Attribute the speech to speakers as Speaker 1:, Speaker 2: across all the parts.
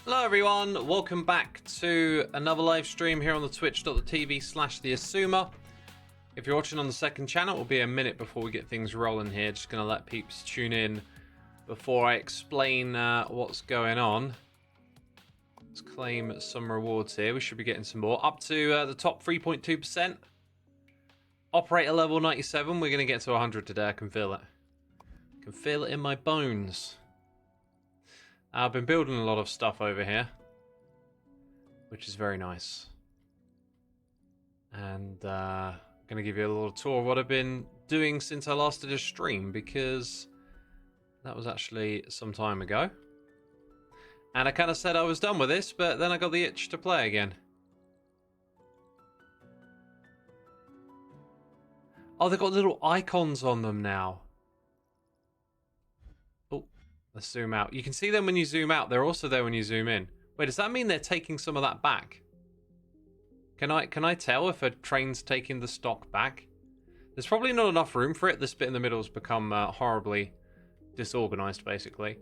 Speaker 1: Hello everyone, welcome back to another live stream here on the twitch.tv/the If you're watching on the second channel, it will be a minute before we get things rolling here. Just going to let peeps tune in before I explain what's going on. Let's claim some rewards here. We should be getting some more. Up to the top 3.2%. Operator level 97. We're going to get to 100 today. I can feel it. I can feel it in my bones. I've been building a lot of stuff over here, which is very nice. And I'm going to give you a little tour of what I've been doing since I last did a stream, because that was actually some time ago. And I kind of said I was done with this, but then I got the itch to play again. Oh, they've got little icons on them now. Oh, let's zoom out. You can see them when you zoom out. They're also there when you zoom in. Wait, does that mean they're taking some of that back? Can I tell if a train's taking the stock back? There's probably not enough room for it. This bit in the middle has become horribly disorganized, basically.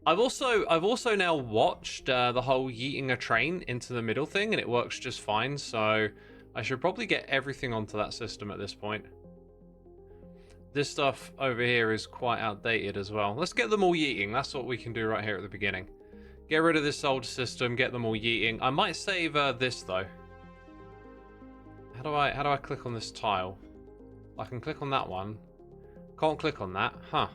Speaker 1: I've also now watched the whole yeeting a train into the middle thing, and it works just fine. So I should probably get everything onto that system at this point. This stuff over here is quite outdated as well. Let's get them all yeeting. That's what we can do right here at the beginning. Get rid of this old system. Get them all yeeting. I might save this though. How do I click on this tile? I can click on that one. Can't click on that. Huh.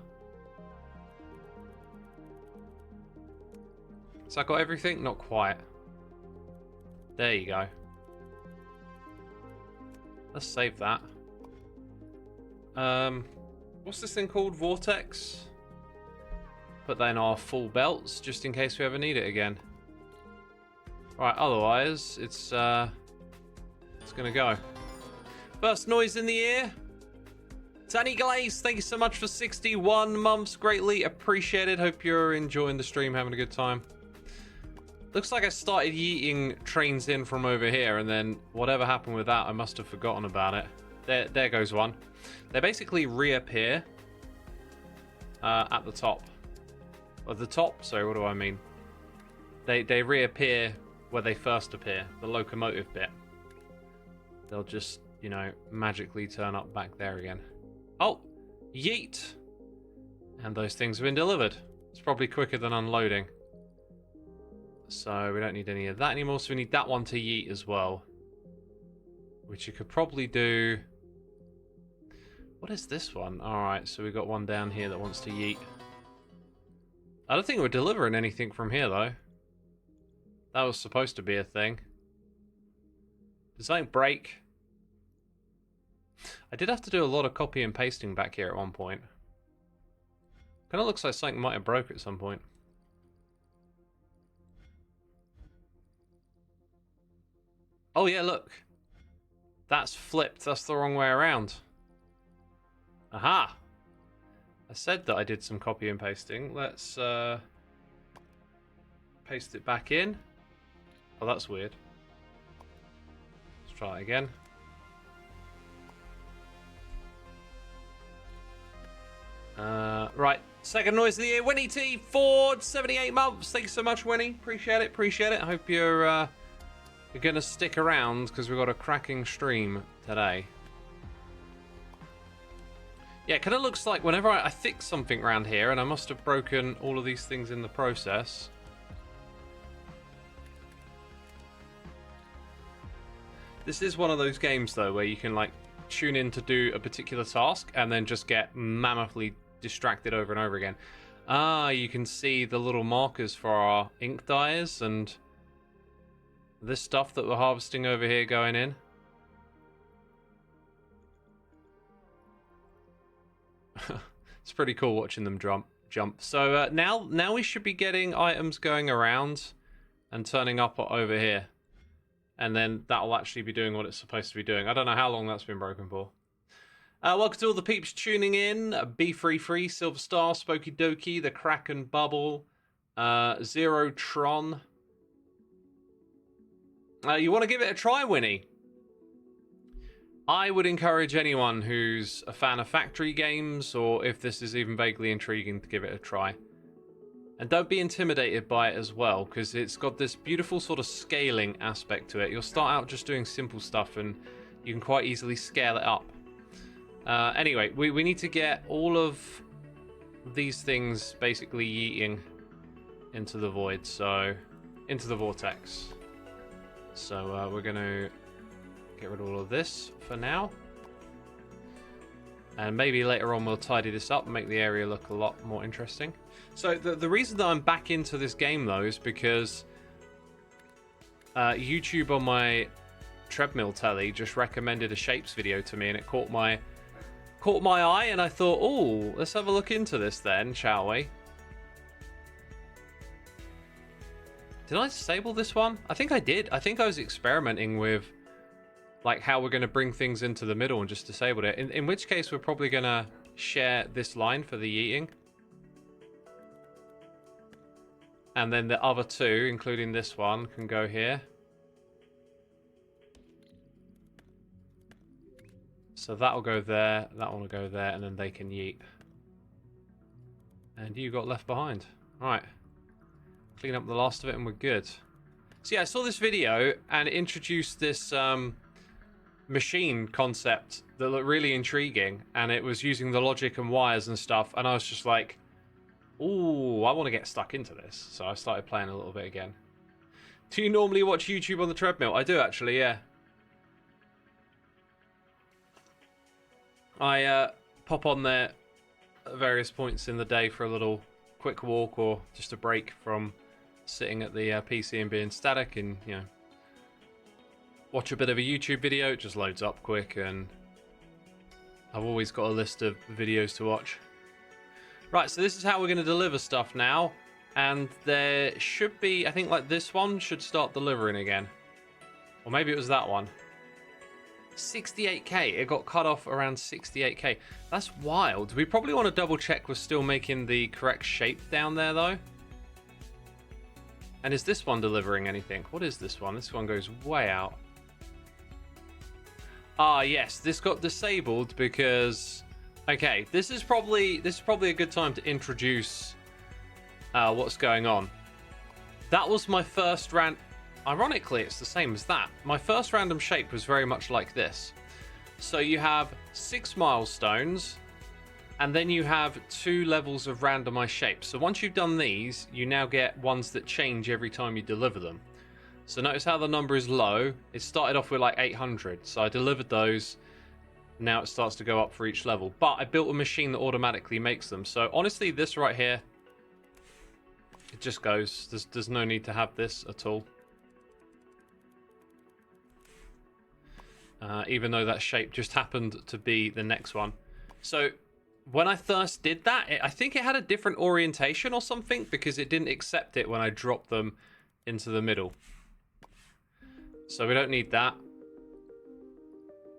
Speaker 1: So I got everything? Not quite. There you go. Let's save that. What's this thing called? Vortex? Put that in our full belts, just in case we ever need it again. Alright, otherwise, it's gonna go. First noise in the ear. Tanny Glaze, thank you so much for 61 months. Greatly appreciated. Hope you're enjoying the stream, having a good time. Looks like I started yeeting trains in from over here, and then whatever happened with that, I must have forgotten about it. There goes one. They basically reappear at the top. At the top? Sorry, what do I mean? They reappear where they first appear, the locomotive bit. They'll just, you know, magically turn up back there again. Oh! Yeet! And those things have been delivered. It's probably quicker than unloading. So we don't need any of that anymore, so we need that one to yeet as well. Which you could probably do... What is this one? Alright, so we've got one down here that wants to yeet. I don't think we're delivering anything from here, though. That was supposed to be a thing. Did something break? I did have to do a lot of copy and pasting back here at one point. Kind of looks like something might have broke at some point. Oh yeah, look. That's flipped. That's the wrong way around. Aha! I said that I did some copy and pasting. Let's paste it back in. Oh, that's weird. Let's try it again. Right. Second noise of the year. Winnie T. Ford, 78 months. Thank you so much, Winnie. Appreciate it. Appreciate it. I hope you're going to stick around, because we've got a cracking stream today. Yeah, it kind of looks like whenever I fix something around here, and I must have broken all of these things in the process. This is one of those games, though, where you can, like, tune in to do a particular task and then just get mammothly distracted over and over again. Ah, you can see the little markers for our ink dyes and this stuff that we're harvesting over here going in. It's pretty cool watching them jump. So now we should be getting items going around and turning up over here. And then that'll actually be doing what it's supposed to be doing. I don't know how long that's been broken for. Welcome to all the peeps tuning in. B33, Silver Star, Spooky Doki, The Kraken Bubble, Zero Tron. You want to give it a try, Winnie? I would encourage anyone who's a fan of factory games, or if this is even vaguely intriguing, to give it a try. And don't be intimidated by it as well, because it's got this beautiful sort of scaling aspect to it. You'll start out just doing simple stuff, and you can quite easily scale it up. Anyway, we need to get all of these things basically yeeting into the void, so into the vortex. So we're going to get rid of all of this for now. And maybe later on we'll tidy this up and make the area look a lot more interesting. So the reason that I'm back into this game, though, is because YouTube on my treadmill telly just recommended a shapes video to me, and it caught my eye, and I thought, oh, let's have a look into this then, shall we? Did I disable this one? I think I did. I think I was experimenting with like how we're going to bring things into the middle and just disabled it. In which case, we're probably going to share this line for the yeeting. And then the other two, including this one, can go here. So that'll go there, that one will go there, and then they can yeet. And you got left behind. Alright. Clean up the last of it and we're good. So yeah, I saw this video and it introduced this machine concept that looked really intriguing, and it was using the logic and wires and stuff, and I was just like, ooh, I want to get stuck into this. So I started playing a little bit again. Do you normally watch YouTube on the treadmill? I do, actually, yeah. I pop on there at various points in the day for a little quick walk or just a break from sitting at the PC and being static, and, you know, watch a bit of a YouTube video. It just loads up quick, and I've always got a list of videos to watch. Right, so this is how we're going to deliver stuff now, and there should be, I think, like this one should start delivering again, or maybe it was that one. 68k, it got cut off around 68k. That's wild. We probably want to double check we're still making the correct shape down there, though. And is this one delivering anything? What is this one? This one goes way out. Ah, yes, this got disabled because, okay, this is probably a good time to introduce what's going on. That was my first ironically, it's the same as that. My first random shape was very much like this. So you have 6 milestones, and then you have 2 levels of randomized shapes. So once you've done these, you now get ones that change every time you deliver them. So notice how the number is low. It started off with like 800. So I delivered those. Now it starts to go up for each level. But I built a machine that automatically makes them. So honestly, this right here, it just goes. There's no need to have this at all. Even though that shape just happened to be the next one. So when I first did that, I think it had a different orientation or something, because it didn't accept it when I dropped them into the middle. So we don't need that.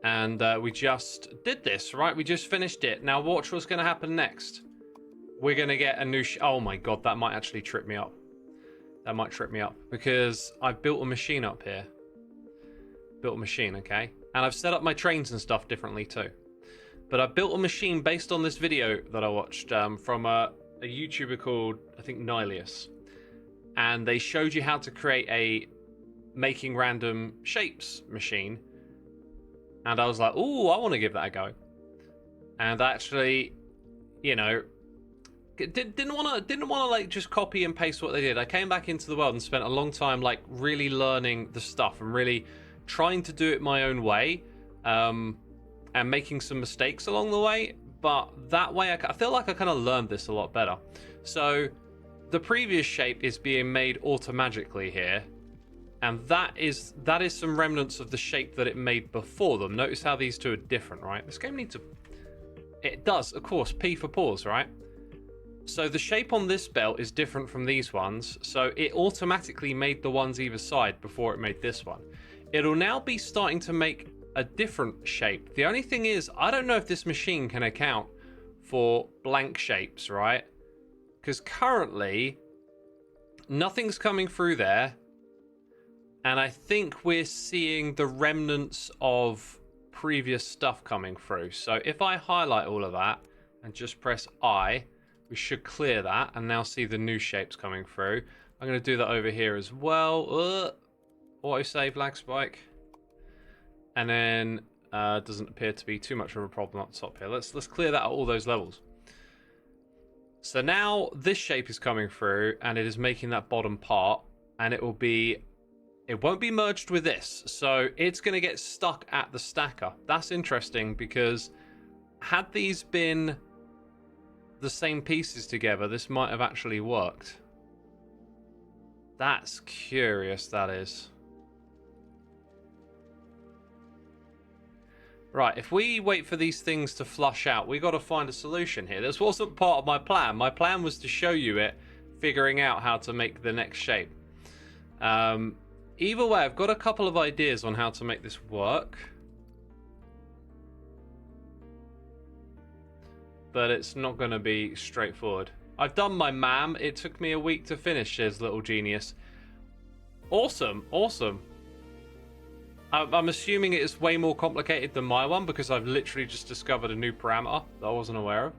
Speaker 1: And we just did this, right? We just finished it. Now watch what's going to happen next. We're going to get a new... oh my god, that might actually trip me up. That might trip me up, because I've built a machine up here. Built a machine, okay? And I've set up my trains and stuff differently too. But I built a machine based on this video that I watched from a YouTuber called, I think, Nihilius. And they showed you how to create a making random shapes machine. And I was like, ooh, I want to give that a go. And actually, you know, didn't want to like just copy and paste what they did. I came back into the world and spent a long time like really learning the stuff and really trying to do it my own way, and making some mistakes along the way, but that way I feel like I kind of learned this a lot better. So the previous shape is being made automatically here, and that is some remnants of the shape that it made before them. Notice how these two are different, right? This game needs to... it does, of course, P for pause, right? So the shape on this belt is different from these ones, so it automatically made the ones either side before it made this one. It'll now be starting to make a different shape. The only thing is, I don't know if this machine can account for blank shapes, right? Because currently, nothing's coming through there. And I think we're seeing the remnants of previous stuff coming through. So if I highlight all of that and just press I, we should clear that and now see the new shapes coming through. I'm going to do that over here as well. Auto save lag spike. And then doesn't appear to be too much of a problem up top here. Let's clear that at all those levels. So now this shape is coming through and it is making that bottom part, and it won't be merged with this. So it's going to get stuck at the stacker. That's interesting, because had these been the same pieces together, this might have actually worked. That's curious, that is. Right, if we wait for these things to flush out, we got to find a solution here. This wasn't part of my plan. My plan was to show you it, figuring out how to make the next shape. Either way, I've got a couple of ideas on how to make this work. But it's not going to be straightforward. I've done my MAM. It took me a week to finish, says Little Genius. Awesome, awesome. I'm assuming it is way more complicated than my one, because I've literally just discovered a new parameter that I wasn't aware of.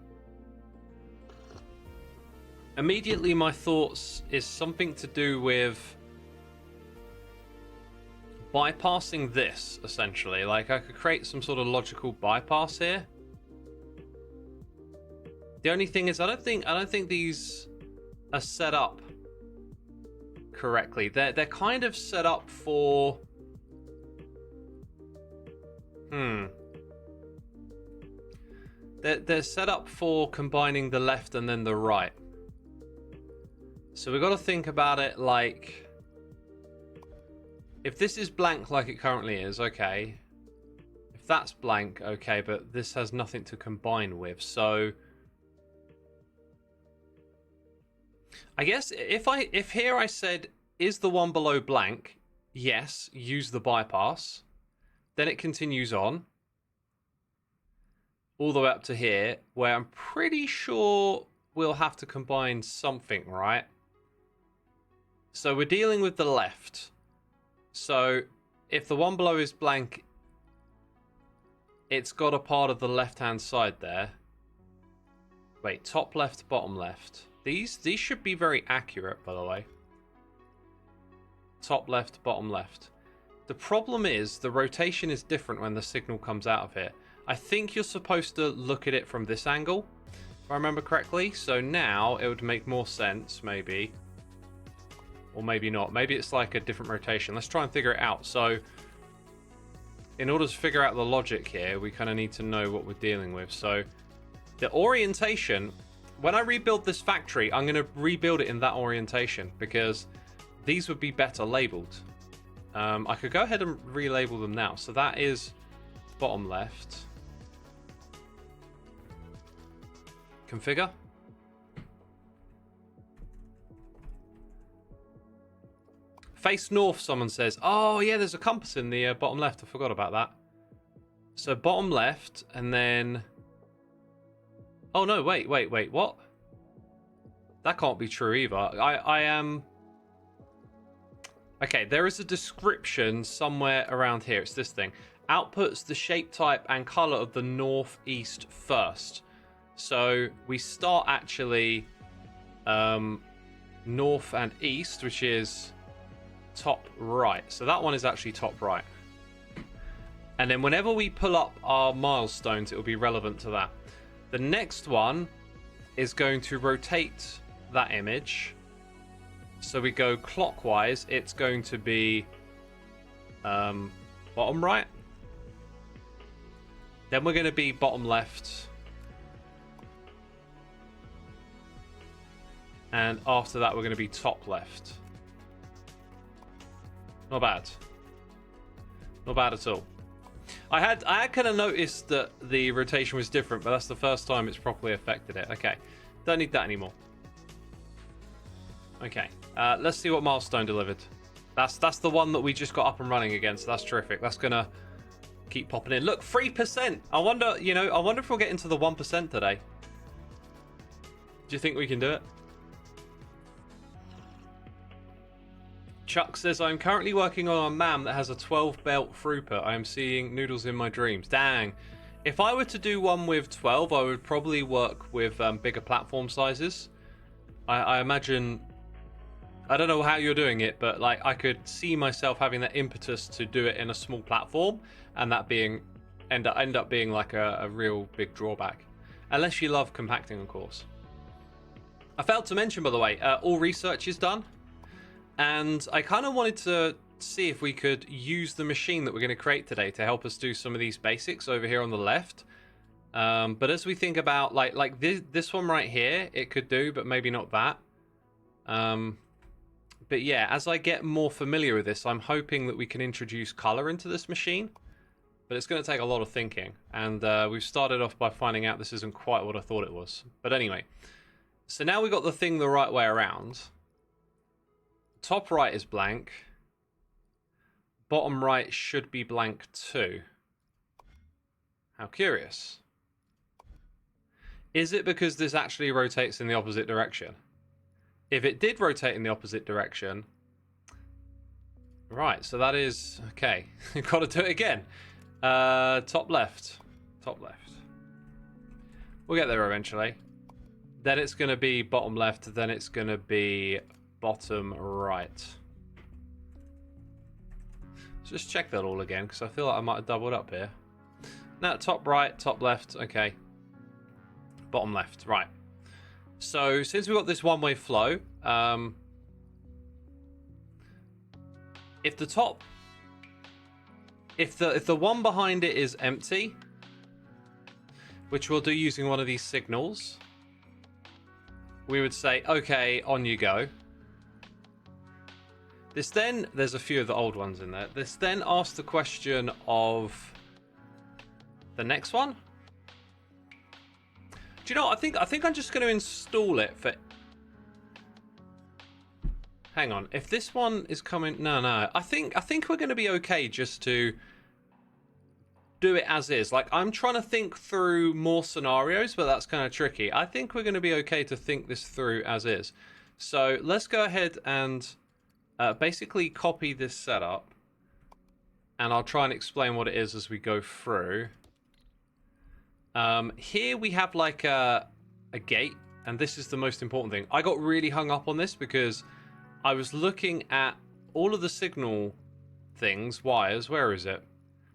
Speaker 1: Immediately, my thoughts is something to do with bypassing this, essentially. Like, I could create some sort of logical bypass here. The only thing is, I don't think these are set up correctly. They're kind of set up for... They're set up for combining the left and then the right. So we've got to think about it like... If this is blank like it currently is, okay. If that's blank, okay, but this has nothing to combine with, so... I guess if here I said, is the one below blank? Yes, use the bypass. Then it continues on all the way up to here, where I'm pretty sure we'll have to combine something, right? So we're dealing with the left. So if the one below is blank, it's got a part of the left-hand side there. Wait, top left, bottom left. These should be very accurate, by the way. Top left, bottom left. The problem is the rotation is different when the signal comes out of here. I think you're supposed to look at it from this angle, if I remember correctly. So now it would make more sense, maybe. Or maybe not. Maybe it's like a different rotation. Let's try and figure it out. So in order to figure out the logic here, we kind of need to know what we're dealing with. So the orientation, when I rebuild this factory, I'm going to rebuild it in that orientation, because these would be better labeled. I could go ahead and relabel them now. So that is bottom left. Configure. Face north, someone says. Oh, yeah, there's a compass in the bottom left. I forgot about that. So bottom left, and then... Oh, no, wait, what? That can't be true either. I am... Okay, there is a description somewhere around here. It's this thing. Outputs the shape type and color of the northeast first. So we start actually north and east, which is top right. So that one is actually top right. And then whenever we pull up our milestones, it will be relevant to that. The next one is going to rotate that image. So we go clockwise, it's going to be bottom right. Then we're going to be bottom left. And after that, we're going to be top left. Not bad. Not bad at all. I had kind of noticed that the rotation was different, but that's the first time it's properly affected it. Okay, don't need that anymore. Okay, let's see what milestone delivered. That's the one that we just got up and running again, so that's terrific. That's gonna keep popping in. Look, 3%. I wonder if we'll get into the 1% today. Do you think we can do it? Chuck says, I'm currently working on a MAM that has a 12 belt throughput. I am seeing noodles in my dreams. Dang. If I were to do one with 12, I would probably work with bigger platform sizes. I imagine... I don't know how you're doing it, but like I could see myself having that impetus to do it in a small platform, and that being end up being like a real big drawback. Unless you love compacting, of course. I failed to mention, by the way, all research is done. And I kind of wanted to see if we could use the machine that we're going to create today to help us do some of these basics over here on the left. But as we think about like this one right here, it could do, but maybe not that. But yeah, as I get more familiar with this, I'm hoping that we can introduce color into this machine. But it's going to take a lot of thinking. And we've started off by finding out this isn't quite what I thought it was. But anyway, so now we've got the thing the right way around. Top right is blank. Bottom right should be blank too. How curious. Is it because this actually rotates in the opposite direction? If it did rotate in the opposite direction... Right, so that is... Okay, you've got to do it again. Top left. Top left. We'll get there eventually. Then it's going to be bottom left. Then it's going to be bottom right. Let's just check that all again, because I feel like I might have doubled up here. No, top right, top left. Okay. Bottom left. Right. So, since we've got this one-way flow, if the top... If the one behind it is empty, which we'll do using one of these signals, we would say, okay, on you go. This then, there's a few of the old ones in there. This then asks the question of the next one. Do you know what? I think I'm just going to install it for... Hang on. If this one is coming... No. I think we're going to be okay just to do it as is. Like, I'm trying to think through more scenarios, but that's kind of tricky. I think we're going to be okay to think this through as is. So let's go ahead and basically copy this setup. And I'll try and explain what it is as we go through. Here we have like a gate, and this is the most important thing. I got really hung up on this because I was looking at all of the signal things, wires, where is it?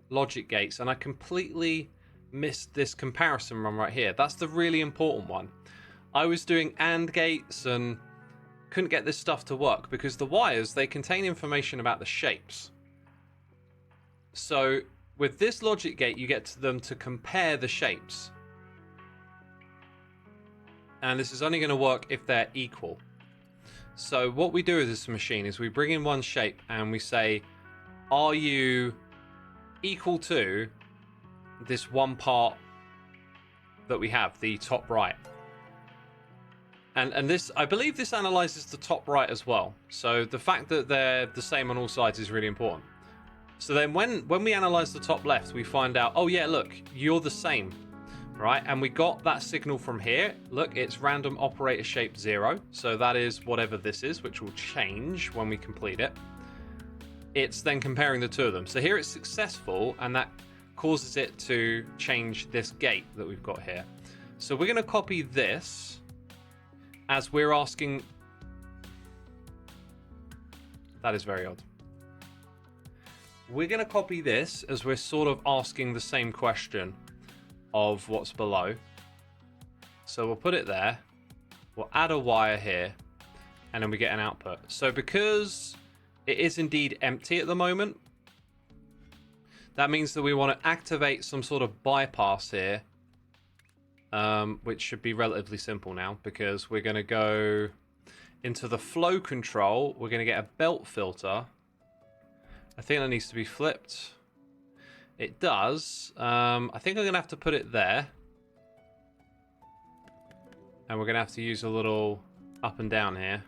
Speaker 1: Logic gates, and I completely missed this comparison run right here. That's the really important one. I was doing AND gates and couldn't get this stuff to work because the wires, they contain information about the shapes. So with this logic gate, you get to them to compare the shapes. And this is only going to work if they're equal. So what we do with this machine is we bring in one shape and we say, are you equal to this one part that we have, the top right? And this, I believe this analyzes the top right as well. So the fact that they're the same on all sides is really important. So then when we analyze the top left, we find out, oh yeah, look, you're the same, right? And we got that signal from here. Look, it's random operator shape 0. So that is whatever this is, which will change when we complete it. It's then comparing the two of them. So here it's successful, and that causes it to change this gate that we've got here. So we're going to copy this as we're asking... That is very odd. We're going to copy this as we're sort of asking the same question of what's below. So we'll put it there. We'll add a wire here, and then we get an output. So because it is indeed empty at the moment, that means that we want to activate some sort of bypass here, which should be relatively simple now, because we're going to go into the flow control. We're going to get a belt filter. I think that needs to be flipped. It does. I think I'm going to have to put it there. And we're going to have to use a little up and down here.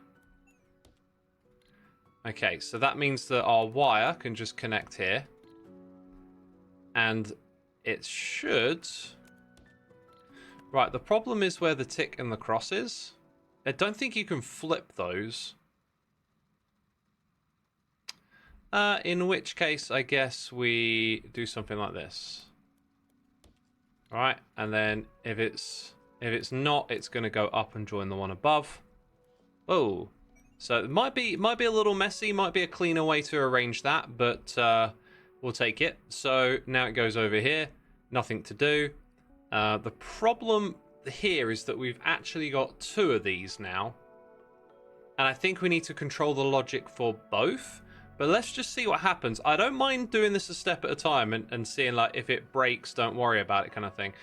Speaker 1: Okay, so that means that our wire can just connect here. And it should... Right, the problem is where the tick and the cross is. I don't think you can flip those. In which case, I guess we do something like this. All right, and then if it's not, it's going to go up and join the one above. Oh, so it might be a little messy. Might be a cleaner way to arrange that, but we'll take it. So now it goes over here. Nothing to do. The problem here is that we've actually got 2 of these now, and I think we need to control the logic for both. But let's just see what happens. I don't mind doing this a step at a time and seeing, like, if it breaks, don't worry about it kind of thing.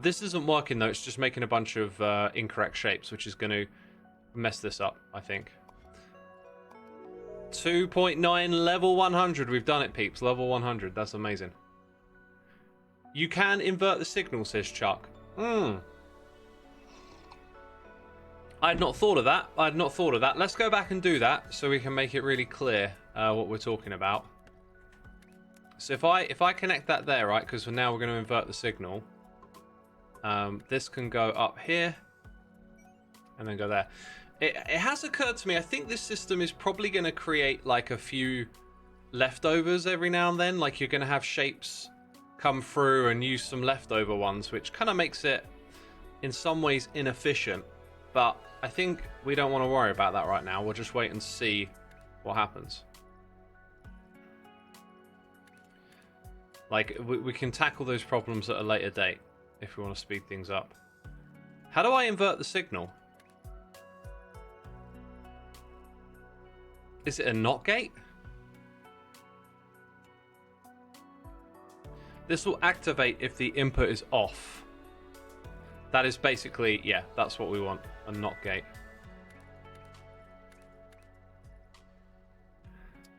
Speaker 1: This isn't working, though. It's just making a bunch of incorrect shapes, which is going to mess this up, I think. 2.9, level 100. We've done it, peeps. Level 100. That's amazing. You can invert the signal, says Chuck. I had not thought of that. Let's go back and do that so we can make it really clear what we're talking about. So if I connect that there, right, because now we're going to invert the signal. This can go up here and then go there. It has occurred to me, I think this system is probably going to create like a few leftovers every now and then. Like, you're going to have shapes come through and use some leftover ones, which kind of makes it in some ways inefficient. But I think we don't want to worry about that right now. We'll just wait and see what happens. Like, we can tackle those problems at a later date if we want to speed things up. How do I invert the signal? Is it a NOT gate? This will activate if the input is off. That is basically, yeah, that's what we want, a NOT gate.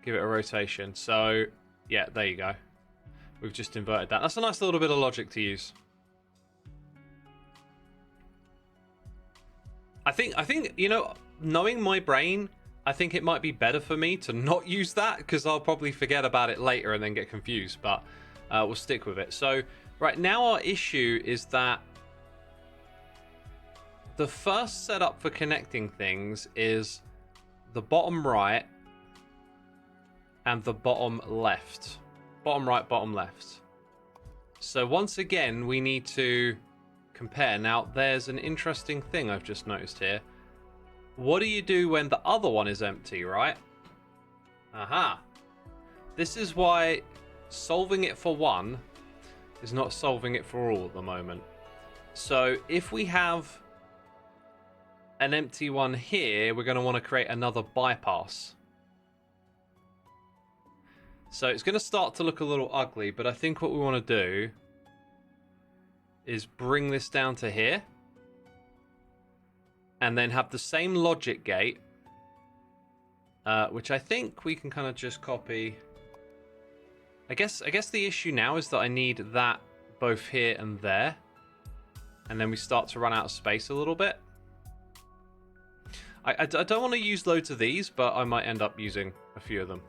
Speaker 1: Give it a rotation. So, yeah, there you go. We've just inverted that. That's a nice little bit of logic to use. I think, you know, knowing my brain, I think it might be better for me to not use that, because I'll probably forget about it later and then get confused, but we'll stick with it. So, right now our issue is that the first setup for connecting things is the bottom right and the bottom left. Bottom right, bottom left. So once again, we need to compare. Now, there's an interesting thing I've just noticed here. What do you do when the other one is empty, right? Aha. This is why solving it for one is not solving it for all at the moment. So if we have an empty one here, we're going to want to create another bypass. So it's going to start to look a little ugly, but I think what we want to do is bring this down to here and then have the same logic gate, which I think we can kind of just copy. I guess the issue now is that I need that both here and there, and then we start to run out of space a little bit. I don't want to use loads of these, but I might end up using a few of them.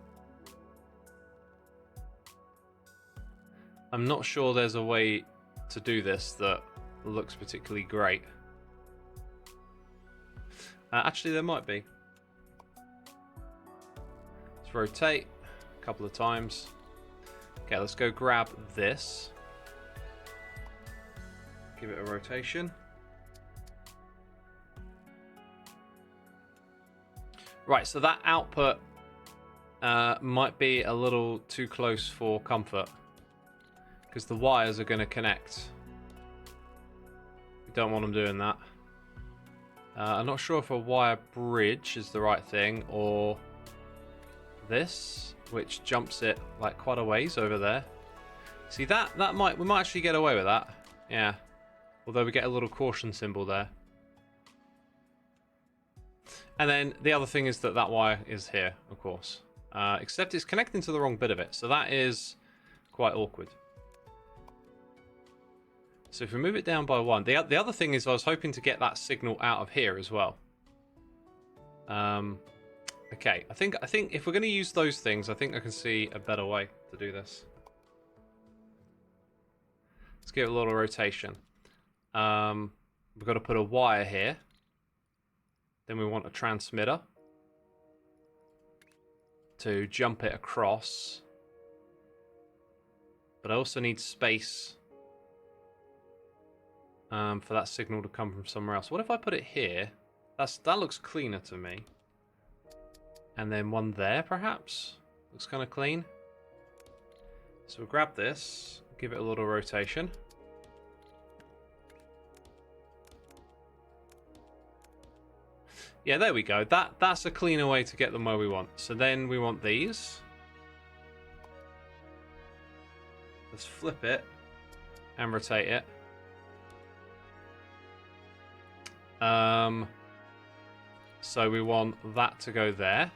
Speaker 1: I'm not sure there's a way to do this that looks particularly great. Actually, there might be. Let's rotate a couple of times. Okay, let's go grab this. Give it a rotation. Right, so that output might be a little too close for comfort, because the wires are going to connect. We don't want them doing that. I'm not sure if a wire bridge is the right thing, or this, which jumps it like quite a ways over there. See, we might actually get away with that. Yeah. Although we get a little caution symbol there. And then the other thing is that wire is here, of course. Except it's connecting to the wrong bit of it, so that is quite awkward. So if we move it down by one, the other thing is I was hoping to get that signal out of here as well. Okay, I think if we're going to use those things, I think I can see a better way to do this. Let's give it a little rotation. We've got to put a wire here. Then we want a transmitter to jump it across. But I also need space for that signal to come from somewhere else. What if I put it here? That looks cleaner to me. And then one there, perhaps? Looks kind of clean. So we'll grab this, give it a little rotation. Yeah, there we go. That's a cleaner way to get them where we want. So then we want these. Let's flip it and rotate it. So we want that to go there.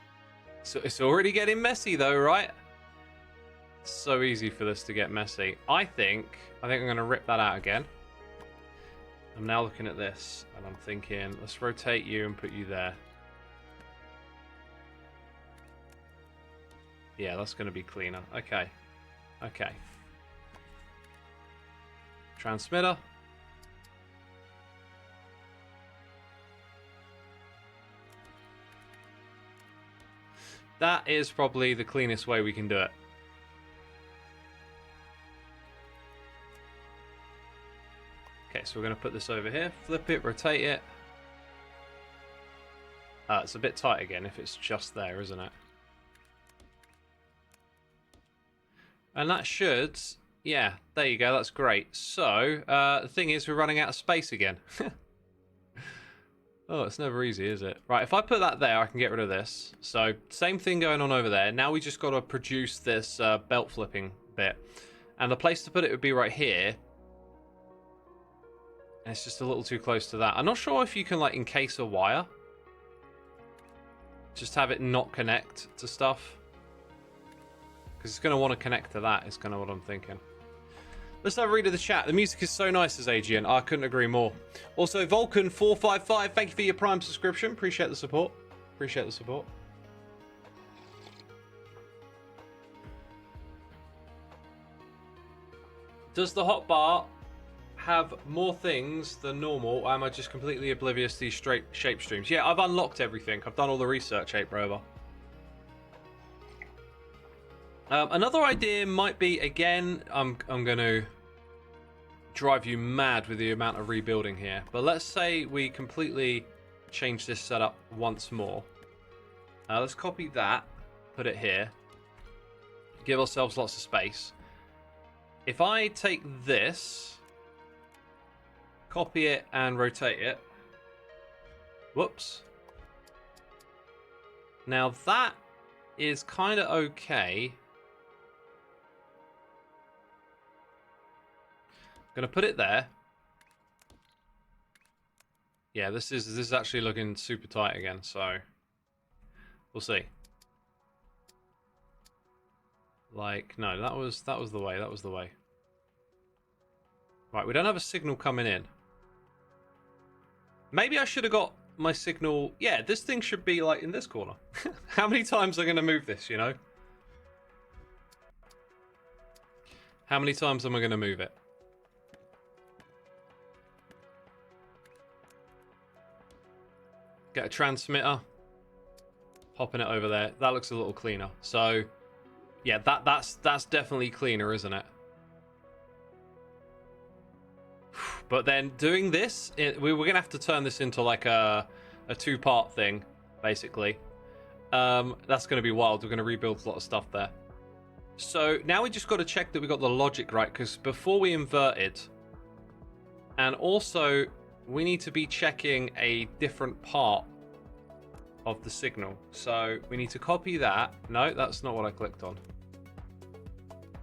Speaker 1: So it's already getting messy though, right? So easy for this to get messy. I think I'm going to rip that out again. I'm now looking at this and I'm thinking, let's rotate you and put you there. Yeah, that's going to be cleaner. Okay. Okay. Transmitter. That is probably the cleanest way we can do it. Okay, so we're going to put this over here, flip it, rotate it. It's a bit tight again if it's just there, isn't it? And that should... Yeah, there you go, that's great. So, the thing is, we're running out of space again. Oh, it's never easy, is it? Right, if I put that there, I can get rid of this. So, same thing going on over there. Now we just got to produce this belt flipping bit. And the place to put it would be right here. And it's just a little too close to that. I'm not sure if you can, like, encase a wire. Just have it not connect to stuff. Because it's going to want to connect to that, is kind of what I'm thinking. Let's have a read of the chat. The music is so nice, says AGN. I couldn't agree more. Also, Vulcan455, thank you for your Prime subscription. Appreciate the support. Appreciate the support. Does the hotbar have more things than normal, or am I just completely oblivious to these straight shape streams? Yeah, I've unlocked everything. I've done all the research, Ape Rover. Another idea might be, again, I'm going to drive you mad with the amount of rebuilding here. But let's say we completely change this setup once more. Let's copy that, put it here, give ourselves lots of space. If I take this, copy it and rotate it. Whoops. Now that is kind of okay. Gonna put it there. Yeah, this is actually looking super tight again, so we'll see. Like, no, that was the way. That was the way. Right, we don't have a signal coming in. Maybe I should have got my signal. Yeah, this thing should be like in this corner. How many times am I going to move this, you know? How many times am I going to move it? Get a transmitter. Popping it over there. That looks a little cleaner. So, yeah, that's definitely cleaner, isn't it? But then doing this, we're going to have to turn this into like a two-part thing, basically. That's going to be wild. We're going to rebuild a lot of stuff there. So now we just got to check that we got the logic right, because before we inverted, and also we need to be checking a different part of the signal. So we need to copy that. No, that's not what I clicked on.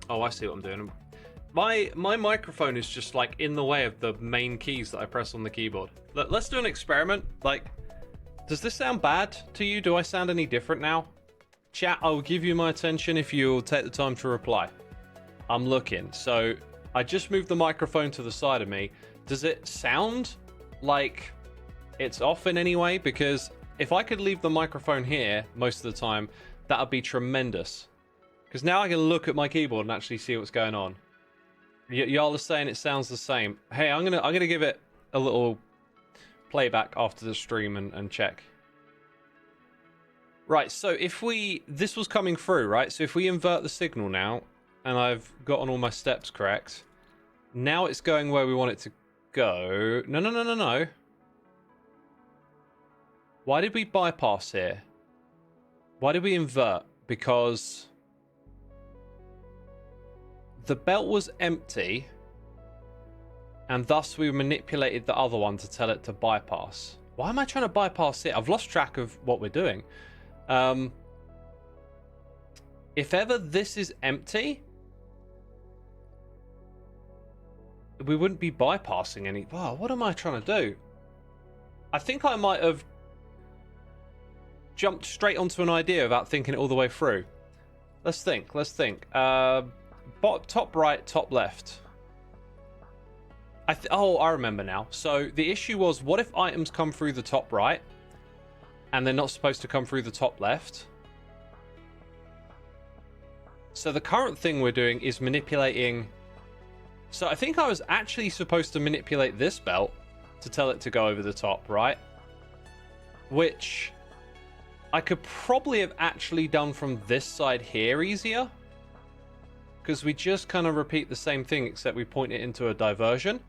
Speaker 1: Oh, I see what I'm doing. My microphone is just like in the way of the main keys that I press on the keyboard. Let's do an experiment. Like, does this sound bad to you? Do I sound any different now? Chat, I'll give you my attention if you'll take the time to reply. I'm looking. So I just moved the microphone to the side of me. Does it sound like it's off in any way? Because if I could leave the microphone here most of the time, that would be tremendous. Because now I can look at my keyboard and actually see what's going on. Y'all are saying it sounds the same. Hey, I'm gonna give it a little playback after the stream and check. Right, so if this was coming through, right? So if we invert the signal now, and I've gotten all my steps correct, now it's going where we want it to go... No. Why did we bypass here? Why did we invert? Because the belt was empty, and thus we manipulated the other one to tell it to bypass. Why am I trying to bypass it? I've lost track of what we're doing. If ever this is empty, we wouldn't be bypassing any... Wow, what am I trying to do? I think I might have jumped straight onto an idea without thinking it all the way through. Let's think. Top right, top left. I remember now. So the issue was, what if items come through the top right and they're not supposed to come through the top left? So the current thing we're doing is manipulating... So I think I was actually supposed to manipulate this belt to tell it to go over the top, right? Which I could probably have actually done from this side here easier, because we just kind of repeat the same thing except we point it into a diversion.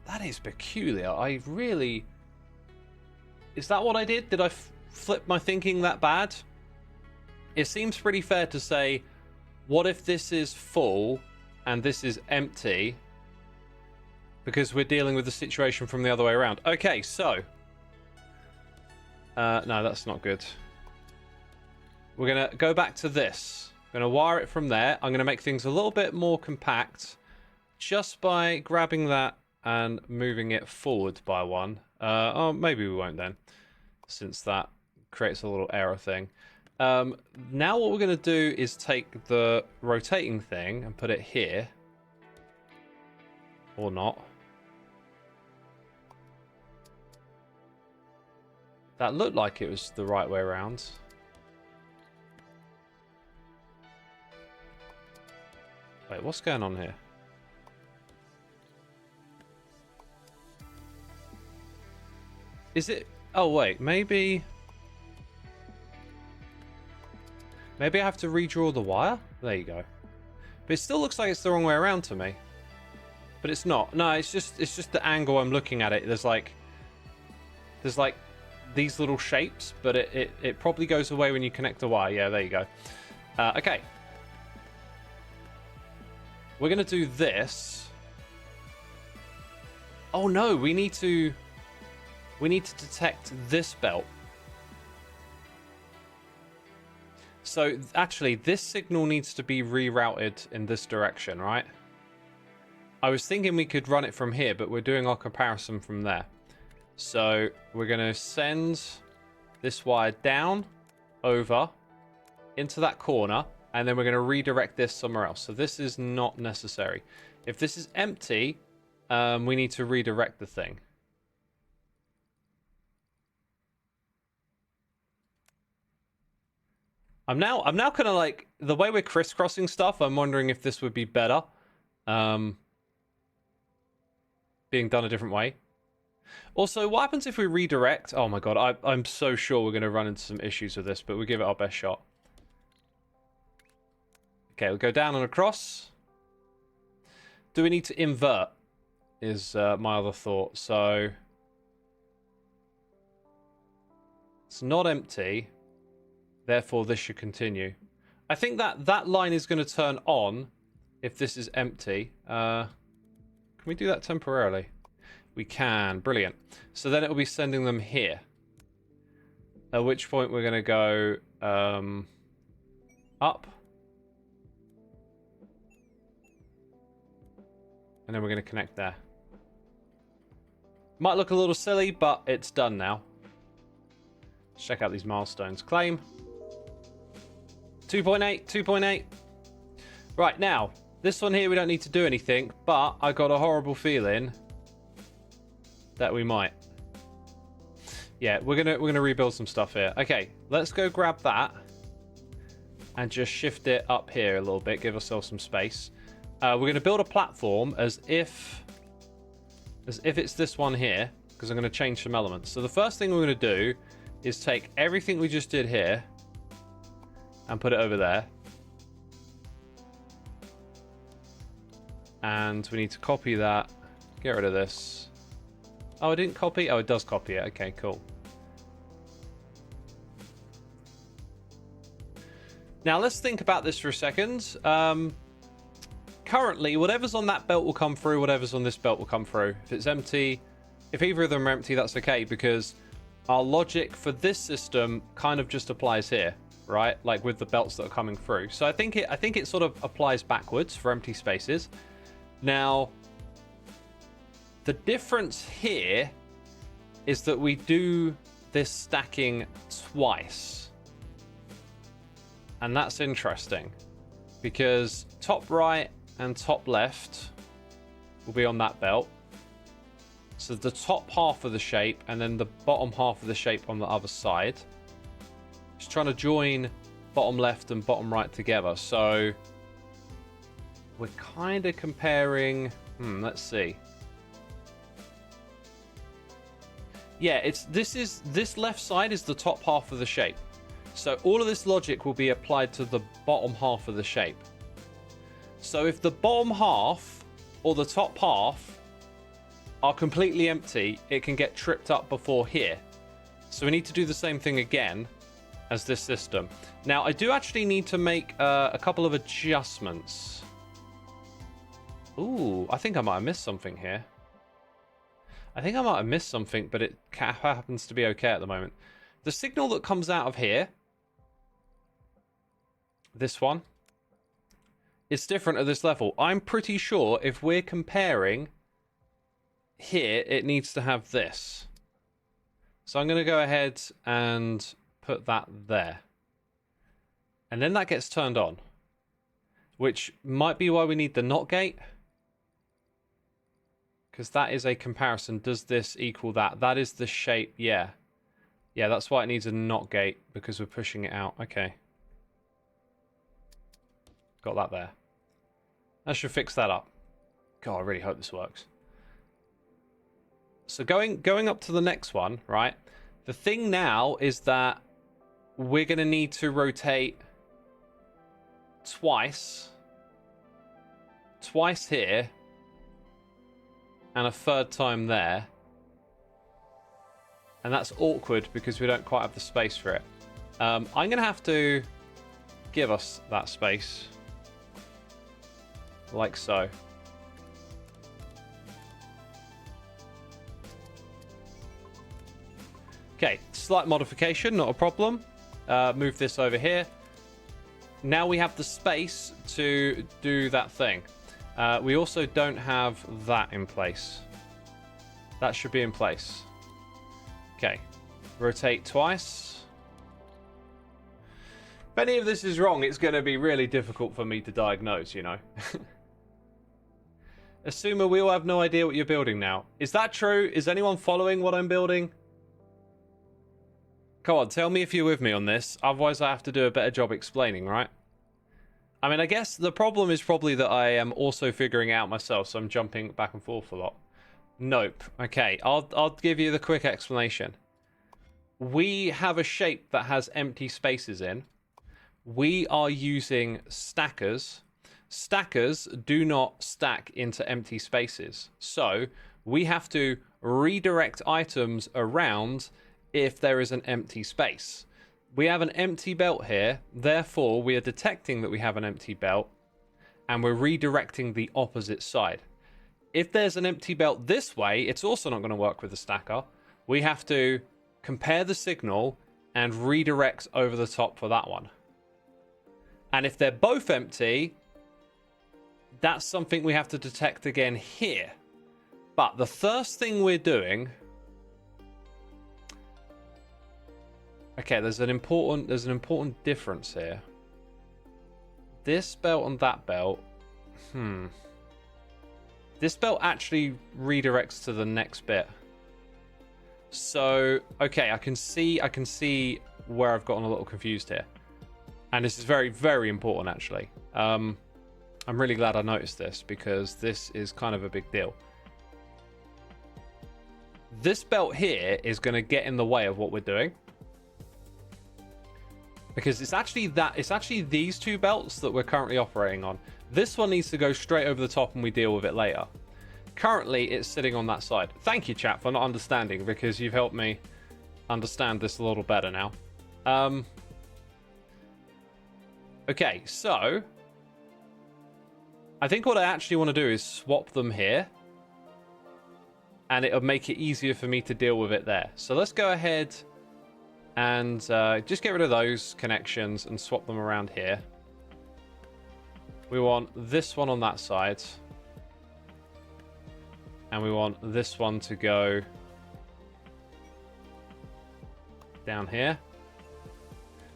Speaker 1: That is peculiar. I really... Is that what I did? Did I flip my thinking that bad? It seems pretty fair to say, what if this is full and this is empty? Because we're dealing with the situation from the other way around. Okay, so... no, that's not good. We're going to go back to this. I'm going to wire it from there. I'm going to make things a little bit more compact just by grabbing that and moving it forward by one. Oh, maybe we won't then, since that creates a little error thing. Now what we're going to do is take the rotating thing and put it here. Or not. That looked like it was the right way around. Wait, what's going on here? Is it... Oh, wait, maybe... Maybe I have to redraw the wire? There you go. But it still looks like it's the wrong way around to me. But it's not. No, it's just the angle I'm looking at it. There's like these little shapes, but it probably goes away when you connect the wire. Yeah, there you go. Okay. We're going to do this. Oh no, we need to detect this belt. So actually, this signal needs to be rerouted in this direction, right? I was thinking we could run it from here, but we're doing our comparison from there. So we're going to send this wire down, over, into that corner, and then we're going to redirect this somewhere else. So this is not necessary. If this is empty, we need to redirect the thing. I'm now kind of like, the way we're crisscrossing stuff, I'm wondering if this would be better. Being done a different way. Also, what happens if we redirect? Oh my god, I'm so sure we're going to run into some issues with this, but we'll give it our best shot. Okay, we'll go down and across. Do we need to invert? Is my other thought. So it's not empty. Therefore, this should continue. I think that line is going to turn on if this is empty. Can we do that temporarily? We can. Brilliant. So then it will be sending them here. At which point we're going to go up. And then we're going to connect there. Might look a little silly, but it's done now. Let's check out these milestones. Claim. 2.8, 2.8. Right, now, this one here we don't need to do anything, but I got a horrible feeling that we might. Yeah, we're gonna rebuild some stuff here. Okay, let's go grab that and just shift it up here a little bit, give ourselves some space. We're gonna build a platform as if it's this one here, because I'm gonna change some elements. So the first thing we're gonna do is take everything we just did here and put it over there. And we need to copy that Get rid of this. Oh, it didn't copy? Oh, it does copy it. Okay, cool. Now, let's think about this for a second. Currently, whatever's on that belt will come through. Whatever's on this belt will come through. If it's empty, if either of them are empty, that's okay, because our logic for this system kind of just applies here, right? Like with the belts that are coming through. So I think it sort of applies backwards for empty spaces. Now, the difference here is that we do this stacking twice. And that's interesting because top right and top left will be on that belt. So the top half of the shape and then the bottom half of the shape on the other side. Just trying to join bottom left and bottom right together. So we're kind of comparing, let's see. Yeah, this left side is the top half of the shape. So all of this logic will be applied to the bottom half of the shape. So if the bottom half or the top half are completely empty, it can get tripped up before here. So we need to do the same thing again as this system. Now, I do actually need to make a couple of adjustments. Ooh, I think I might have missed something here. I think I might have missed something, but it happens to be okay at the moment. The signal that comes out of here, this one, is different at this level. I'm pretty sure if we're comparing here, it needs to have this. So I'm going to go ahead and put that there. And then that gets turned on, which might be why we need the NOT gate. Because that is a comparison. Does this equal that? That is the shape. Yeah. Yeah, that's why it needs a NOT gate, because we're pushing it out. Okay. Got that there. That should fix that up. God, I really hope this works. So going up to the next one, right? The thing now is that we're going to need to rotate twice here, and a third time there. And that's awkward because we don't quite have the space for it. I'm going to have to give us that space. Like so. Okay, slight modification, not a problem. Move this over here. Now we have the space to do that thing. We also don't have that in place. That should be in place. Okay, rotate twice. If any of this is wrong, it's going to be really difficult for me to diagnose, you know. Xisuma, we all have no idea what you're building now. Is that true? Is anyone following what I'm building? Come on, tell me if you're with me on this. Otherwise, I have to do a better job explaining, right? I mean, I guess the problem is probably that I am also figuring out myself, so I'm jumping back and forth a lot. Nope. Okay, I'll give you the quick explanation. We have a shape that has empty spaces in. We are using stackers. Stackers do not stack into empty spaces. So we have to redirect items around if there is an empty space. We have an empty belt here, therefore we are detecting that we have an empty belt and we're redirecting the opposite side. If there's an empty belt this way, it's also not going to work with the stacker. We have to compare the signal and redirect over the top for that one. And if they're both empty, that's something we have to detect again here. But the first thing we're doing... Okay, there's an important difference here. This belt and that belt. This belt actually redirects to the next bit. So, okay, I can see where I've gotten a little confused here. And this is very, very important actually. I'm really glad I noticed this because this is kind of a big deal. This belt here is going to get in the way of what we're doing. Because it's actually these two belts that we're currently operating on. This one needs to go straight over the top and we deal with it later. Currently, it's sitting on that side. Thank you, chat, for not understanding, because you've helped me understand this a little better now. Okay, so I think what I actually want to do is swap them here, and it'll make it easier for me to deal with it there. So let's go ahead and just get rid of those connections and swap them around here. We want this one on that side, and we want this one to go down here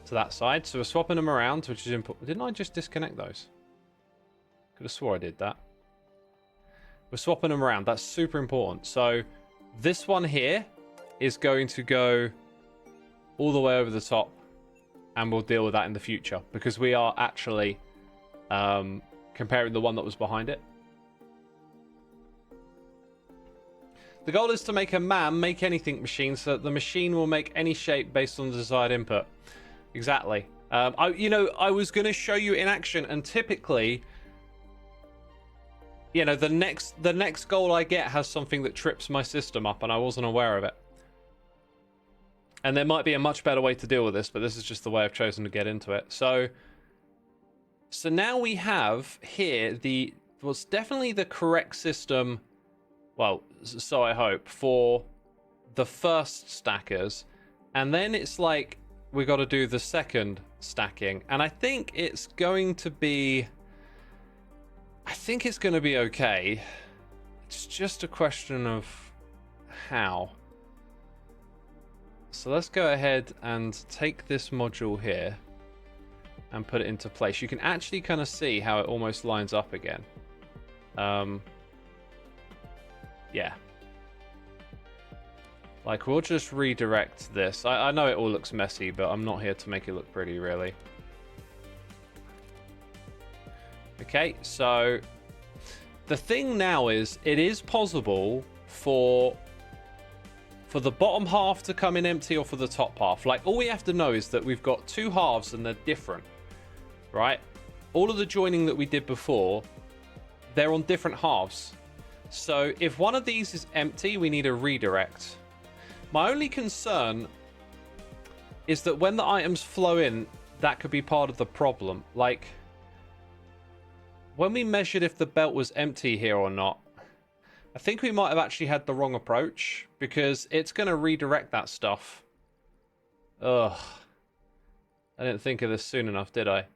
Speaker 1: to that side. So we're swapping them around, which is important. Didn't I just disconnect those? Could have swore I did that. We're swapping them around. That's super important. So this one here is going to go all the way over the top, and we'll deal with that in the future, because we are actually comparing the one that was behind it. The goal is to make a man make anything machine, so that the machine will make any shape based on the desired input. Exactly. I was going to show you in action, and typically, you know, the next goal I get has something that trips my system up, and I wasn't aware of it. And there might be a much better way to deal with this, but this is just the way I've chosen to get into it. So now we have here what's definitely the correct system. Well, so I hope, for the first stackers, and then it's like we got to do the second stacking, and I think it's going to be okay. It's just a question of how. So let's go ahead and take this module here and put it into place. You can actually kind of see how it almost lines up again. Yeah. Like, we'll just redirect this. I know it all looks messy, but I'm not here to make it look pretty, really. Okay, so the thing now is, it is possible for the bottom half to come in empty or for the top half. Like, all we have to know is that we've got two halves and they're different, right? All of the joining that we did before, they're on different halves. So if one of these is empty, we need a redirect. My only concern is that when the items flow in, that could be part of the problem. Like, when we measured if the belt was empty here or not, I think we might have actually had the wrong approach, because it's going to redirect that stuff. Ugh. I didn't think of this soon enough, did I?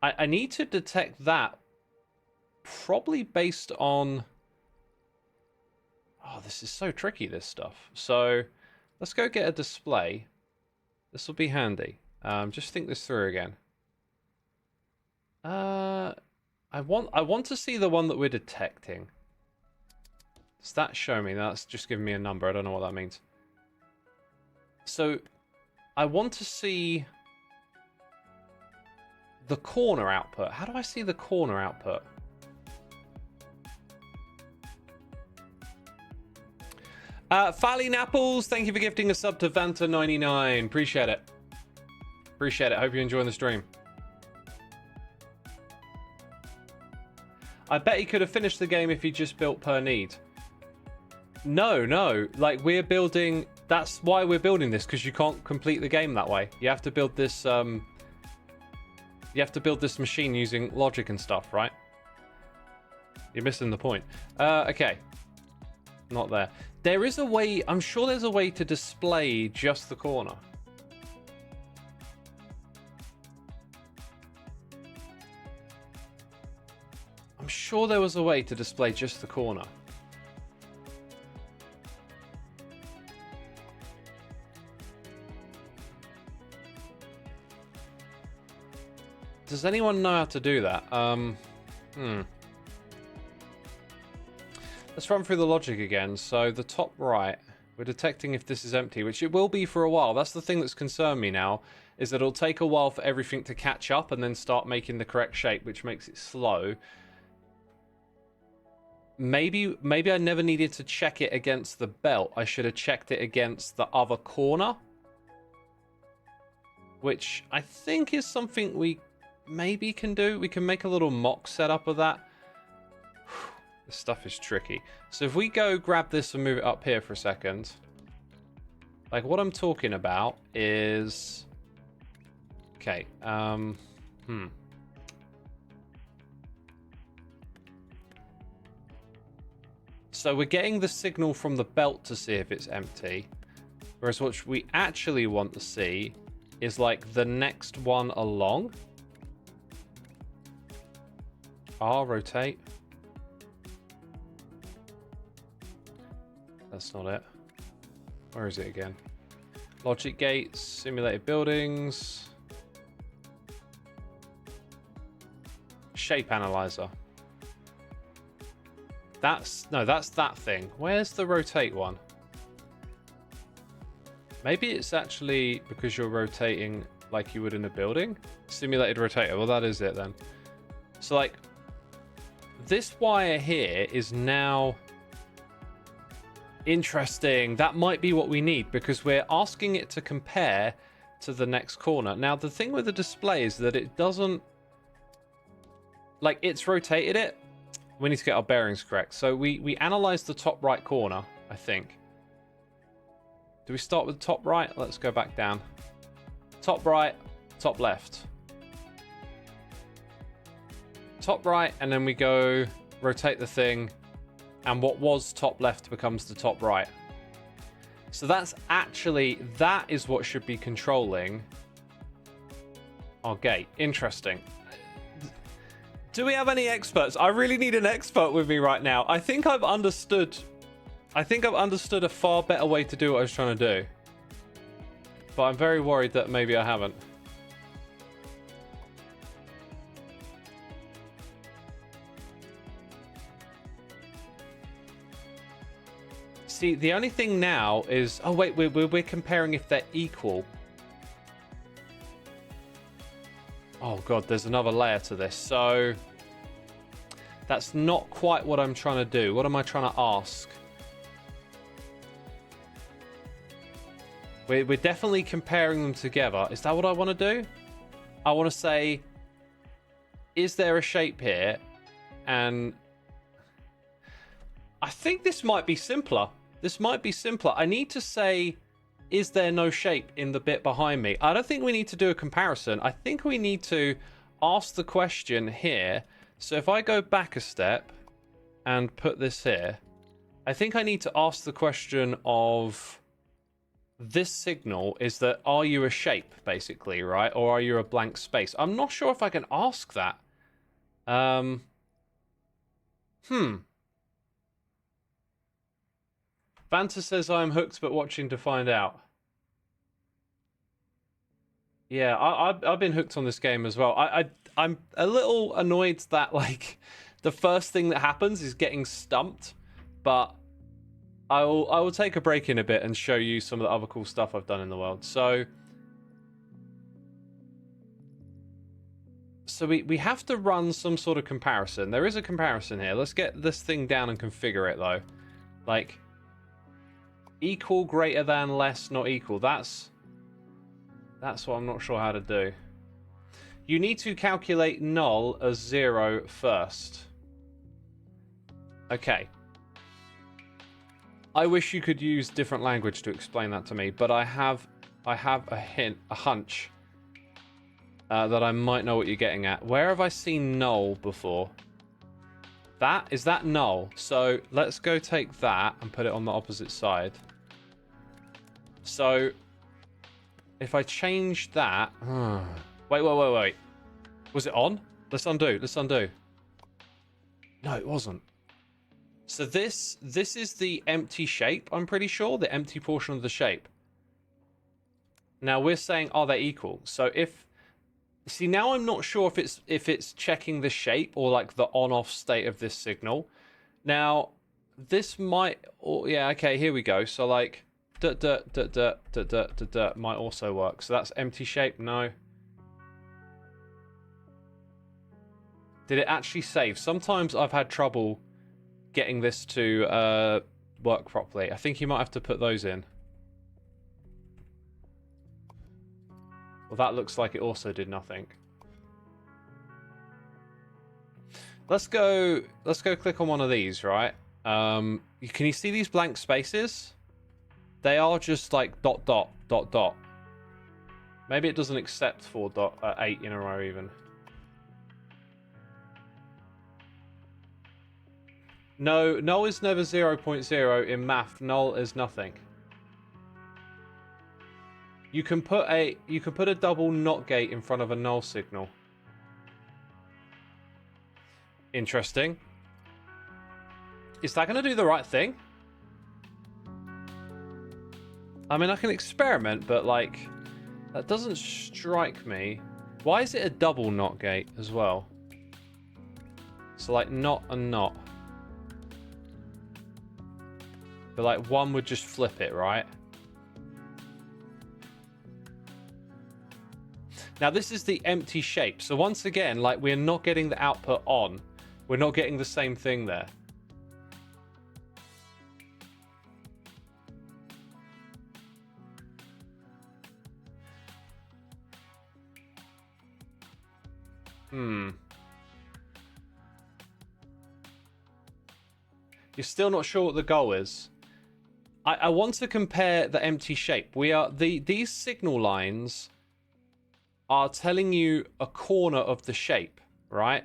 Speaker 1: I need to detect that probably based on... Oh, this is so tricky, this stuff. So let's go get a display. This will be handy. Just think this through again. I want to see the one that we're detecting. Does that show me? That's just giving me a number. I don't know what that means. So I want to see the corner output. How do I see the corner output? Falling Apples, thank you for gifting a sub to Vanta99. Appreciate it. Appreciate it. Hope you're enjoying the stream. I bet he could have finished the game if he just built per need. No. Like, we're building... That's why we're building this, because you can't complete the game that way. You have to build this... You have to build this machine using logic and stuff, right? You're missing the point. Okay. Not there. There is a way... I'm sure there's a way to display just the corner. I'm sure there was a way to display just the corner. Does anyone know how to do that? Let's run through the logic again. So the top right, we're detecting if this is empty, which it will be for a while. That's the thing that's concerned me now, is that it'll take a while for everything to catch up and then start making the correct shape, which makes it slow. Maybe I never needed to check it against the belt. I should have checked it against the other corner, which I think is something we maybe can do. We can make a little mock setup of that. This stuff is tricky. So if we go grab this and move it up here for a second. Like, what I'm talking about is... Okay, So we're getting the signal from the belt to see if it's empty. Whereas what we actually want to see is, like, the next one along. Rotate. That's not it. Where is it again? Logic gates, simulated buildings. Shape analyzer. That's that thing. Where's the rotate one? Maybe it's actually because you're rotating like you would in a building. Simulated rotator. Well, that is it then. So, like, this wire here is now interesting. That might be what we need because we're asking it to compare to the next corner. Now, the thing with the display is that it doesn't... Like, it's rotated it. We need to get our bearings correct. So we analyze the top right corner, I think. Do we start with top right? Let's go back down. Top right, top left. Top right, and then we go rotate the thing, and what was top left becomes the top right. So that is what should be controlling our gate. Interesting. Do we have any experts? I really need an expert with me right now. I think I've understood a far better way to do what I was trying to do. But I'm very worried that maybe I haven't. See, the only thing now is... Oh, wait, we're comparing if they're equal. Oh, God, there's another layer to this. So, that's not quite what I'm trying to do. What am I trying to ask? We're definitely comparing them together. Is that what I want to do? I want to say, is there a shape here? And I think this might be simpler. This might be simpler. I need to say, is there no shape in the bit behind me? I don't think we need to do a comparison. I think we need to ask the question here. So if I go back a step and put this here, I think I need to ask the question of this signal is that, are you a shape, basically, right? Or are you a blank space? I'm not sure if I can ask that. Vanta says I'm hooked but watching to find out. Yeah, I've been hooked on this game as well. I'm a little annoyed that, like, the first thing that happens is getting stumped, but I will take a break in a bit and show you some of the other cool stuff I've done in the world. So we have to run some sort of comparison. There is a comparison here. Let's get this thing down and configure it, though. Like, equal, greater than, less, not equal. That's what I'm not sure how to do. You need to calculate null as 0 first. Okay. I wish you could use different language to explain that to me, but I have a hunch that I might know what you're getting at. Where have I seen null before? Is that null? So let's go take that and put it on the opposite side. So if I change that... Wait. Was it on? Let's undo. No, it wasn't. So this is the empty shape, I'm pretty sure. The empty portion of the shape. Now we're saying, are they equal? So if... See, now I'm not sure if it's checking the shape or, like, the on-off state of this signal. Now, this might... yeah, okay, here we go. So, like... might also work. So that's empty shape. No. Did it actually save? Sometimes I've had trouble getting this to work properly. I think you might have to put those in. Well, that looks like it also did nothing. Let's go click on one of these, right? Can you see these blank spaces? They are just like dot, dot, dot, dot. Maybe it doesn't accept 8 in a row even. No, null is never 0.0 in math. Null is nothing. You can put a double NOT gate in front of a null signal. Interesting. Is that going to do the right thing? I mean, I can experiment, but like, that doesn't strike me. Why is it a double NOT gate as well? So like NOT and NOT. But like one would just flip it, right? Now this is the empty shape. So once again, like we're not getting the output on. We're not getting the same thing there. You're still not sure what the goal is. I want to compare the empty shape. These signal lines are telling you a corner of the shape, right?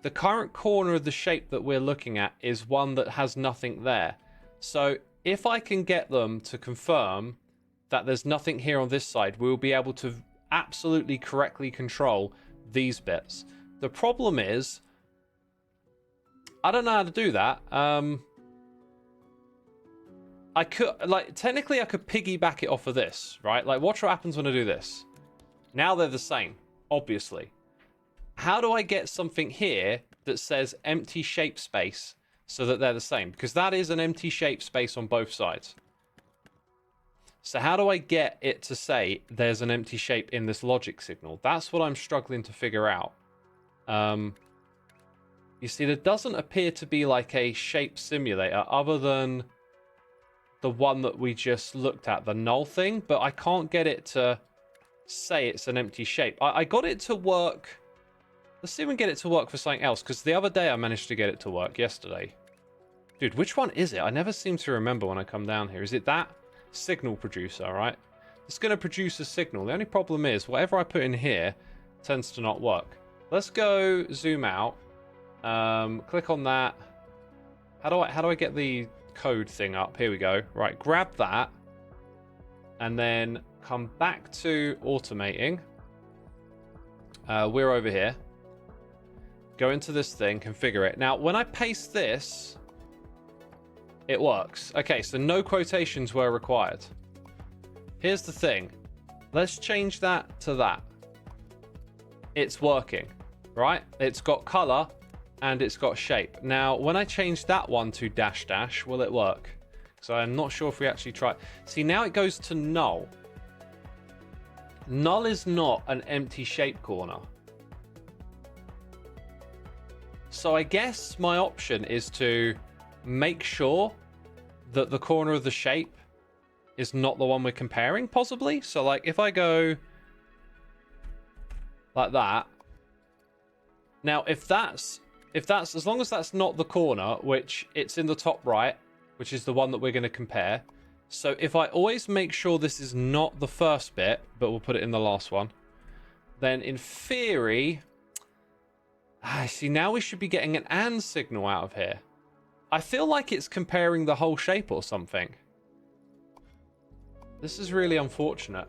Speaker 1: The current corner of the shape that we're looking at is one that has nothing there. So if I can get them to confirm that there's nothing here on this side, we'll be able to absolutely correctly control these bits. The problem is, I don't know how to do that. I could, like, technically I could piggyback it off of this, right? Like, watch what happens when I do this. Now they're the same, obviously. How do I get something here that says empty shape space so that they're the same? Because that is an empty shape space on both sides. So how do I get it to say there's an empty shape in this logic signal? That's what I'm struggling to figure out. You see, there doesn't appear to be like a shape simulator other than the one that we just looked at, the null thing, but I can't get it to say it's an empty shape. I got it to work. Let's see if we can get it to work for something else, because the other day I managed to get it to work yesterday. Dude, which one is it? I never seem to remember when I come down here. Is it that? Signal producer, right? It's going to produce a signal. The only problem is, whatever I put in here tends to not work. Let's go zoom out. Click on that. How do I get the code thing up? Here we go. Right, grab that. And then come back to automating. We're over here. Go into this thing, configure it. Now, when I paste this, it works. Okay, so no quotations were required. Here's the thing. Let's change that to that. It's working, right? It's got color and it's got shape. Now, when I change that one to dash dash, will it work? So I'm not sure if we actually try. See, now it goes to null. Null is not an empty shape corner. So I guess my option is to make sure that the corner of the shape is not the one we're comparing, possibly. So like if I go like that. Now, if that's as long as that's not the corner, which it's in the top right, which is the one that we're going to compare. So if I always make sure this is not the first bit, but we'll put it in the last one, then in theory, I see, now we should be getting an AND signal out of here. I feel like it's comparing the whole shape or something. This is really unfortunate.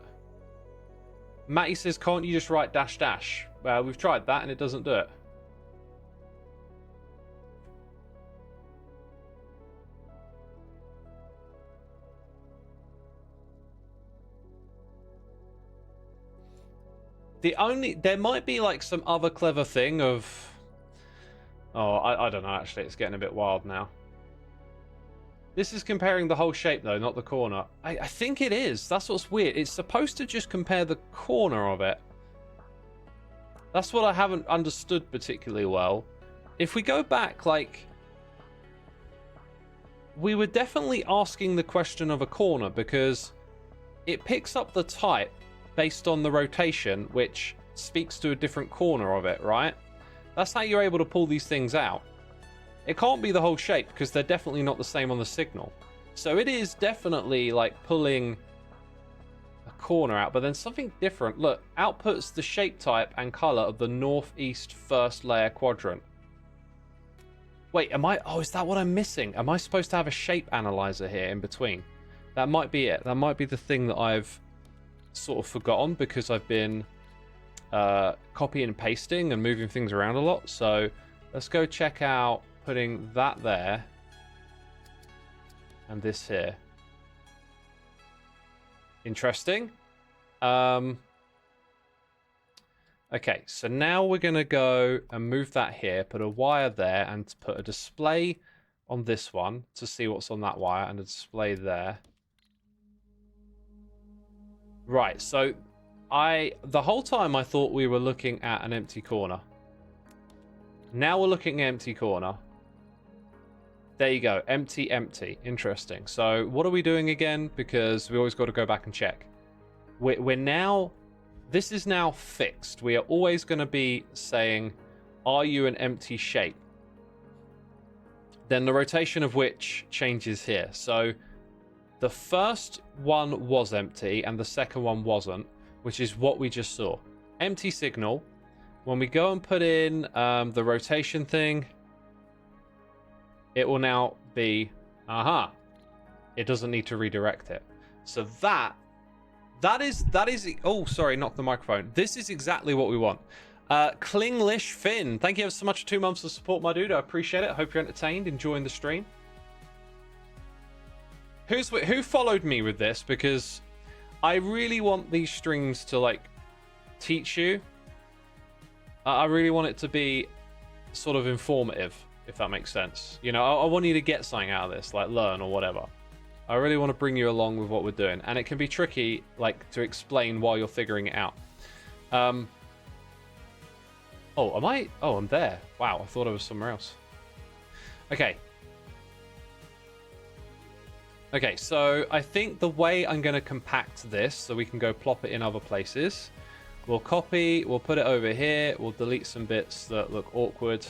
Speaker 1: Matty says, can't you just write dash dash? Well, we've tried that and it doesn't do it. There might be like some other clever thing of, oh, I don't know, actually, it's getting a bit wild now. This is comparing the whole shape though, not the corner. I think it is. That's what's weird. It's supposed to just compare the corner of it. That's what I haven't understood particularly well. If we go back, like, we were definitely asking the question of a corner because it picks up the type based on the rotation, which speaks to a different corner of it, right? That's how you're able to pull these things out. It can't be the whole shape because they're definitely not the same on the signal. So it is definitely like pulling a corner out, but then something different. Look, outputs the shape type and color of the northeast first layer quadrant. Wait, am I... Oh, is that what I'm missing? Am I supposed to have a shape analyzer here in between? That might be it. That might be the thing that I've sort of forgotten because I've been copying and pasting and moving things around a lot. So let's go check out putting that there and this here. Interesting. Okay, so now we're going to go and move that here, put a wire there, and put a display on this one to see what's on that wire, and a display there. Right, so the whole time I thought we were looking at an empty corner. Now we're looking at an empty corner. There you go, empty, empty. Interesting. So what are we doing again? Because we always got to go back and check. We're now... This is now fixed. We are always going to be saying, are you an empty shape? Then the rotation of which changes here. So the first one was empty and the second one wasn't, which is what we just saw. Empty signal. When we go and put in the rotation thing, it will now be, it doesn't need to redirect it. So that is, oh, sorry, knocked the microphone. This is exactly what we want. Klinglish Finn, thank you ever so much for 2 months of support, my dude. I appreciate it. I hope you're entertained, enjoying the stream. Who followed me with this? Because I really want these streams to, like, teach you. I really want it to be sort of informative, if that makes sense. You know, I want you to get something out of this, like learn or whatever. I really want to bring you along with what we're doing. And it can be tricky, like, to explain while you're figuring it out. Oh, am I? Oh, I'm there. Wow, I thought I was somewhere else. Okay. Okay, so I think the way I'm going to compact this so we can go plop it in other places, we'll copy, we'll put it over here, we'll delete some bits that look awkward,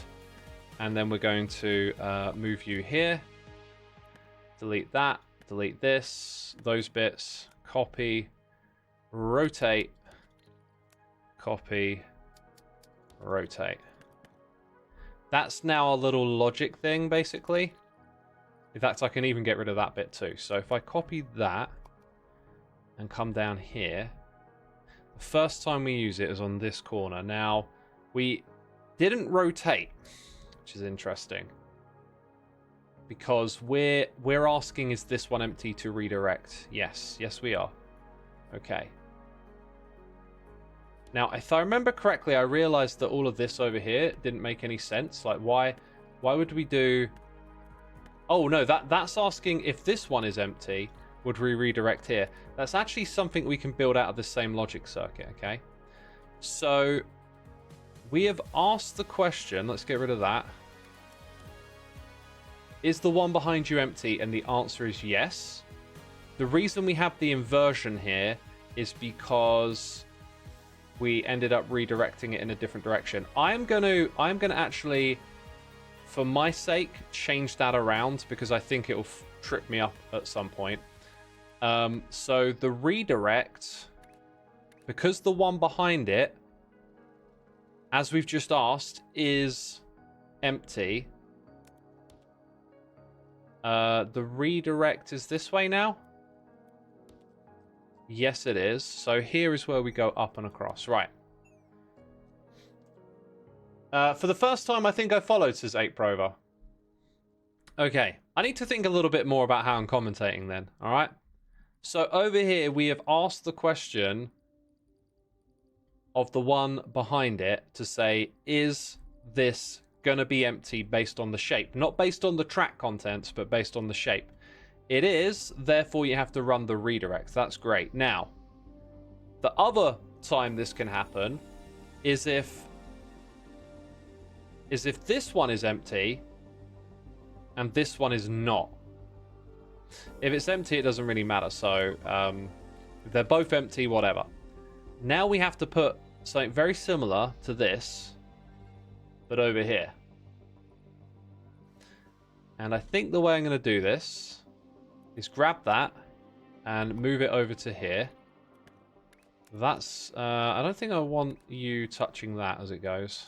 Speaker 1: and then we're going to move you here. Delete that, delete this, those bits, copy, rotate, copy, rotate. That's now a little logic thing, basically. In fact, I can even get rid of that bit too. So if I copy that and come down here, the first time we use it is on this corner. Now, we didn't rotate, which is interesting, because we're asking, is this one empty to redirect? Yes, yes we are. Okay. Now, if I remember correctly, I realized that all of this over here didn't make any sense. Like, why would we do... Oh, no, that's asking if this one is empty, would we redirect here? That's actually something we can build out of the same logic circuit, okay? So, we have asked the question, let's get rid of that. Is the one behind you empty? And the answer is yes. The reason we have the inversion here is because we ended up redirecting it in a different direction. I'm gonna actually, for my sake, change that around because I think it will trip me up at some point. So the redirect, because the one behind it, as we've just asked, is empty. The redirect is this way now? Yes, it is. So here is where we go up and across. Right. For the first time, I think I followed, says 8Prover. Okay. I need to think a little bit more about how I'm commentating then. All right. So over here, we have asked the question of the one behind it to say, is this going to be empty based on the shape? Not based on the track contents, but based on the shape. It is, therefore you have to run the redirect. That's great. Now, the other time this can happen is if this one is empty and this one is not. If it's empty, it doesn't really matter. So if they're both empty, whatever. Now we have to put something very similar to this. but over here. And I think the way I'm going to do this is grab that and move it over to here. That's... I don't think I want you touching that as it goes.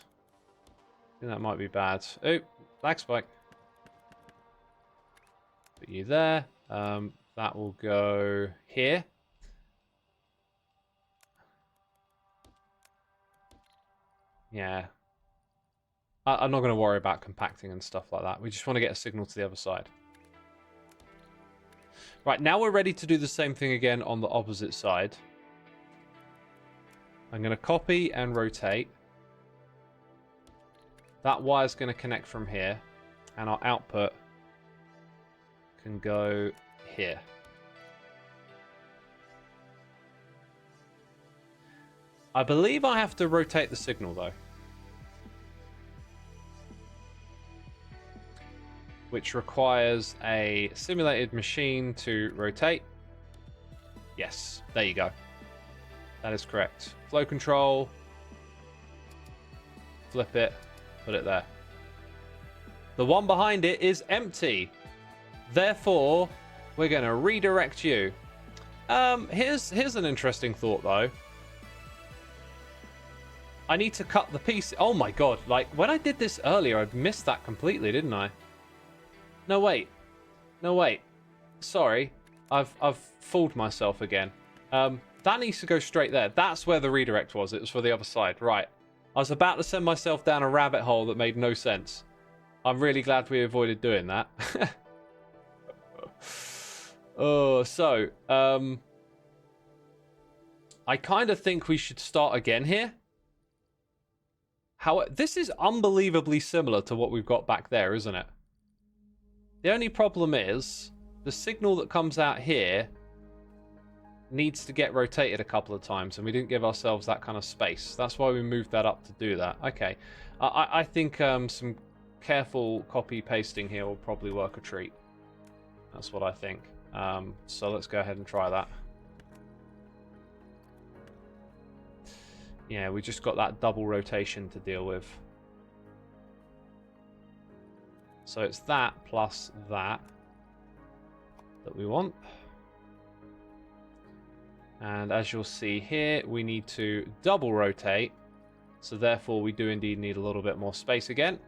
Speaker 1: I think that might be bad. Oh, lag spike. Put you there. That will go here. Yeah. I'm not going to worry about compacting and stuff like that. We just want to get a signal to the other side. Right, now we're ready to do the same thing again on the opposite side. I'm going to copy and rotate. That wire's going to connect from here. And our output can go here. I believe I have to rotate the signal though. Which requires a simulated machine to rotate. Yes, there you go. That is correct. Flow control. Flip it. Put it there. The one behind it is empty. Therefore, we're going to redirect you. Here's an interesting thought though. I need to cut the piece. Oh my god, like when I did this earlier, I missed that completely, didn't I? No, wait. No, wait. Sorry. I've fooled myself again. That needs to go straight there. That's where the redirect was. It was for the other side. Right. I was about to send myself down a rabbit hole that made no sense. I'm really glad we avoided doing that. Oh, so, I kind of think we should start again here. This is unbelievably similar to what we've got back there, isn't it? The only problem is the signal that comes out here needs to get rotated a couple of times, and we didn't give ourselves that kind of space. That's why we moved that up to do that. Okay. I think some careful copy pasting here will probably work a treat. That's what I think. So let's go ahead and try that. Yeah, we just got that double rotation to deal with. So it's that plus that we want. And as you'll see here, we need to double rotate. So therefore, we do indeed need a little bit more space again.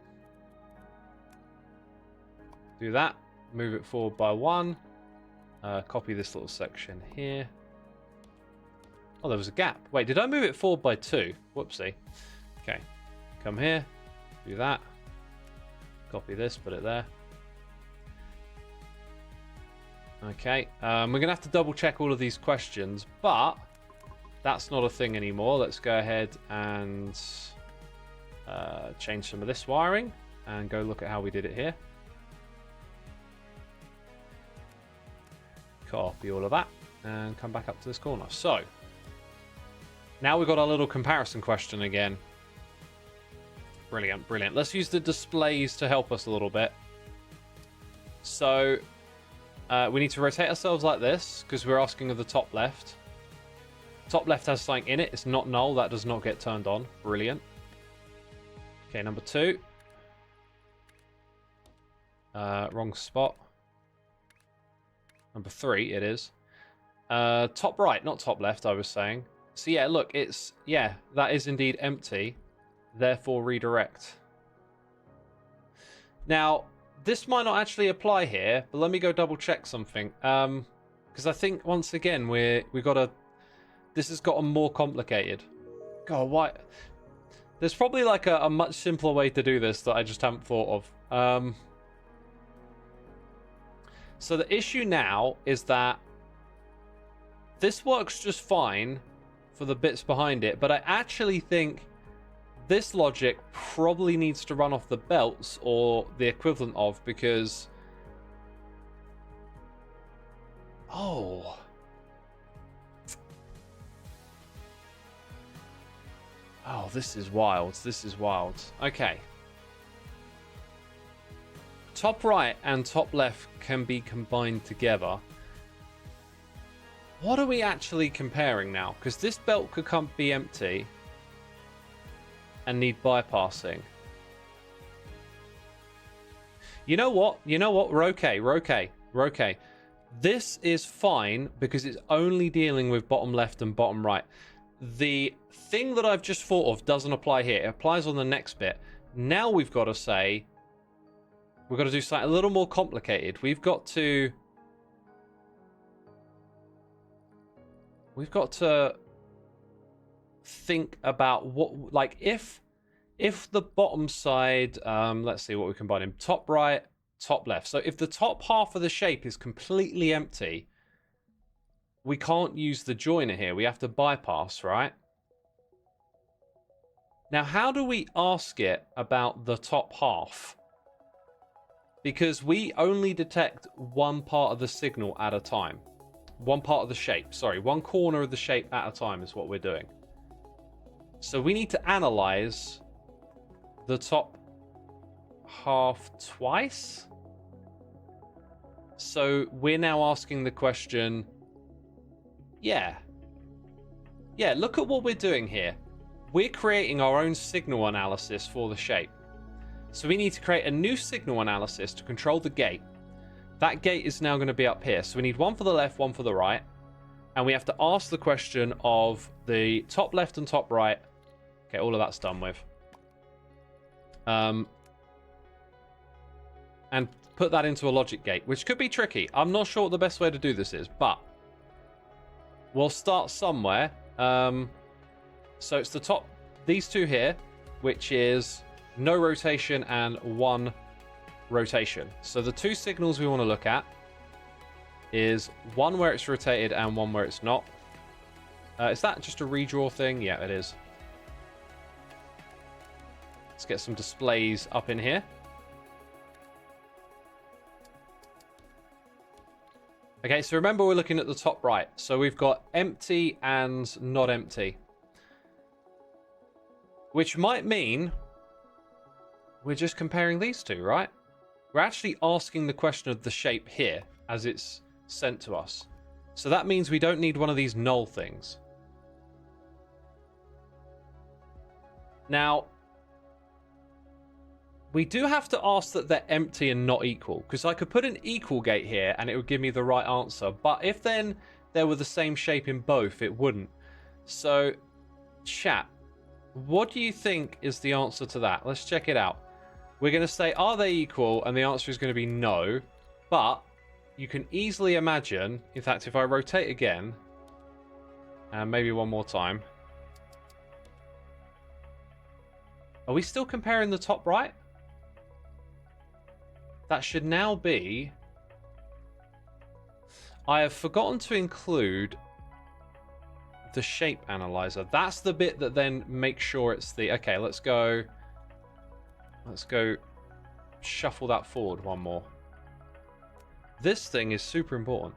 Speaker 1: Do that. Move it forward by 1. Copy this little section here. Oh, there was a gap. Wait, did I move it forward by 2? Whoopsie. Okay. Come here. Do that. Copy this, put it there. Okay. We're going to have to double check all of these questions, but that's not a thing anymore. Let's go ahead and change some of this wiring and go look at how we did it here. Copy all of that and come back up to this corner. So now we've got our little comparison question again. Brilliant, brilliant. Let's use the displays to help us a little bit. So we need to rotate ourselves like this because we're asking of the top left. Top left has something in it. It's not null. That does not get turned on. Brilliant. Okay, number 2. Wrong spot. Number 3, it is. Top right, not top left, I was saying. So yeah, look, it's... Yeah, that is indeed empty. Therefore, redirect. Now, this might not actually apply here, but let me go double check something. Because I think, once again, we got to... This has gotten more complicated. God, why... There's probably like a much simpler way to do this that I just haven't thought of. So the issue now is that this works just fine for the bits behind it, but I actually think this logic probably needs to run off the belts or the equivalent of, because... Oh... Oh, this is wild. This is wild. Okay. Top right and top left can be combined together. What are we actually comparing now? Because this belt could be empty and need bypassing. You know what? You know what? We're okay. We're okay. We're okay. This is fine because it's only dealing with bottom left and bottom right. The thing that I've just thought of doesn't apply here. It applies on the next bit. Now we've got to say, we've got to do something a little more complicated. We've got to think about what, like, if the bottom side, let's see what we combine in, top right, top left. So if the top half of the shape is completely empty, we can't use the joiner here. We have to bypass, right? Now, how do we ask it about the top half? Because we only detect one part of the signal at a time. One part of the shape, sorry, one corner of the shape at a time is what we're doing. So we need to analyze the top half twice. So we're now asking the question, yeah, look at what we're doing here. We're creating our own signal analysis for the shape. So we need to create a new signal analysis to control the gate. That gate is now going to be up here. So we need one for the left, one for the right. And we have to ask the question of the top left and top right. Okay, all of that's done with. And put that into a logic gate, which could be tricky. I'm not sure what the best way to do this is, but we'll start somewhere. So it's the top, these two here, which is no rotation and one rotation. So the two signals we want to look at is one where it's rotated and one where it's not. Is that just a redraw thing? Yeah, it is. Let's get some displays up in here. Okay, so remember we're looking at the top right. So we've got empty and not empty. Which might mean we're just comparing these two, right? We're actually asking the question of the shape here as it's sent to us. So that means we don't need one of these null things. Now, we do have to ask that they're empty and not equal, because I could put an equal gate here and it would give me the right answer. But if then there were the same shape in both, it wouldn't. So, chat, what do you think is the answer to that? Let's check it out. We're going to say, are they equal? And the answer is going to be no. But you can easily imagine, in fact, if I rotate again, and maybe one more time. Are we still comparing the top right? That should now be... I have forgotten to include the shape analyzer. That's the bit that then makes sure it's the... Okay, let's go shuffle that forward one more. This thing is super important.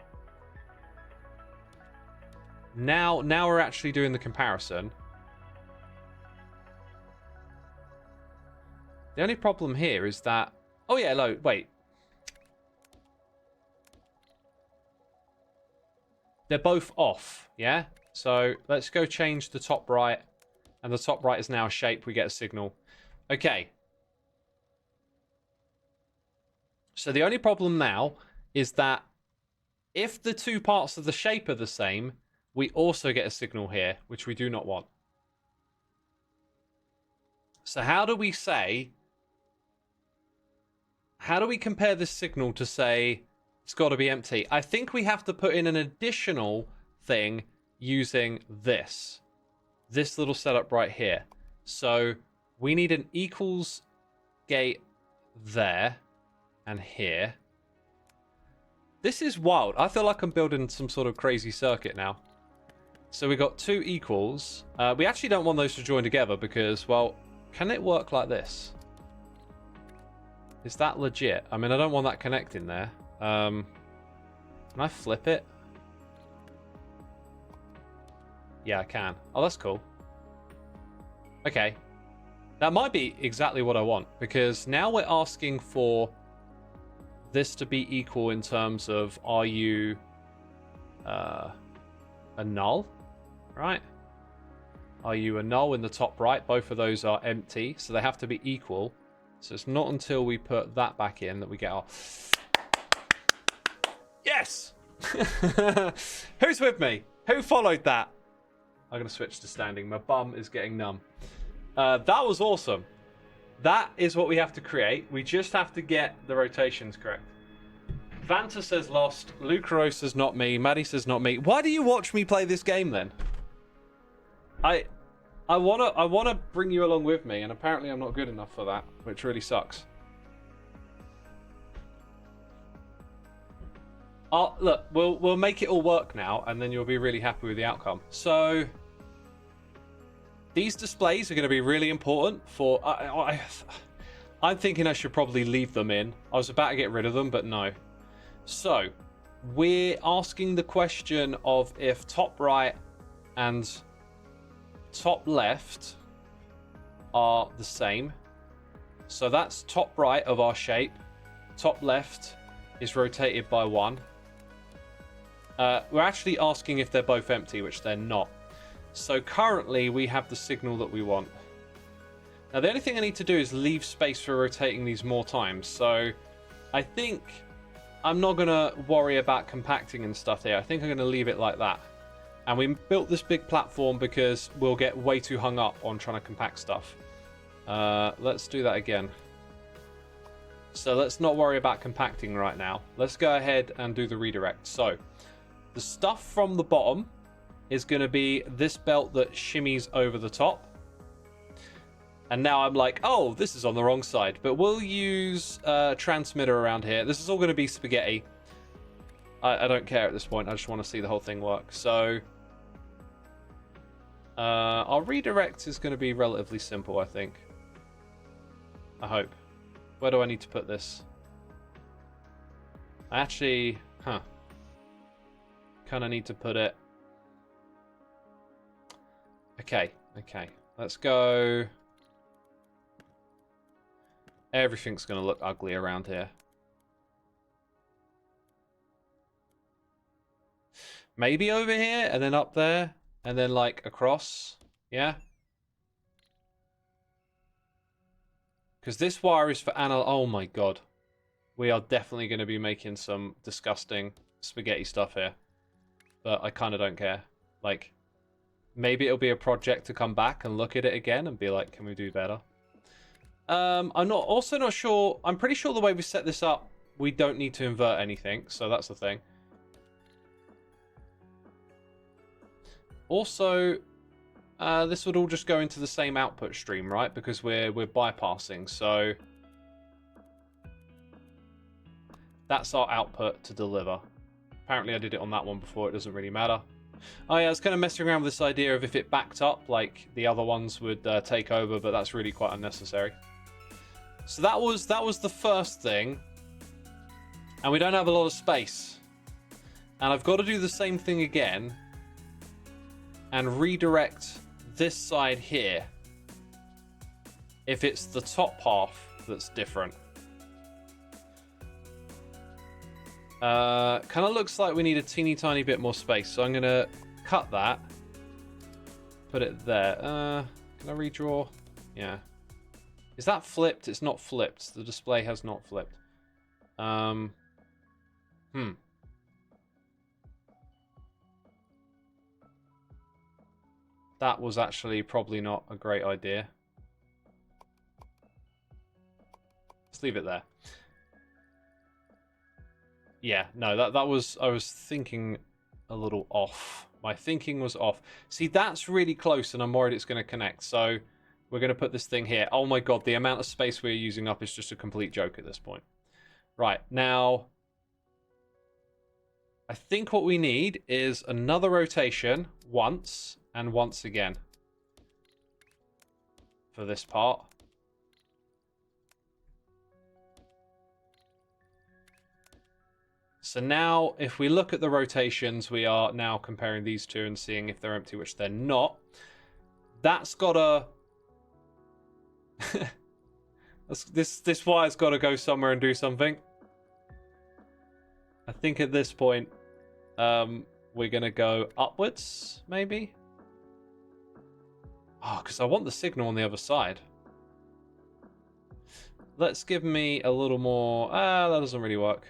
Speaker 1: Now we're actually doing the comparison. The only problem here is that... Oh yeah, no, wait. They're both off, yeah? So let's go change the top right. And the top right is now a shape. We get a signal. Okay. So the only problem now is that if the two parts of the shape are the same, we also get a signal here, which we do not want. So how do we say... How do we compare this signal to say it's got to be empty? I think we have to put in an additional thing using this little setup right here. So we need an equals gate there and here. This is wild. I feel like I'm building some sort of crazy circuit now. So we got two equals. We actually don't want those to join together because, well, can it work like this? Is that legit? I mean, I don't want that connecting there. Can I flip it? Yeah, I can. Oh, that's cool. Okay. That might be exactly what I want, because now we're asking for this to be equal in terms of, are you a null? Right? Are you a null in the top right? Both of those are empty, so they have to be equal. So it's not until we put that back in that we get our... Yes! Who's with me? Who followed that? I'm going to switch to standing. My bum is getting numb. That was awesome. That is what we have to create. We just have to get the rotations correct. Vanta says lost. Lucaro says not me. Maddie says not me. Why do you watch me play this game then? I wanna bring you along with me, and apparently I'm not good enough for that, which really sucks. Look, we'll make it all work now, and then you'll be really happy with the outcome. So these displays are going to be really important for... I'm thinking I should probably leave them in. I was about to get rid of them, but no. So we're asking the question of if top right and top left are the same. So that's top right of our shape. Top left is rotated by 1. We're actually asking if they're both empty, which they're not. So currently we have the signal that we want. Now the only thing I need to do is leave space for rotating these more times. So I think I'm not going to worry about compacting and stuff here. I think I'm going to leave it like that. And we built this big platform because we'll get way too hung up on trying to compact stuff. Let's do that again. So let's not worry about compacting right now. Let's go ahead and do the redirect. So the stuff from the bottom is going to be this belt that shimmies over the top. And now I'm like, oh, this is on the wrong side. But we'll use a transmitter around here. This is all going to be spaghetti. I don't care at this point. I just want to see the whole thing work. So our redirect is going to be relatively simple, I think. I hope. Where do I need to put this? I actually, kind of need to put it. Okay. Let's go. Everything's going to look ugly around here. Maybe over here, and then up there, and then like across. Yeah? Because this wire is for analog. Oh my god. We are definitely going to be making some disgusting spaghetti stuff here. But I kind of don't care. Like, maybe it'll be a project to come back and look at it again and be like, can we do better? I'm also not sure. I'm pretty sure the way we set this up, we don't need to invert anything. So that's the thing. Also, this would all just go into the same output stream, right? Because we're bypassing. So that's our output to deliver. Apparently I did it on that one before. It doesn't really matter. Oh yeah, I was kind of messing around with this idea of if it backed up, like the other ones would take over, but that's really quite unnecessary. So that was the first thing. And we don't have a lot of space. And I've got to do the same thing again. And redirect this side here. If it's the top half that's different. Kind of looks like we need a teeny tiny bit more space. So I'm going to cut that. Put it there. Can I redraw? Yeah. Is that flipped? It's not flipped. The display has not flipped. That was actually probably not a great idea. Let's leave it there. Yeah, no, that was... I was thinking a little off. My thinking was off. See, that's really close, and I'm worried it's going to connect. So we're going to put this thing here. Oh my god, the amount of space we're using up is just a complete joke at this point. Right, now... I think what we need is another rotation once and once again for this part. So now, if we look at the rotations, we are now comparing these two and seeing if they're empty, which they're not. That's gotta... this wire's gotta go somewhere and do something. I think at this point, we're gonna go upwards, maybe? Oh, because I want the signal on the other side. let's give me a little more... that doesn't really work.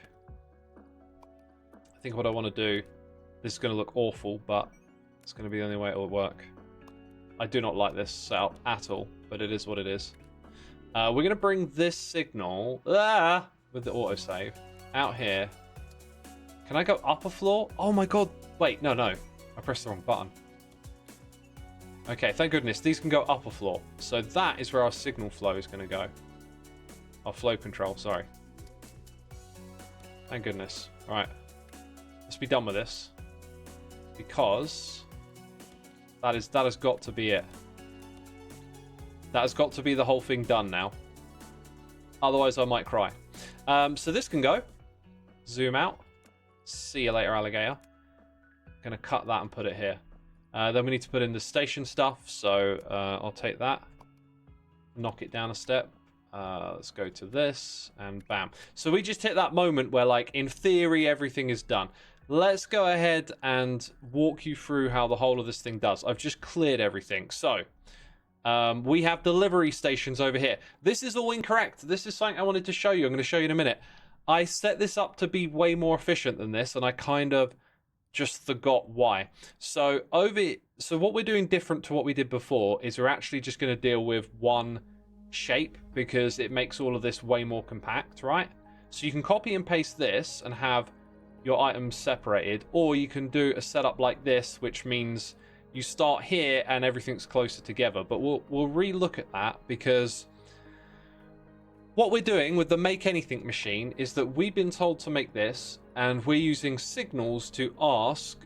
Speaker 1: I think what I want to do... This is going to look awful, but it's going to be the only way it will work. I do not like this setup at all, but it is what it is. We're going to bring this signal with the autosave out here. Can I go up a floor? Oh my god. Wait, no. I pressed the wrong button. Okay, thank goodness. These can go up a floor. So that is where our signal flow is going to go. Our flow control, sorry. Thank goodness. All right. Let's be done with this. Because that has got to be it. That has got to be the whole thing done now. Otherwise, I might cry. So this can go. Zoom out. See you later, alligator. Gonna cut that and put it here. Then we need to put in the station stuff. So I'll take that. Knock it down a step. Let's go to this. And bam. So we just hit that moment where, like, in theory, everything is done. Let's go ahead and walk you through how the whole of this thing does. I've just cleared everything. So, we have delivery stations over here. This is all incorrect. This is something I wanted to show you. I'm going to show you in a minute. I set this up to be way more efficient than this, and I kind of just forgot why. So, what we're doing different to what we did before is we're actually just going to deal with one shape because it makes all of this way more compact, right? So you can copy and paste this and have your items separated, or you can do a setup like this, which means you start here and everything's closer together. But we'll re-look at that, because what we're doing with the make anything machine is that we've been told to make this, and we're using signals to ask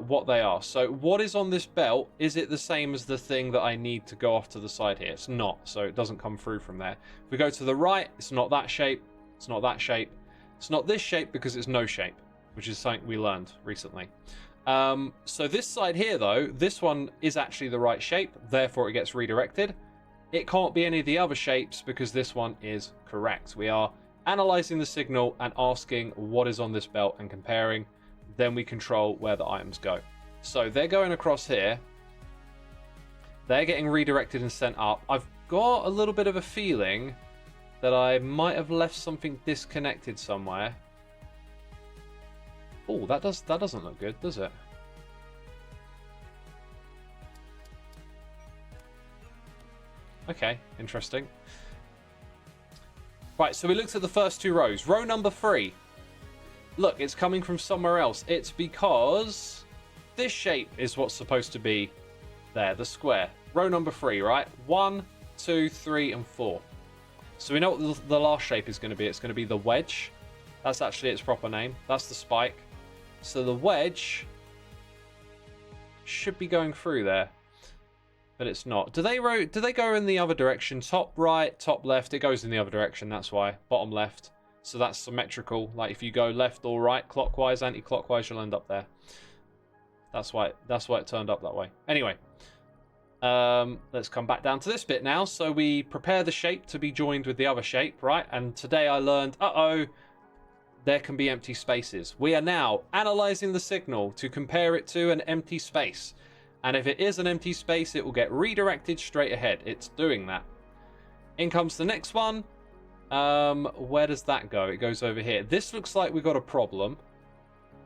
Speaker 1: what they are. So what is on this belt? Is it the same as the thing that I need to go off to the side here? It's not, so it doesn't come through from there. If we go to the right, it's not that shape, it's not that shape, it's not this shape because it's no shape, which is something we learned recently. So this side here, though, this one is actually the right shape, therefore it gets redirected. It can't be any of the other shapes because this one is correct. We are analyzing the signal and asking what is on this belt and comparing. Then we control where the items go. So they're going across here. They're getting redirected and sent up. I've got a little bit of a feeling that I might have left something disconnected somewhere. Oh, that doesn't look good, does it? Okay, interesting. Right, so we looked at the first two rows. Row number 3. Look, it's coming from somewhere else. It's because this shape is what's supposed to be there, the square. Row number 3, right? 1, 2, 3, and 4. So we know what the last shape is going to be. It's going to be the wedge. That's actually its proper name. That's the spike. So the wedge should be going through there, but it's not. Do they go in the other direction? Top right, top left. It goes in the other direction. That's why. Bottom left. So that's symmetrical. Like if you go left or right, clockwise, anti-clockwise, you'll end up there. That's why it turned up that way. Anyway, let's come back down to this bit now. So we prepare the shape to be joined with the other shape, right? And today I learned, there can be empty spaces. We are now analyzing the signal to compare it to an empty space. And if it is an empty space, it will get redirected straight ahead. It's doing that. In comes the next one. Where does that go? It goes over here. This looks like we've got a problem,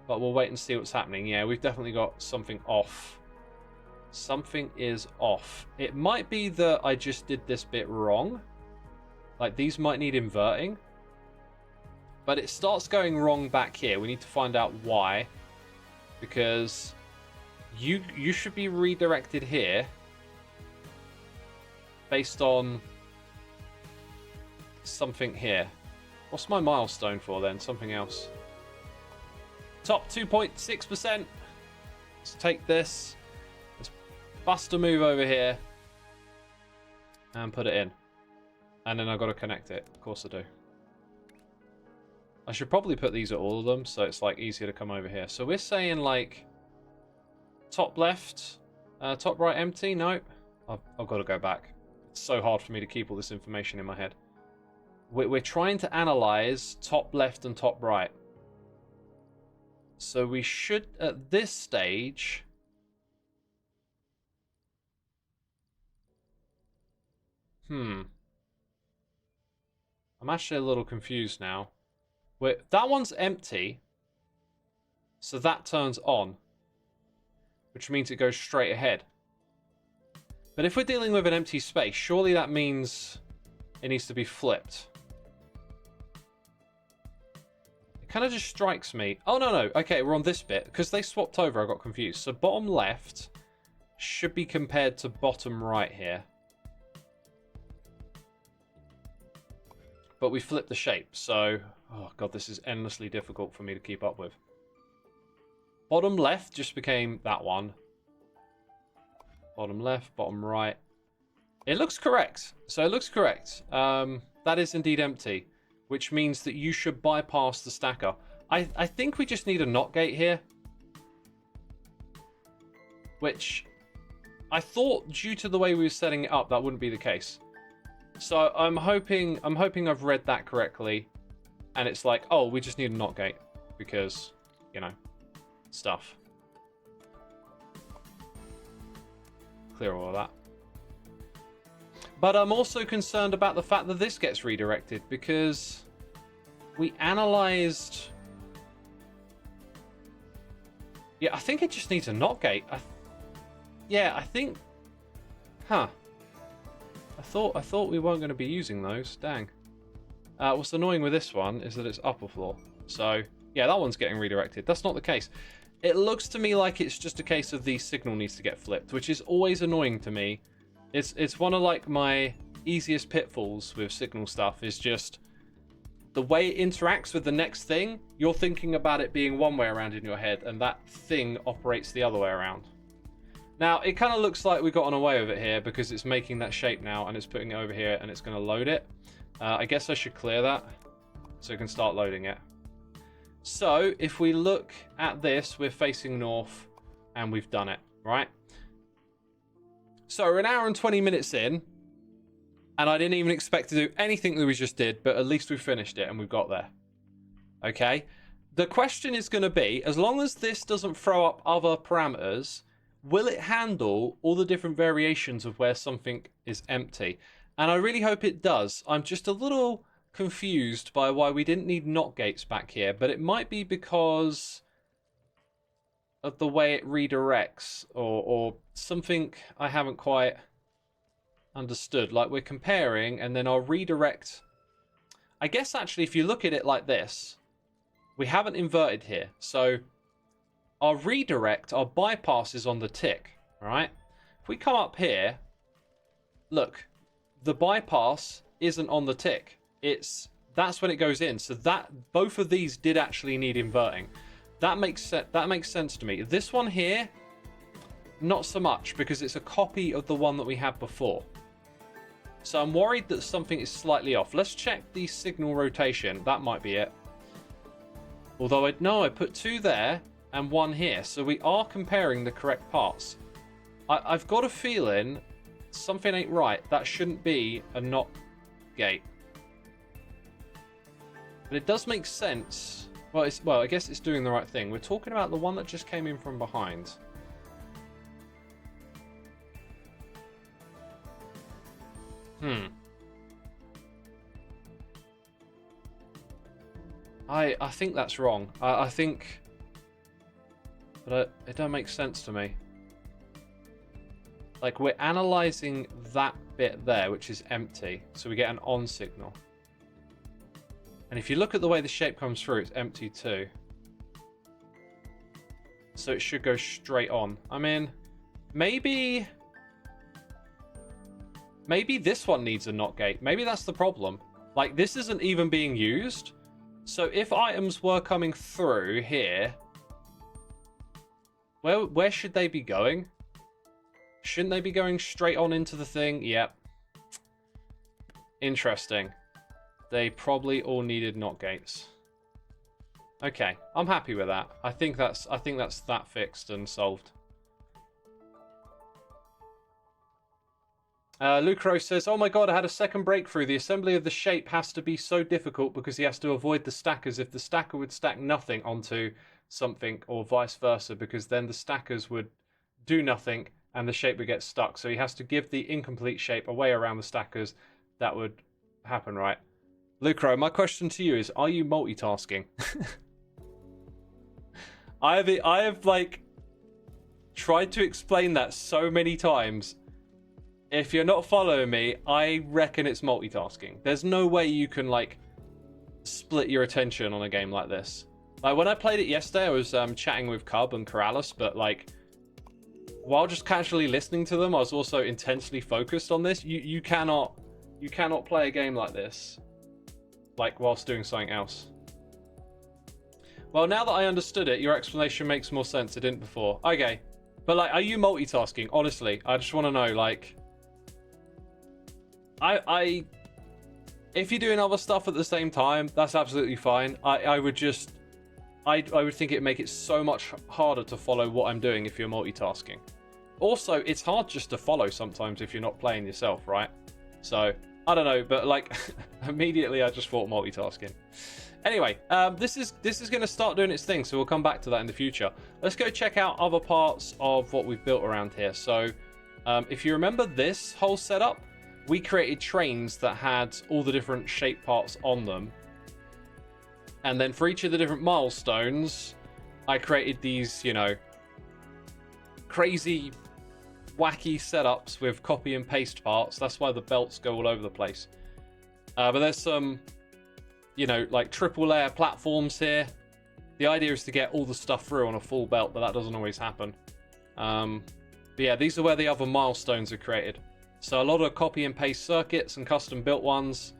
Speaker 1: but we'll wait and see what's happening. Yeah, we've definitely got something off. Something is off. It might be that I just did this bit wrong. Like these might need inverting. But it starts going wrong back here. We need to find out why. Because you should be redirected here based on something here. What's my milestone for then? Something else. Top 2.6%. Let's take this. Let's bust a move over here. And put it in. And then I've got to connect it. Of course I do. I should probably put these at all of them, so it's like easier to come over here. So we're saying like top left, top right empty. No, I've got to go back. It's so hard for me to keep all this information in my head. We're trying to analyze top left and top right. So we should at this stage. I'm actually a little confused now. Wait, that one's empty. So that turns on. Which means it goes straight ahead. But if we're dealing with an empty space, surely that means it needs to be flipped. It kind of just strikes me. Oh, no. Okay, we're on this bit. Because they swapped over, I got confused. So bottom left should be compared to bottom right here. But we flipped the shape, so... Oh, God, this is endlessly difficult for me to keep up with. Bottom left just became that one. Bottom left, bottom right. It looks correct. So it looks correct. That is indeed empty, which means that you should bypass the stacker. I think we just need a NOT gate here. Which I thought, due to the way we were setting it up, that wouldn't be the case. So I'm hoping I've read that correctly, and it's like, oh, we just need a NOT gate because, you know, stuff. Clear all of that. But I'm also concerned about the fact that this gets redirected because we analyzed. Yeah, I think it just needs a NOT gate. I think. Huh. I thought we weren't going to be using those. Dang. What's annoying with this one is that it's upper floor. So, yeah, that one's getting redirected. That's not the case. It looks to me like it's just a case of the signal needs to get flipped, which is always annoying to me. It's one of, like, my easiest pitfalls with signal stuff is just the way it interacts with the next thing. You're thinking about it being one way around in your head, and that thing operates the other way around. Now, it kind of looks like we've gotten away with it here because it's making that shape now and it's putting it over here and it's going to load it. I guess I should clear that so it can start loading it. So, if we look at this, we're facing north and we've done it, right? So, we're an hour and 20 minutes in and I didn't even expect to do anything that we just did, but at least we finished it and we've got there. Okay? The question is going to be, as long as this doesn't throw up other parameters, will it handle all the different variations of where something is empty? And I really hope it does. I'm just a little confused by why we didn't need NOT gates back here, but it might be because of the way it redirects or something I haven't quite understood. Like, we're comparing and then our redirect... I guess actually if you look at it like this, we haven't inverted here. So our redirect, our bypass is on the tick, right? If we come up here, look, the bypass isn't on the tick. That's when it goes in. So that both of these did actually need inverting. That makes sense to me. This one here, not so much because it's a copy of the one that we had before. So I'm worried that something is slightly off. Let's check the signal rotation. That might be it. Although I put 2 there and 1 here. So we are comparing the correct parts. I've got a feeling something ain't right. That shouldn't be a NOT gate. But it does make sense. Well, I guess it's doing the right thing. We're talking about the one that just came in from behind. I think that's wrong. I think... But it don't make sense to me. Like, we're analysing that bit there, which is empty. So we get an on signal. And if you look at the way the shape comes through, it's empty too. So it should go straight on. I mean, maybe this one needs a NOT gate. Maybe that's the problem. Like, this isn't even being used. So if items were coming through here, where should they be going? Shouldn't they be going straight on into the thing? Yep. Interesting. They probably all needed NOT gates. Okay, I'm happy with that. I think that's that fixed and solved. Lucro says, "Oh my god, I had a second breakthrough. The assembly of the shape has to be so difficult because he has to avoid the stackers. If the stacker would stack nothing onto something or vice versa, because then the stackers would do nothing and the shape would get stuck. So he has to give the incomplete shape away around the stackers. That would happen, right?" Lucro, my question to you is, are you multitasking? I have like tried to explain that so many times. If you're not following me, I reckon it's multitasking. There's no way you can like split your attention on a game like this. Like when I played it yesterday, I was chatting with Cub and Corrales, but like while just casually listening to them, I was also intensely focused on this. You cannot play a game like this like whilst doing something else. Well, now that I understood it, your explanation makes more sense. It didn't before. Okay, but like, are you multitasking? Honestly, I just want to know. Like, if you're doing other stuff at the same time, that's absolutely fine. I would think it'd make it so much harder to follow what I'm doing if you're multitasking. Also, it's hard just to follow sometimes if you're not playing yourself, right? So, I don't know, but like, immediately I just thought multitasking. Anyway, this is going to start doing its thing, so we'll come back to that in the future. Let's go check out other parts of what we've built around here. So, if you remember this whole setup, we created trains that had all the different shape parts on them. And then for each of the different milestones, I created these, you know, crazy, wacky setups with copy and paste parts. That's why the belts go all over the place. But there's some, you know, like triple layer platforms here. The idea is to get all the stuff through on a full belt, but that doesn't always happen. But yeah, these are where the other milestones are created. So a lot of copy and paste circuits and custom built ones.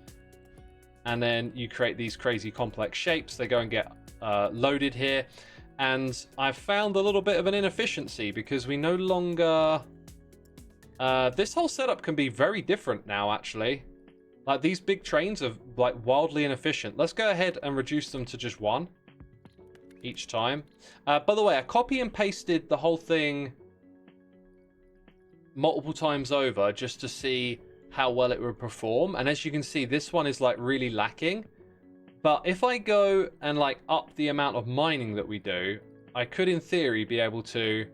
Speaker 1: And then you create these crazy complex shapes. They go and get loaded here. And I've found a little bit of an inefficiency because we no longer... this whole setup can be very different now, actually. Like, these big trains are, like, wildly inefficient. Let's go ahead and reduce them to just one each time. By the way, I copy and pasted the whole thing multiple times over just to see how well it would perform. And as you can see, this one is, like, really lacking. But if I go and, like, up the amount of mining that we do, I could, in theory, be able to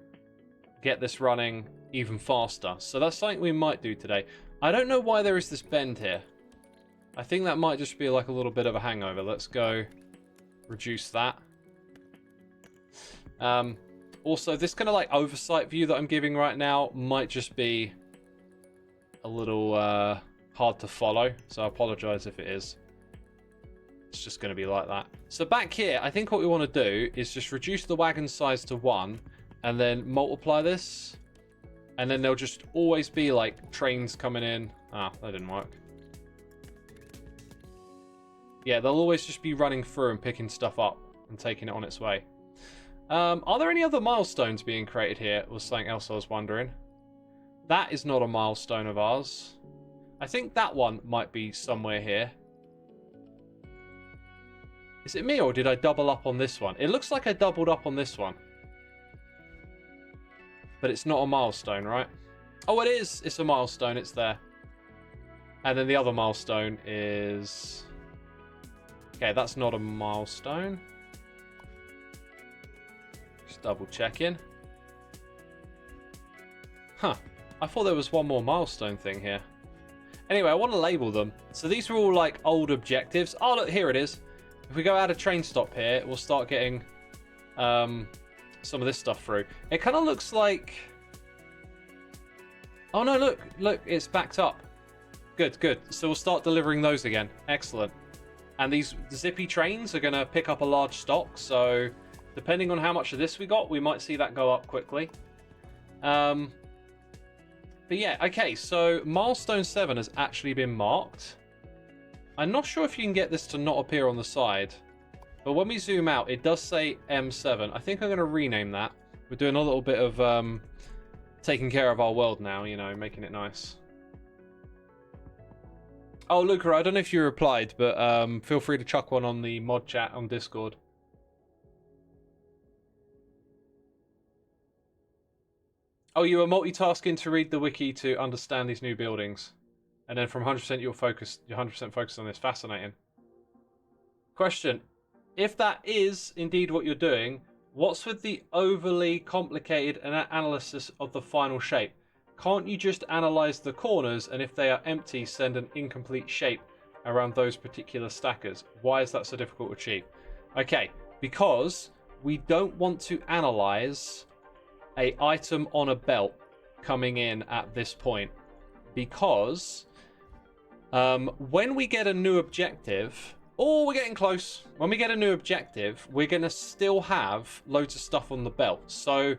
Speaker 1: get this running even faster. So that's something we might do today. I don't know why there is this bend here. I think that might just be like a little bit of a hangover. Let's go reduce that. Also, this kind of like oversight view that I'm giving right now might just be a little hard to follow. So I apologize if it is. It's just going to be like that. So back here, I think what we want to do is just reduce the wagon size to 1 and then multiply this. And then there'll just always be like trains coming in. Ah, that didn't work. Yeah, they'll always just be running through and picking stuff up and taking it on its way. Are there any other milestones being created here? Was something else I was wondering. That is not a milestone of ours. I think that one might be somewhere here. Is it me or did I double up on this one? It looks like I doubled up on this one. But it's not a milestone, right? Oh, it is. It's a milestone. It's there. And then the other milestone is... Okay, that's not a milestone. Just double checking. Huh. I thought there was one more milestone thing here. Anyway, I want to label them. So these are all like old objectives. Oh, look, here it is. If we go add a train stop here, we'll start getting some of this stuff through. It kind of looks like... Oh no, look, it's backed up. Good. So we'll start delivering those again. Excellent. And these zippy trains are going to pick up a large stock, so depending on how much of this we got, we might see that go up quickly. But yeah, okay, so milestone 7 has actually been marked. I'm not sure if you can get this to not appear on the side, but when we zoom out, it does say M7. I think I'm going to rename that. We're doing a little bit of taking care of our world now, you know, making it nice. Oh, Luca, I don't know if you replied, but feel free to chuck one on the mod chat on Discord. Oh, you were multitasking to read the wiki to understand these new buildings. And then from 100% you're 100% focused on this. Fascinating. Question. If that is indeed what you're doing, what's with the overly complicated analysis of the final shape? Can't you just analyze the corners and if they are empty, send an incomplete shape around those particular stackers. Why is that so difficult to achieve? Okay, because we don't want to analyze a item on a belt coming in at this point, because when we get a new objective, we're getting close. When we get a new objective, we're going to still have loads of stuff on the belt. So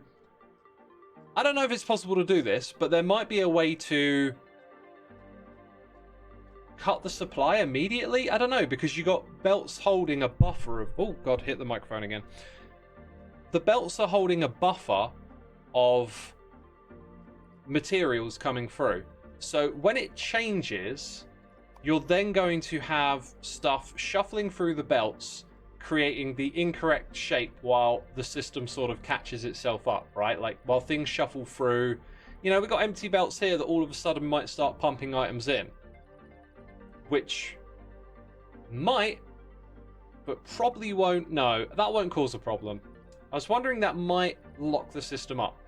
Speaker 1: I don't know if it's possible to do this, but there might be a way to cut the supply immediately. I don't know, because you got belts holding a buffer of... Oh, God, hit the microphone again. The belts are holding a buffer of materials coming through. So when it changes, you're then going to have stuff shuffling through the belts, creating the incorrect shape while the system sort of catches itself up, right? Like, while things shuffle through, you know, we've got empty belts here that all of a sudden might start pumping items in, which might, but probably won't. No, that won't cause a problem. I was wondering, that might lock the system up.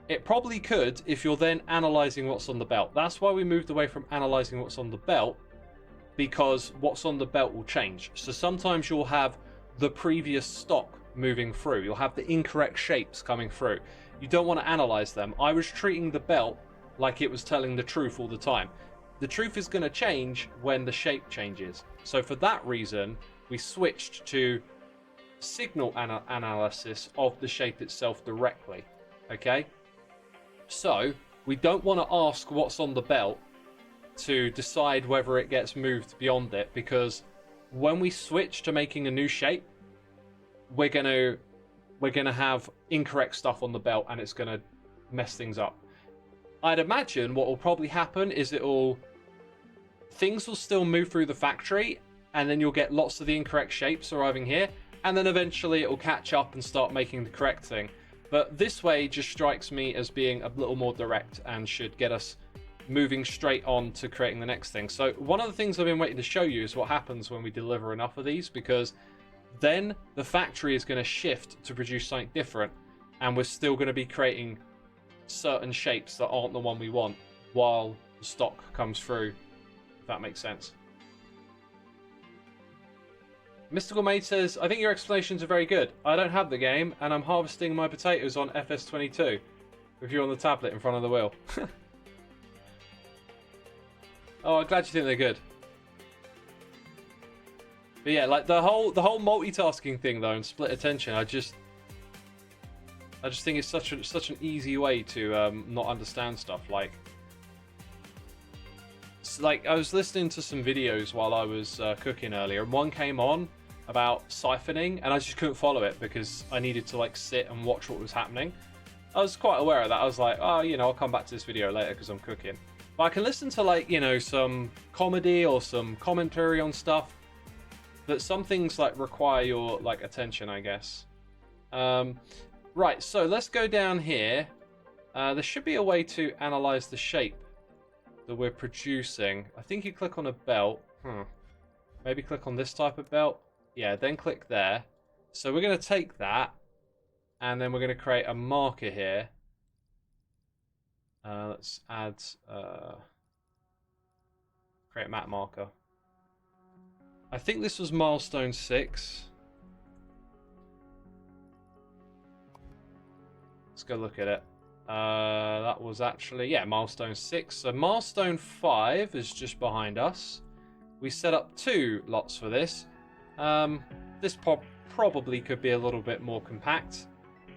Speaker 1: It probably could if you're then analyzing what's on the belt. That's why we moved away from analyzing what's on the belt, because what's on the belt will change. So sometimes you'll have the previous stock moving through. You'll have the incorrect shapes coming through. You don't want to analyze them. I was treating the belt like it was telling the truth all the time. The truth is going to change when the shape changes. So for that reason, we switched to signal analysis of the shape itself directly. Okay? So we don't want to ask what's on the belt to decide whether it gets moved beyond it, because when we switch to making a new shape, we're gonna have incorrect stuff on the belt, and it's gonna mess things up. I'd imagine what will probably happen is things will still move through the factory, and then you'll get lots of the incorrect shapes arriving here, and then eventually it will catch up and start making the correct thing. But this way just strikes me as being a little more direct and should get us moving straight on to creating the next thing. So one of the things I've been waiting to show you is what happens when we deliver enough of these, because then the factory is going to shift to produce something different, and we're still going to be creating certain shapes that aren't the one we want while the stock comes through, if that makes sense. Mystical Maid says, I think your explanations are very good. I don't have the game, and I'm harvesting my potatoes on FS22 with you on the tablet in front of the wheel. Oh, I'm glad you think they're good. But yeah, like the whole multitasking thing though, and split attention, I just think it's such an easy way to not understand stuff. Like I was listening to some videos while I was cooking earlier, and one came on about siphoning, and I just couldn't follow it because I needed to like sit and watch what was happening. I was quite aware of that. I was like, oh, you know, I'll come back to this video later because I'm cooking. But I can listen to, like, you know, some comedy or some commentary on stuff, but some things like require your like attention, I guess. Right, so let's go down here. There should be a way to analyze the shape that we're producing. I think you click on a belt. Maybe click on this type of belt. Yeah, then click there. So we're going to take that, and then we're going to create a marker here. Let's add, create a map marker. I think this was milestone 6. Let's go look at it. That was actually, yeah, milestone 6. So milestone 5 is just behind us. We set up 2 lots for this. This probably could be a little bit more compact.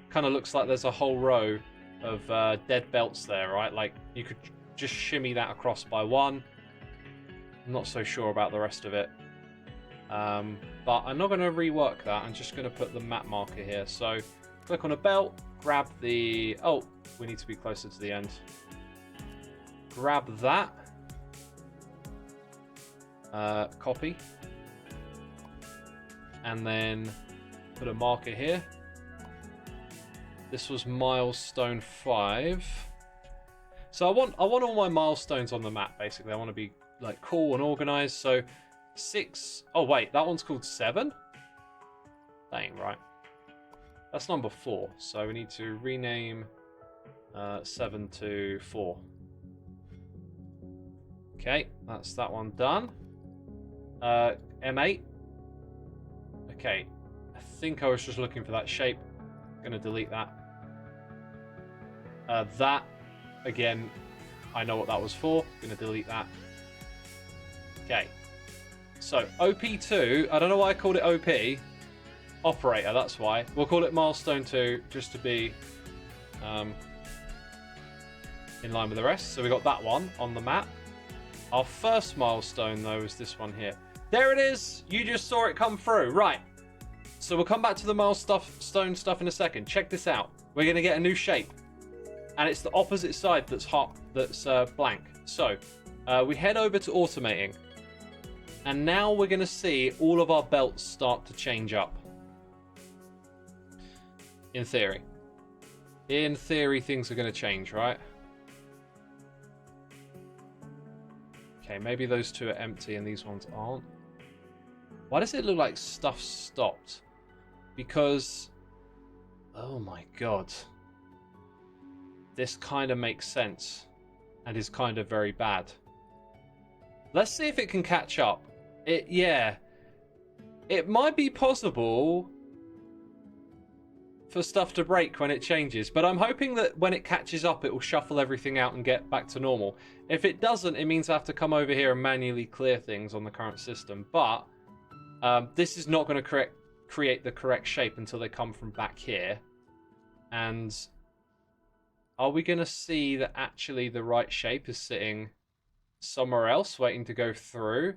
Speaker 1: Kind of looks like there's a whole row of dead belts there, right? Like you could just shimmy that across by one. I'm not so sure about the rest of it, but I'm not going to rework that. I'm just going to put the map marker here. So click on a belt, grab the, oh, we need to be closer to the end. Grab that, copy, and then put a marker here. This was milestone 5. So I want all my milestones on the map, basically. I want to be like cool and organized. So 6. Oh wait, that one's called 7. That ain't right. That's number 4. So we need to rename 7 to 4. Okay, that's that one done. M8. Okay, I think I was just looking for that shape. Gonna delete that. That, again, I know what that was for. Gonna delete that. Okay. So, OP2, I don't know why I called it OP. Operator, that's why. We'll call it Milestone 2, just to be in line with the rest. So we got that one on the map. Our first milestone, though, is this one here. There it is! You just saw it come through. Right. So we'll come back to the milestone stuff in a second. Check this out. We're going to get a new shape. And it's the opposite side that's hot, that's blank. So we head over to automating. And now we're going to see all of our belts start to change up. In theory. In theory, things are going to change, right? Okay, maybe those two are empty and these ones aren't. Why does it look like stuff stopped? Because... oh my god. This kind of makes sense. And is kind of very bad. Let's see if it can catch up. Yeah. It might be possible for stuff to break when it changes, but I'm hoping that when it catches up it will shuffle everything out and get back to normal. If it doesn't, it means I have to come over here and manually clear things on the current system, but this is not going to create the correct shape until they come from back here. And are we going to see that actually the right shape is sitting somewhere else waiting to go through?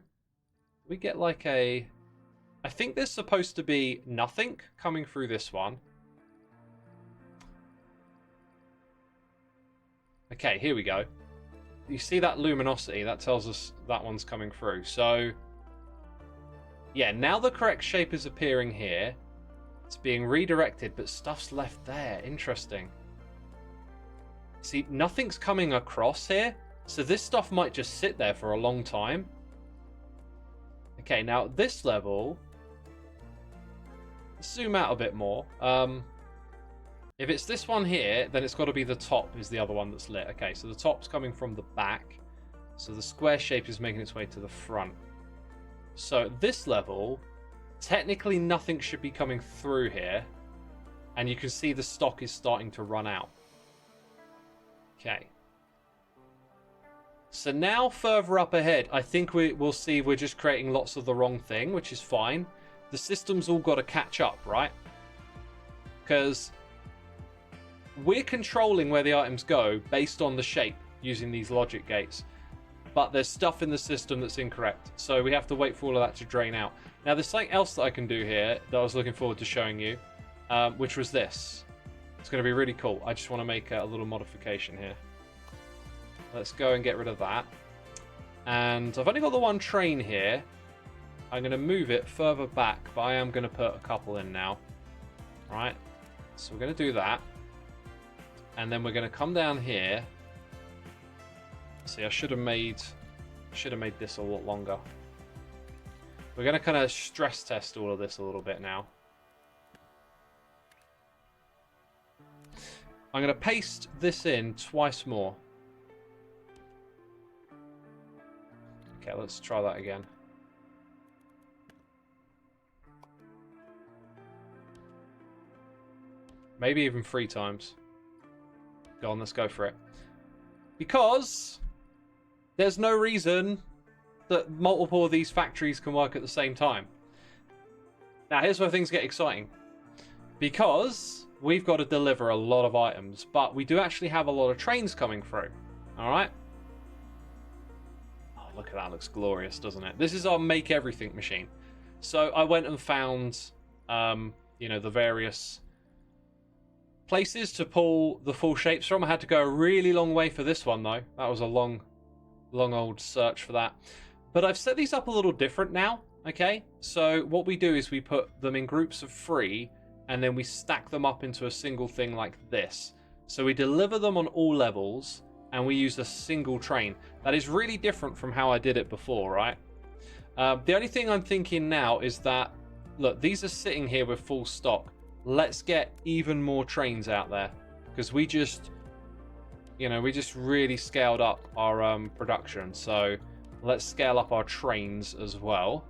Speaker 1: We get like a... I think there's supposed to be nothing coming through this one. Okay, here we go. You see that luminosity? That tells us that one's coming through. So, yeah, now the correct shape is appearing here. It's being redirected, but stuff's left there. Interesting. See, nothing's coming across here. So this stuff might just sit there for a long time. Okay, now at this level... zoom out a bit more. If it's this one here, then it's got to be the top is the other one that's lit. Okay, so the top's coming from the back. So the square shape is making its way to the front. So at this level, technically nothing should be coming through here. And you can see the stock is starting to run out. Okay. So now further up ahead, I think we'll see we're just creating lots of the wrong thing, which is fine. The system's all got to catch up, right? Because we're controlling where the items go based on the shape using these logic gates. But there's stuff in the system that's incorrect. So we have to wait for all of that to drain out. Now there's something else that I can do here that I was looking forward to showing you, which was this. It's going to be really cool. I just want to make a little modification here. Let's go and get rid of that. And I've only got the one train here. I'm going to move it further back, but I am going to put a couple in now. Right? So we're going to do that. And then we're going to come down here. See, I should have made this a lot longer. We're going to kind of stress test all of this a little bit now. I'm going to paste this in twice more. Okay, let's try that again. Maybe even 3 times. Go on, let's go for it. Because there's no reason that multiple of these factories can work at the same time. Now, here's where things get exciting. Because we've got to deliver a lot of items, but we do actually have a lot of trains coming through. All right? Oh, look at that. Looks glorious, doesn't it? This is our make everything machine. So I went and found, you know, the various places to pull the full shapes from. I had to go a really long way for this one, though. That was a long old search for that. But I've set these up a little different now, okay? So what we do is we put them in groups of 3, and then we stack them up into a single thing like this. So we deliver them on all levels, and we use a single train. That is really different from how I did it before, right? The only thing I'm thinking now is that, look, these are sitting here with full stock. Let's get even more trains out there, because we just, you know, we just really scaled up our production. So Let's scale up our trains as well.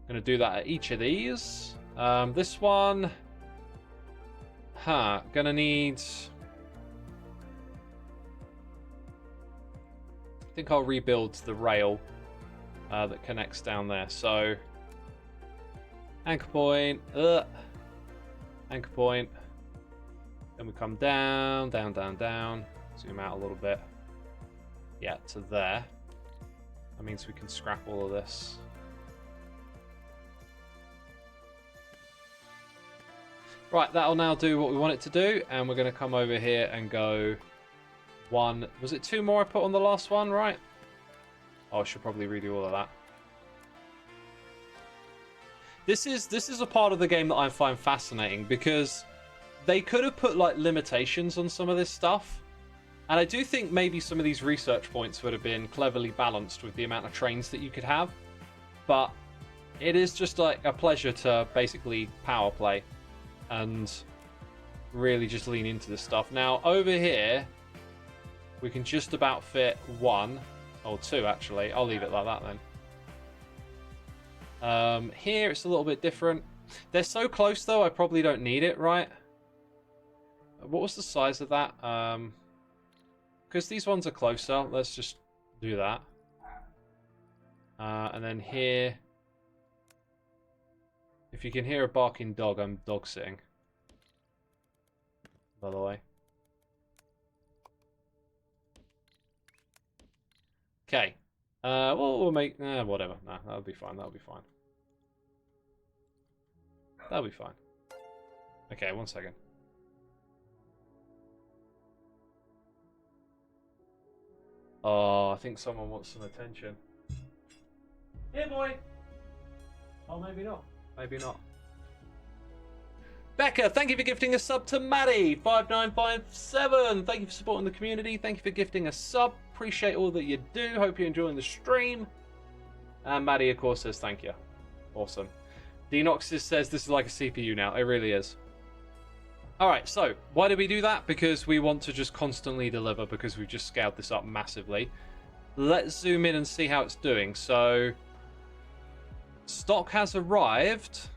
Speaker 1: Going to do that at each of these. This one... Gonna need... I think I'll rebuild the rail that connects down there. So... Anchor point. Anchor point. Then we come down, down, down, down. Zoom out a little bit. Yeah, to there. That means we can scrap all of this. Right, that'll now do what we want it to do, and we're going to come over here and go one... Was it 2 more I put on the last one, right? Oh, I should probably redo all of that. This is a part of the game that I find fascinating, because they could have put, like, limitations on some of this stuff. And I do think maybe some of these research points would have been cleverly balanced with the amount of trains that you could have. But it is just, like, a pleasure to basically power play and really just lean into this stuff. Now, over here, we can just about fit 1, or 2, actually. I'll leave it like that, then. Here, it's a little bit different. They're so close, though, I probably don't need it, right? What was the size of that? Because these ones are closer, let's just do that. And then here... If you can hear a barking dog, I'm dog sitting. By the way. Okay. Well, we'll make... whatever. Nah, that'll be fine. That'll be fine. That'll be fine. Okay, 1 second. Oh, I think someone wants some attention. Here, boy! Oh, maybe not. Maybe not. Becca, thank you for gifting a sub to Maddie5957. Thank you for supporting the community. Thank you for gifting a sub. Appreciate all that you do. Hope you're enjoying the stream. And Maddie, of course, says thank you. Awesome. Denoxys says this is like a CPU now. It really is. Alright, so why did we do that? Because we want to just constantly deliver, because we've just scaled this up massively. Let's zoom in and see how it's doing. So, stock has arrived.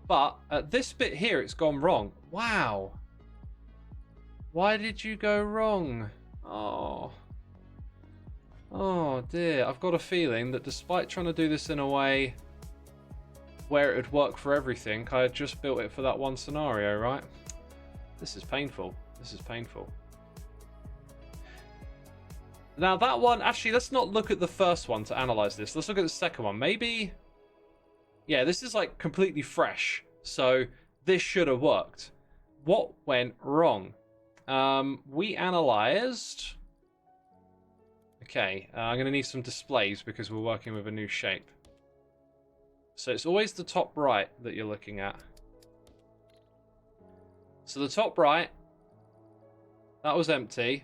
Speaker 1: But at this bit here, it's gone wrong. Wow. Why did you go wrong? Oh. Oh dear. I've got a feeling that despite trying to do this in a way where it would work for everything, I had just built it for that one scenario, right? This is painful. This is painful. Now that one, actually, let's not look at the first one to analyze this. Let's look at the second one. Maybe... Yeah, this is like completely fresh, so this should have worked. What went wrong? We analyzed... Okay, I'm going to need some displays because we're working with a new shape. So it's always the top right that you're looking at. So the top right, that was empty.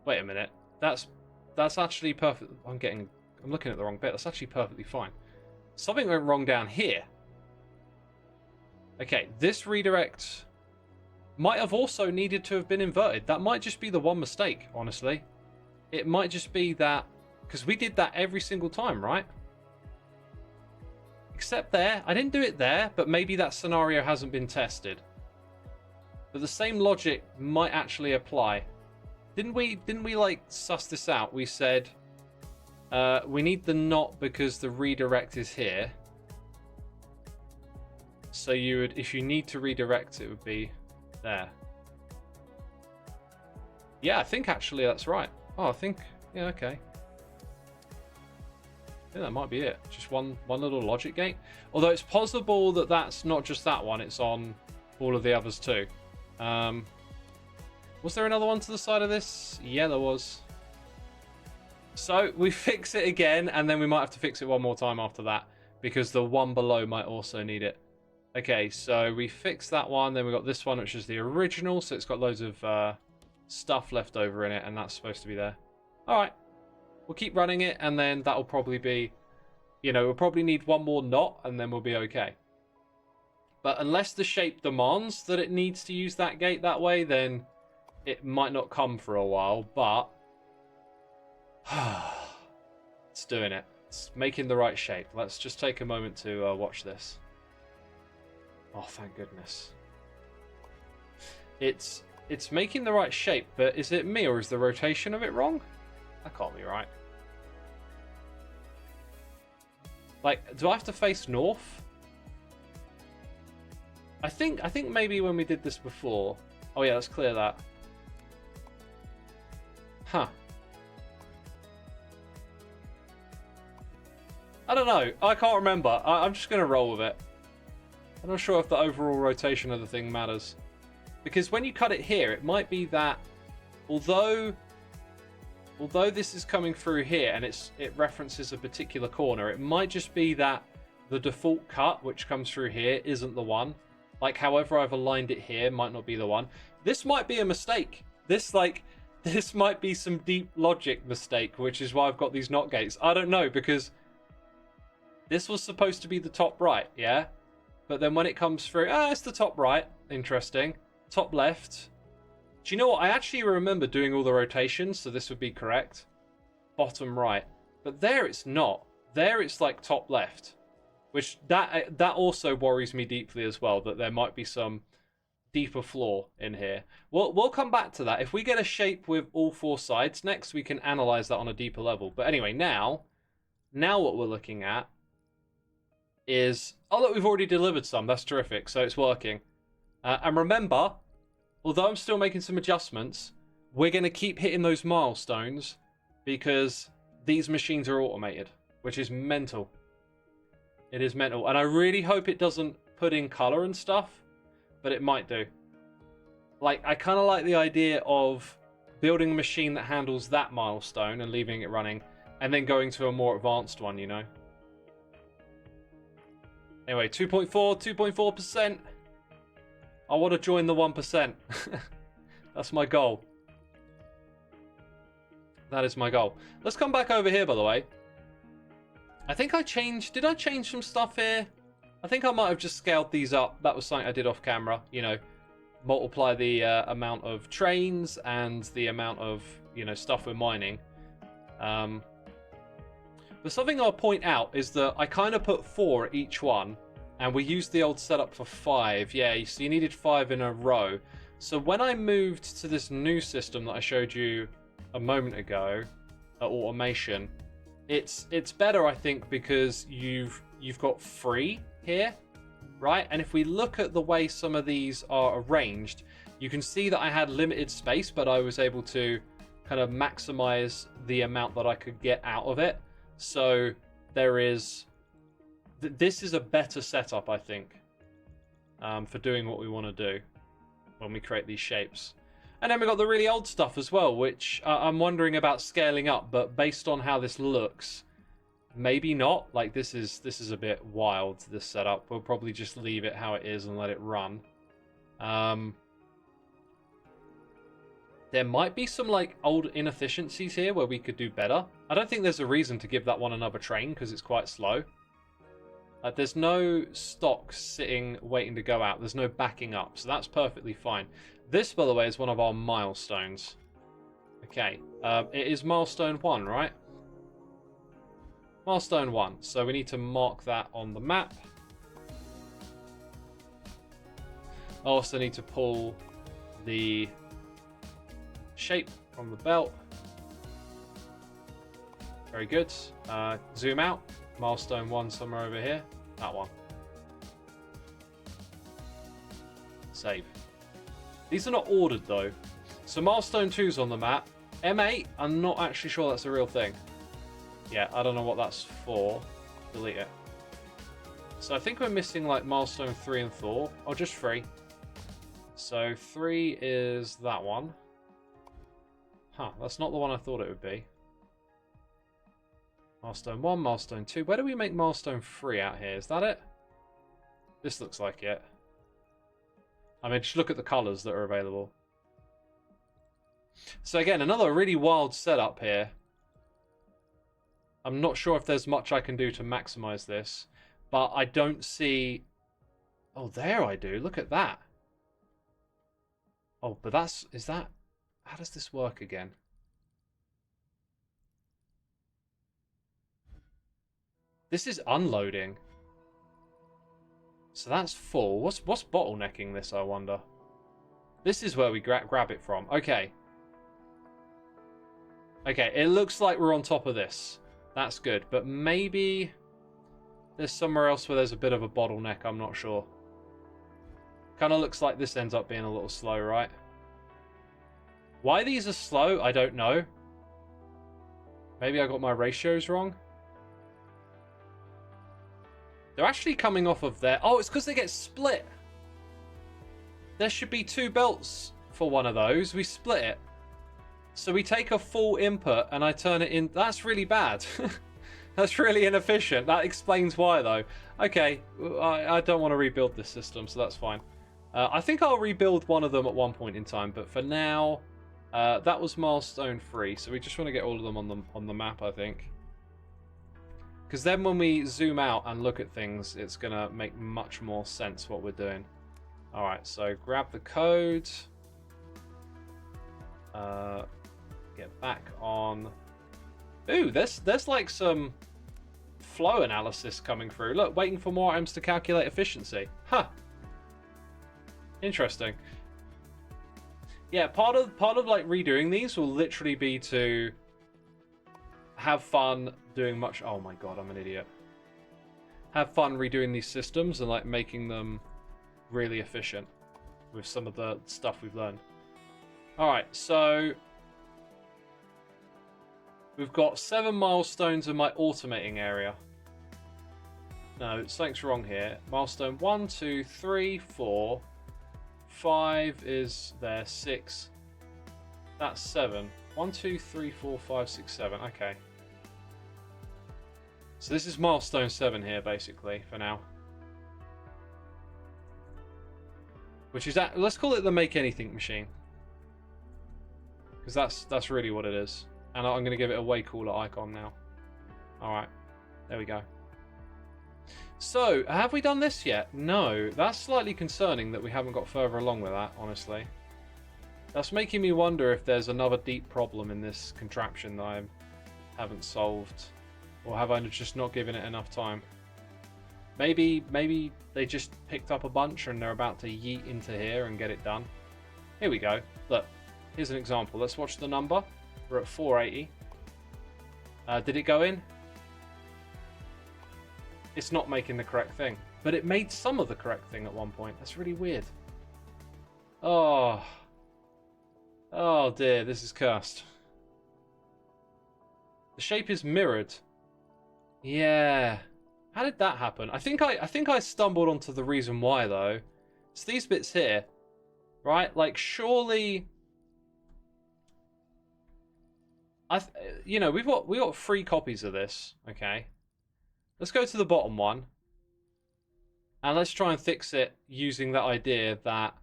Speaker 1: Wait a minute, that's actually perfect. I'm looking at the wrong bit. That's actually perfectly fine. Something went wrong down here. Okay, this redirect might have also needed to have been inverted. That might just be the one mistake, honestly. It might just be that, because we did that every single time, right? Except there. I didn't do it there, but maybe that scenario hasn't been tested. But the same logic might actually apply. Didn't we like suss this out? We said we need the not because the redirect is here. So you would, if you need to redirect, it would be there. Yeah, I think actually that's right. Oh, I think, yeah, okay. Yeah, that might be it. Just one little logic gate. Although it's possible that that's not just that one, it's on all of the others too. Was there another one to the side of this? Yeah, there was. So we fix it again, and then we might have to fix it one more time after that, because the one below might also need it. Okay, so we fixed that one, then we got this one, which is the original, so it's got loads of stuff left over in it, and that's supposed to be there. Alright, we'll keep running it, and then that'll probably be, you know, we'll probably need one more knot, and then we'll be okay. But unless the shape demands that it needs to use that gate that way, then it might not come for a while, but it's doing it. It's making the right shape. Let's just take a moment to watch this. Oh, thank goodness. It's making the right shape, but is it me or is the rotation of it wrong? That can't be right. Like, do I have to face north? I think maybe when we did this before. Oh yeah, let's clear that. Huh. I don't know. I can't remember. I'm just going to roll with it. I'm not sure if the overall rotation of the thing matters. Because when you cut it here, it might be that although this is coming through here and it references a particular corner, it might just be that the default cut, which comes through here, isn't the one. Like, however I've aligned it here might not be the one. This might be a mistake. This might be some deep logic mistake, which is why I've got these NOT gates. I don't know, because this was supposed to be the top right, yeah? But then when it comes through, it's the top right. Interesting. Top left. Do you know what? I actually remember doing all the rotations, so this would be correct. Bottom right. But there it's not. There it's like top left. Which, that also worries me deeply as well, that there might be some deeper flaw in here. We'll come back to that. If we get a shape with all four sides next, we can analyze that on a deeper level. But anyway, now what we're looking at is... Oh, look, we've already delivered some. That's terrific. So it's working. And remember, although I'm still making some adjustments, we're going to keep hitting those milestones because these machines are automated, which is mental. It is mental. And I really hope it doesn't put in color and stuff, but it might do. Like, I kind of like the idea of building a machine that handles that milestone and leaving it running, and then going to a more advanced one, you know? Anyway, 2.4%. I want to join the 1%. That's my goal. That is my goal. Let's come back over here, by the way. I think I changed... Did I change some stuff here? I think I might have just scaled these up. That was something I did off camera. You know, multiply the amount of trains and the amount of, you know, stuff we're mining. But something I'll point out is that I kind of put 4 at each one. And we used the old setup for 5. Yeah, so you needed 5 in a row. So when I moved to this new system that I showed you a moment ago, automation, it's better, I think, because you've got 3 here, right? And if we look at the way some of these are arranged, you can see that I had limited space, but I was able to kind of maximize the amount that I could get out of it. So there is... This is a better setup, I think, for doing what we want to do when we create these shapes. And then we've got the really old stuff as well, which I'm wondering about scaling up, but based on how this looks, maybe not. Like, this is a bit wild, this setup. We'll probably just leave it how it is and let it run. There might be some, like, old inefficiencies here where we could do better. I don't think there's a reason to give that one another train, because it's quite slow. There's no stock sitting waiting to go out. There's no backing up, so that's perfectly fine. This, by the way, is one of our milestones. Okay, it is milestone 1, right? Milestone 1. So we need to mark that on the map. I also need to pull the shape from the belt. Very good. Zoom out. Milestone 1 somewhere over here. That one. Save. These are not ordered though. So milestone 2's on the map. M8, I'm not actually sure that's a real thing. Yeah, I don't know what that's for. Delete it. So I think we're missing like milestone 3 and 4. Or just 3. So 3 is that one. Huh, that's not the one I thought it would be. Milestone 1, milestone 2. Where do we make milestone 3 out here? Is that it? This looks like it. I mean, just look at the colours that are available. So again, another really wild setup here. I'm not sure if there's much I can do to maximise this, but I don't see Oh, there I do. Look at that. Oh, but that's... Is that... How does this work again? This is unloading. So that's full. What's bottlenecking this, I wonder? This is where we grab it from. Okay. Okay, it looks like we're on top of this. That's good. But maybe there's somewhere else where there's a bit of a bottleneck. I'm not sure. Kind of looks like this ends up being a little slow, right? Why these are slow, I don't know. Maybe I got my ratios wrong. They're actually coming off of there. Oh, it's because they get split. There should be 2 belts for one of those. We split it. So we take a full input and I turn it in. That's really bad. That's really inefficient. That explains why, though. Okay, I don't want to rebuild this system, so that's fine. I think I'll rebuild one of them at one point in time, but for now, that was milestone 3, so we just want to get all of them on the map, I think. Because then when we zoom out and look at things, it's going to make much more sense what we're doing. Alright, so grab the code. Get back on. Ooh, there's like some flow analysis coming through. Look, waiting for more items to calculate efficiency. Huh. Interesting. Yeah, part of like redoing these will literally be to have fun doing much. Oh my god, I'm an idiot. Have fun redoing these systems and like making them really efficient with some of the stuff we've learned. Alright, so we've got 7 milestones in my automating area. No, something's wrong here. Milestone 1, 2, 3, 4. 5 is there. 6. That's 7. 1, 2, 3, 4, 5, 6, 7. Okay. So this is milestone 7 here, basically, for now. Which is that. Let's call it the make anything machine. Because that's really what it is. And I'm going to give it a way cooler icon now. Alright. There we go. So, have we done this yet? No. That's slightly concerning that we haven't got further along with that, honestly. That's making me wonder if there's another deep problem in this contraption that I haven't solved. Or have I just not given it enough time? Maybe they just picked up a bunch and they're about to yeet into here and get it done. Here we go. Look, here's an example. Let's watch the number. We're at 480. Did it go in? It's not making the correct thing. But it made some of the correct thing at one point. That's really weird. Oh. Oh dear, this is cursed. The shape is mirrored. Yeah. How did that happen? I think I stumbled onto the reason why, though. It's these bits here. Right? Like, surely... you know, we got 3 copies of this, okay? Let's go to the bottom one. And let's try and fix it using that idea that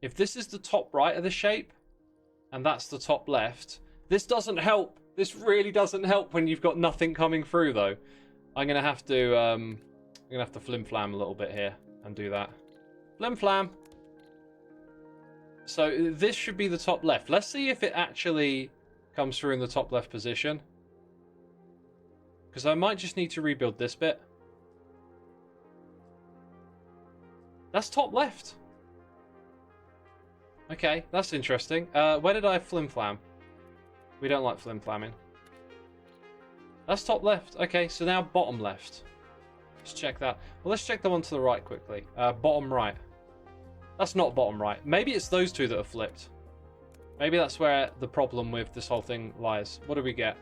Speaker 1: if this is the top right of the shape, and that's the top left, this doesn't help. This really doesn't help when you've got nothing coming through, though. I'm gonna have to flim-flam a little bit here and do that. Flim-flam. So this should be the top left. Let's see if it actually comes through in the top left position. Because I might just need to rebuild this bit. That's top left. Okay, that's interesting. Where did I flim-flam? We don't like flim-flamming. That's top left. Okay, so now bottom left. Let's check that. Well, let's check the one to the right quickly. Bottom right. That's not bottom right. Maybe it's those two that are flipped. Maybe that's where the problem with this whole thing lies. What do we get?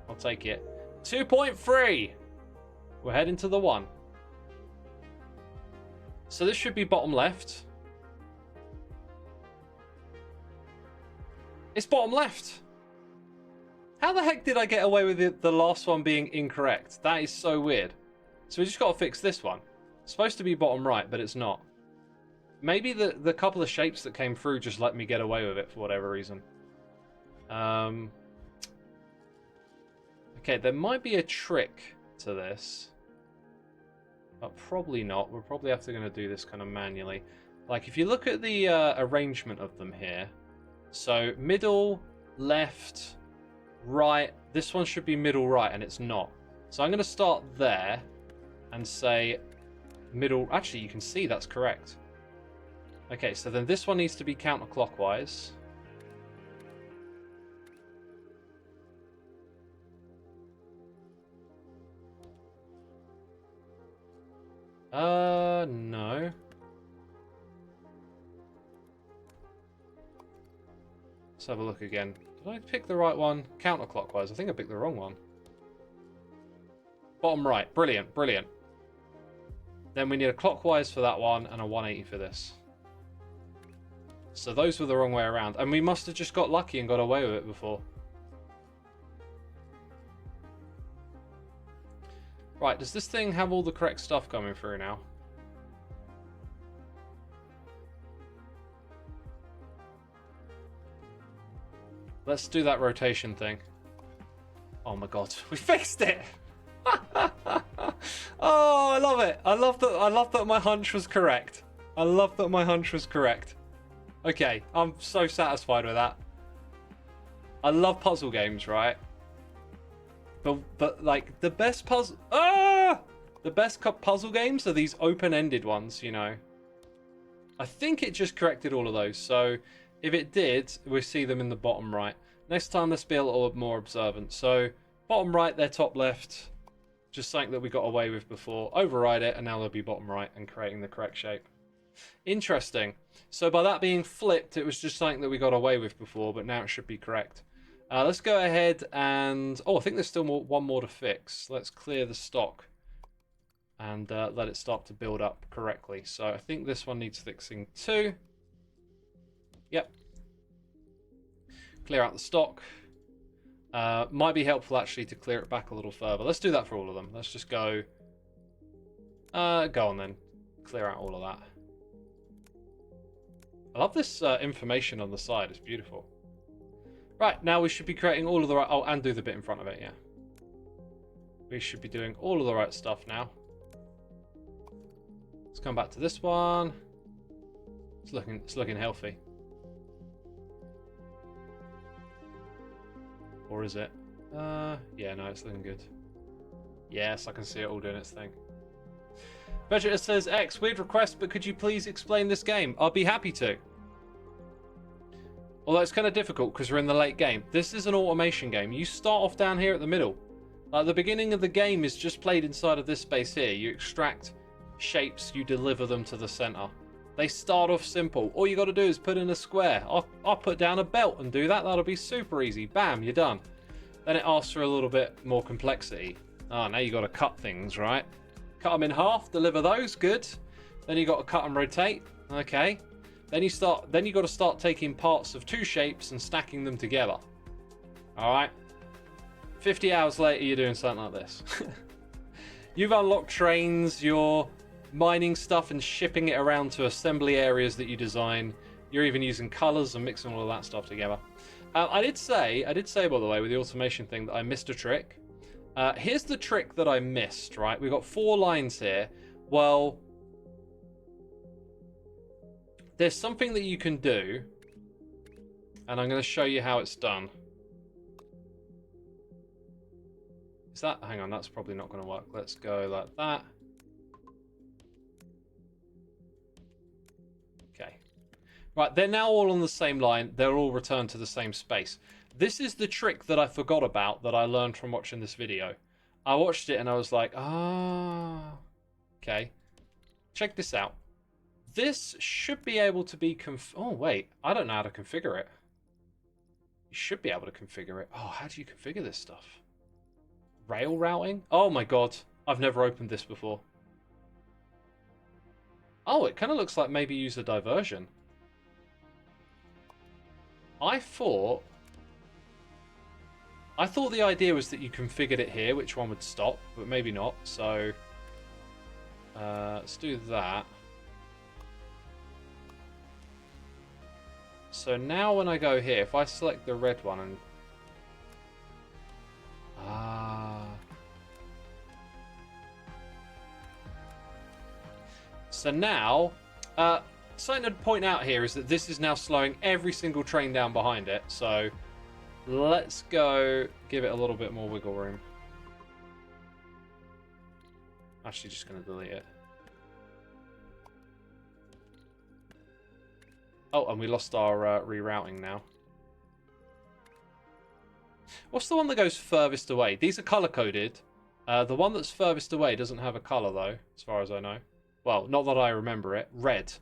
Speaker 1: I'll take it. 2.3! We're heading to the 1. So this should be bottom left. It's bottom left! How the heck did I get away with the last one being incorrect? That is so weird. So we just got to fix this one. It's supposed to be bottom right, but it's not. Maybe the couple of shapes that came through just let me get away with it for whatever reason. Okay, there might be a trick to this. Probably not. We're probably going to do this kind of manually. Like, if you look at the arrangement of them here, so middle, left, right. This one should be middle, right, and it's not. So I'm going to start there and say middle. Actually, you can see that's correct. Okay, so then this one needs to be counterclockwise. No. Let's have a look again. Did I pick the right one? Counterclockwise. I think I picked the wrong one. Bottom right. Brilliant, brilliant. Then we need a clockwise for that one and a 180 for this. So those were the wrong way around. And we must have just got lucky and got away with it before. Right, does this thing have all the correct stuff coming through now? Let's do that rotation thing. Oh my god, we fixed it! Oh, I love it. I love that my hunch was correct. I love that my hunch was correct. Okay, I'm so satisfied with that. I love puzzle games, right? But like the best puzzle puzzle games are these open-ended ones, you know. I think it just corrected all of those. So if it did, we see them in the bottom right. Next time, let's be a little more observant. So bottom right, they're top left. Just something that we got away with before. Override it, and now they'll be bottom right and creating the correct shape. Interesting. So by that being flipped, it was just something that we got away with before, but now it should be correct. Let's go ahead and... Oh, I think there's still one more to fix. Let's clear the stock and let it start to build up correctly. So I think this one needs fixing too. Yep. Clear out the stock. Might be helpful actually to clear it back a little further. Let's do that for all of them. Let's just go... go on then. Clear out all of that. I love this information on the side. It's beautiful. Right, now we should be creating all of the right... Oh, and do the bit in front of it, yeah. We should be doing all of the right stuff now. Let's come back to this one. It's looking healthy. Or is it? Yeah, no, it's looking good. Yes, I can see it all doing its thing. Vegeta says, X, weird request, but could you please explain this game? I'll be happy to. Although it's kind of difficult because we're in the late game. This is an automation game. You start off down here at the middle. Like the beginning of the game is just played inside of this space here. You extract shapes, you deliver them to the center. They start off simple. All you got to do is put in a square. I'll put down a belt and do that. That'll be super easy. Bam, you're done. Then it asks for a little bit more complexity. Oh, now you got to cut things, right? Cut them in half, deliver those, good. Then you got to cut and rotate. Okay. Then you got to start taking parts of two shapes and stacking them together. All right. 50 hours later, you're doing something like this. You've unlocked trains. You're mining stuff and shipping it around to assembly areas that you design. You're even using colors and mixing all of that stuff together. I did say, by the way, with the automation thing that I missed a trick. Here's the trick that I missed, right? We've got 4 lines here. Well, there's something that you can do, and I'm going to show you how it's done. Is that... Hang on, that's probably not going to work. Let's go like that. Okay. Right, they're now all on the same line. They're all returned to the same space. This is the trick that I forgot about that I learned from watching this video. I watched it and I was like, ah... Okay. Check this out. This should be able to be oh, wait. I don't know how to configure it. You should be able to configure it. Oh, how do you configure this stuff? Rail routing? Oh my god. I've never opened this before. Oh, it kind of looks like maybe use a diversion. I thought the idea was that you configured it here, which one would stop, but maybe not. So, let's do that. So now when I go here, if I select the red one and... So now, something to point out here is that this is now slowing every single train down behind it. So let's go give it a little bit more wiggle room. Actually, just going to delete it. Oh, and we lost our rerouting now. What's the one that goes furthest away? These are color-coded. The one that's furthest away doesn't have a color, though, as far as I know. Well, not that I remember it. Red.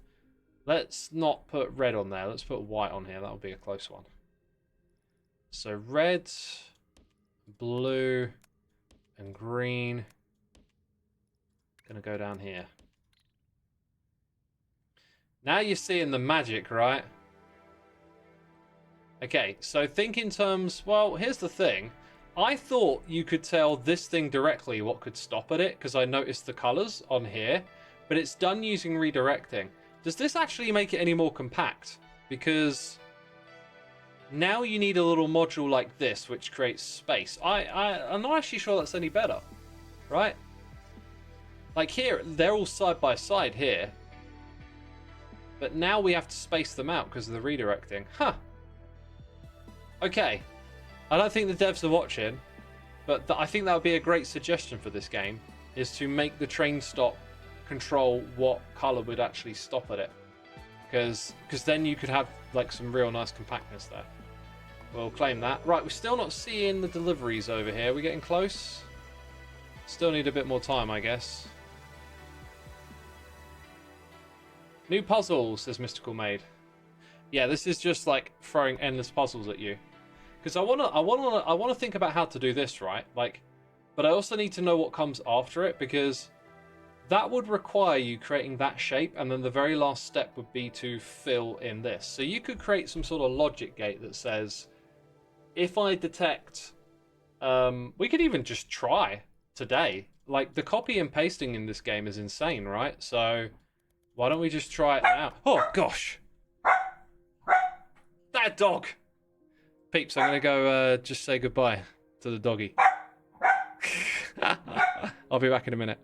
Speaker 1: Let's not put red on there. Let's put white on here. That'll be a close one. So red, blue, and green. Gonna go down here. Now you're seeing the magic, right? Okay, so think in terms... Well, here's the thing. I thought you could tell this thing directly what could stop at it, because I noticed the colors on here, but it's done using redirecting. Does this actually make it any more compact? Because now you need a little module like this, which creates space. I'm not actually sure that's any better, right? Like here, they're all side by side here. But now we have to space them out because of the redirecting. Huh. Okay. I don't think the devs are watching, but I think that would be a great suggestion for this game, is to make the train stop control what color would actually stop at it. Because then you could have like some real nice compactness there. We'll claim that. Right, we're still not seeing the deliveries over here. We're getting close. Still need a bit more time, I guess. New puzzle, says Mystical Maid. Yeah, this is just like throwing endless puzzles at you. Because I wanna think about how to do this, right? Like, but I also need to know what comes after it, because that would require you creating that shape, and then the very last step would be to fill in this. So you could create some sort of logic gate that says, if I detect, we could even just try today. Like, the copy and pasting in this game is insane, right? So why don't we just try it now? Oh gosh, that dog. Peeps, I'm gonna go just say goodbye to the doggy. I'll be back in a minute.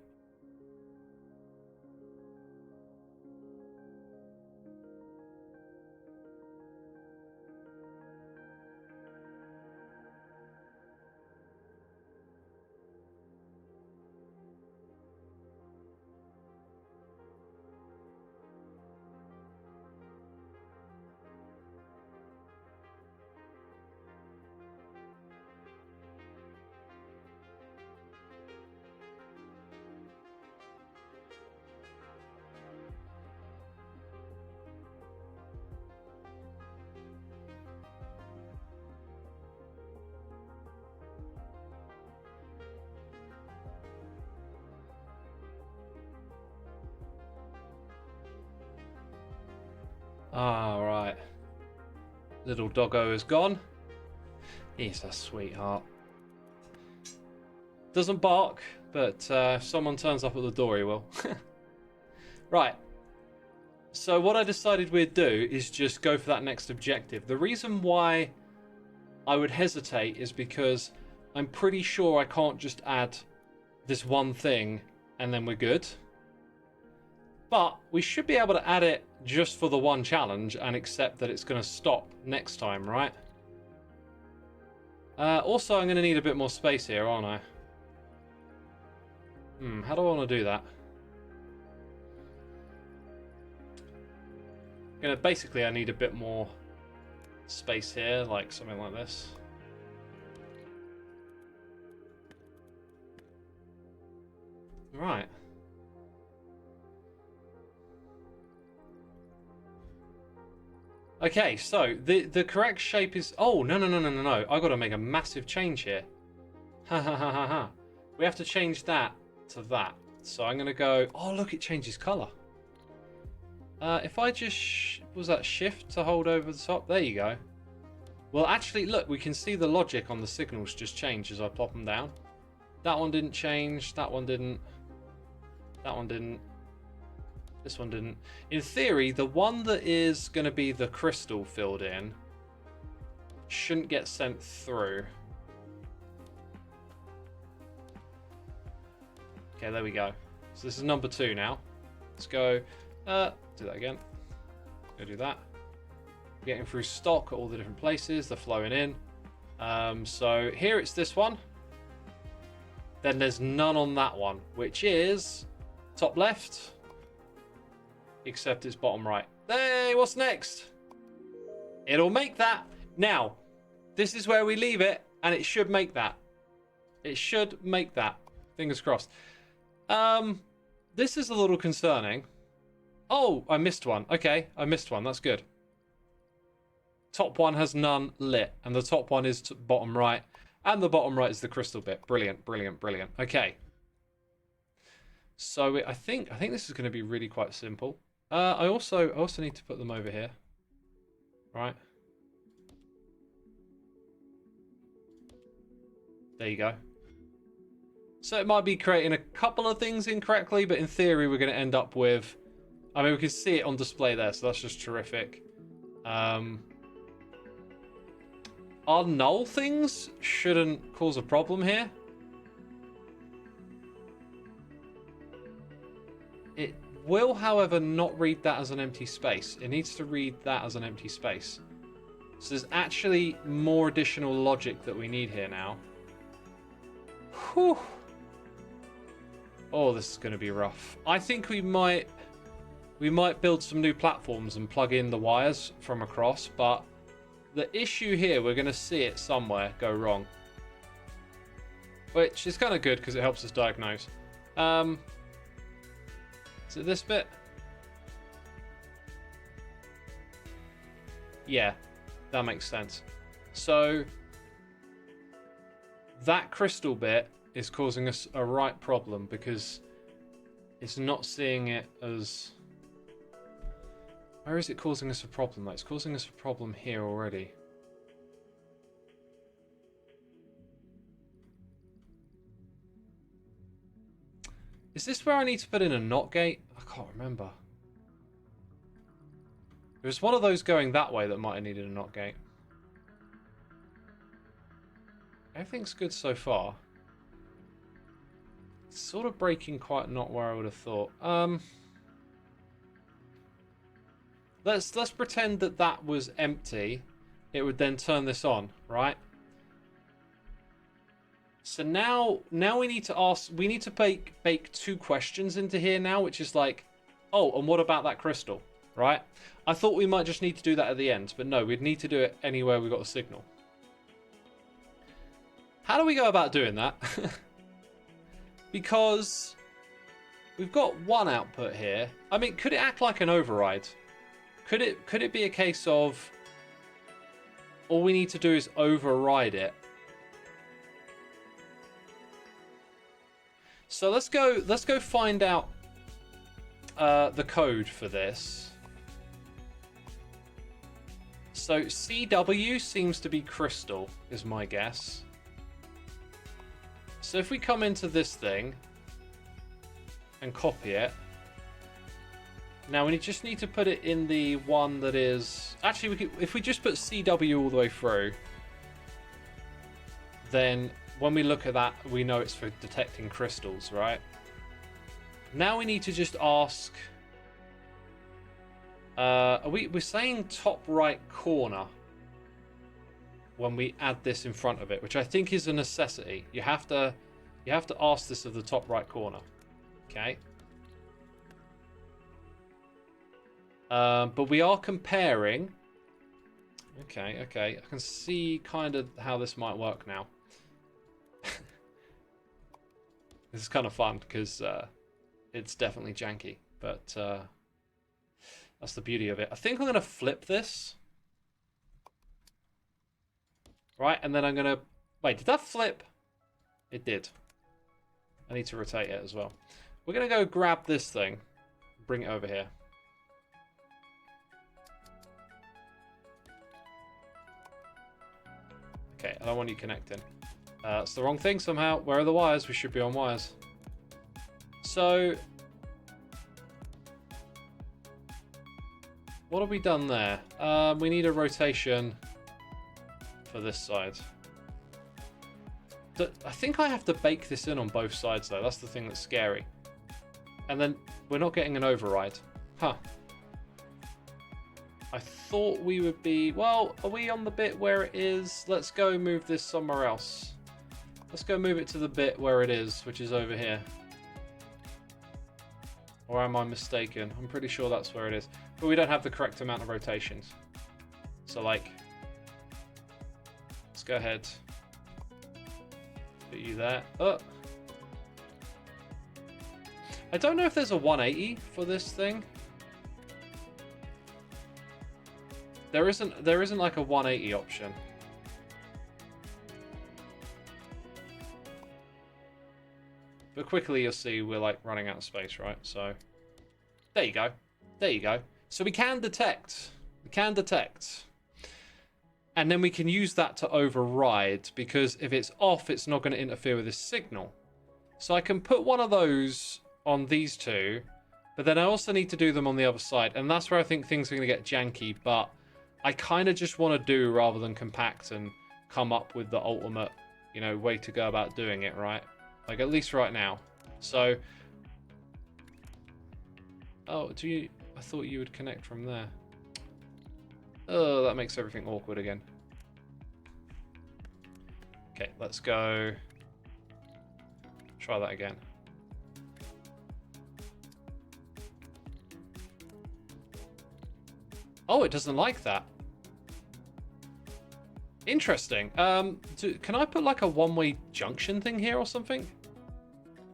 Speaker 1: Ah, right. Little doggo is gone. He's a sweetheart. Doesn't bark, but if someone turns up at the door, he will. Right. So what I decided we'd do is just go for that next objective. The reason why I would hesitate is because I'm pretty sure I can't just add this one thing and then we're good. But we should be able to add it just for the one challenge and accept that it's going to stop next time, right? Also, I'm going to need a bit more space here, aren't I? How do I want to do that? Basically, I need a bit more space here, like something like this. Right. Okay, so the correct shape is... Oh, no. I got to make a massive change here. Ha ha ha ha ha. We have to change that to that. So I'm going to go... Oh, look, it changes colour. If I just... Was that shift to hold over the top? There you go. Well, actually, look, we can see the logic on the signals just change as I plop them down. That one didn't change. That one didn't. That one didn't. This one didn't. In theory, the one that is going to be the crystal filled in shouldn't get sent through. Okay, there we go. So this is number 2 now. Let's go. Do that again. Go do that. Getting through stock at all the different places. They're flowing in. So here it's this one. Then there's none on that one, which is top left, except it's bottom right. Hey, what's next? It'll make that. Now, this is where we leave it, and it should make that. It should make that. Fingers crossed. This is a little concerning. Oh, I missed one. Okay, I missed one. That's good. Top one has none lit, and the top one is bottom right, and the bottom right is the crystal bit. Brilliant, brilliant, brilliant. Okay. So I think this is going to be really quite simple. I also need to put them over here. Right. There you go. So it might be creating a couple of things incorrectly, but in theory we're going to end up with... I mean, we can see it on display there, so that's just terrific. Our null things shouldn't cause a problem here. It will, however, not read that as an empty space. It needs to read that as an empty space. So there's actually more additional logic that we need here now. Whew. Oh, this is going to be rough. I think we might build some new platforms and plug in the wires from across, but the issue here, we're going to see it somewhere go wrong. Which is kind of good because it helps us diagnose. Is it this bit? Yeah, that makes sense. So that crystal bit is causing us a right problem because it's not seeing it as... Where is it causing us a problem? Like, it's causing us a problem here already. Is this where I need to put in a NOT gate? I can't remember. There was one of those going that way that might have needed a NOT gate. Everything's good so far. It's sort of breaking quite not where I would have thought. Let's pretend that that was empty. It would then turn this on, right? So now we need to ask. We need to bake two questions into here now, which is like, oh, and what about that crystal, right? I thought we might just need to do that at the end, but no, we'd need to do it anywhere we got a signal. How do we go about doing that? Because we've got one output here. I mean, could it act like an override? Could it be a case of all we need to do is override it? So let's go find out the code for this. So CW seems to be crystal, is my guess. So if we come into this thing and copy it. Now we just need to put it in the one that is... Actually, if we just put CW all the way through, then when we look at that, we know it's for detecting crystals, right? Now we need to just ask... we're saying top right corner when we add this in front of it, which I think is a necessity. You have to ask this of the top right corner. Okay. But we are comparing. Okay. I can see kind of how this might work now. This is kind of fun because it's definitely janky, but that's the beauty of it. I think I'm going to flip this. Right, and then I'm going to... Wait, did that flip? It did. I need to rotate it as well. We're going to go grab this thing. Bring it over here. Okay, I don't want you connecting. It's the wrong thing somehow. Where are the wires? We should be on wires. So... what have we done there? We need a rotation for this side. I think I have to bake this in on both sides though. That's the thing that's scary. And then we're not getting an override. Huh. I thought we would be... Well, are we on the bit where it is? Let's go move this somewhere else. Let's go move it to the bit where it is, which is over here. Or am I mistaken? I'm pretty sure that's where it is. But we don't have the correct amount of rotations. So, like... Let's go ahead. Put you there. Oh! I don't know if there's a 180 for this thing. There isn't like a 180 option. But quickly you'll see we're like running out of space, right? So there you go. There you go. So we can detect. We can detect. And then we can use that to override, because if it's off, it's not going to interfere with this signal. So I can put one of those on these two, but then I also need to do them on the other side. And that's where I think things are going to get janky, but I kind of just want to do rather than compact and come up with the ultimate, you know, way to go about doing it, right? Like, at least right now. So, oh, I thought you would connect from there. Oh, that makes everything awkward again. Okay, let's go. Try that again. Oh, it doesn't like that. Interesting. Can I put like a one-way junction thing here or something?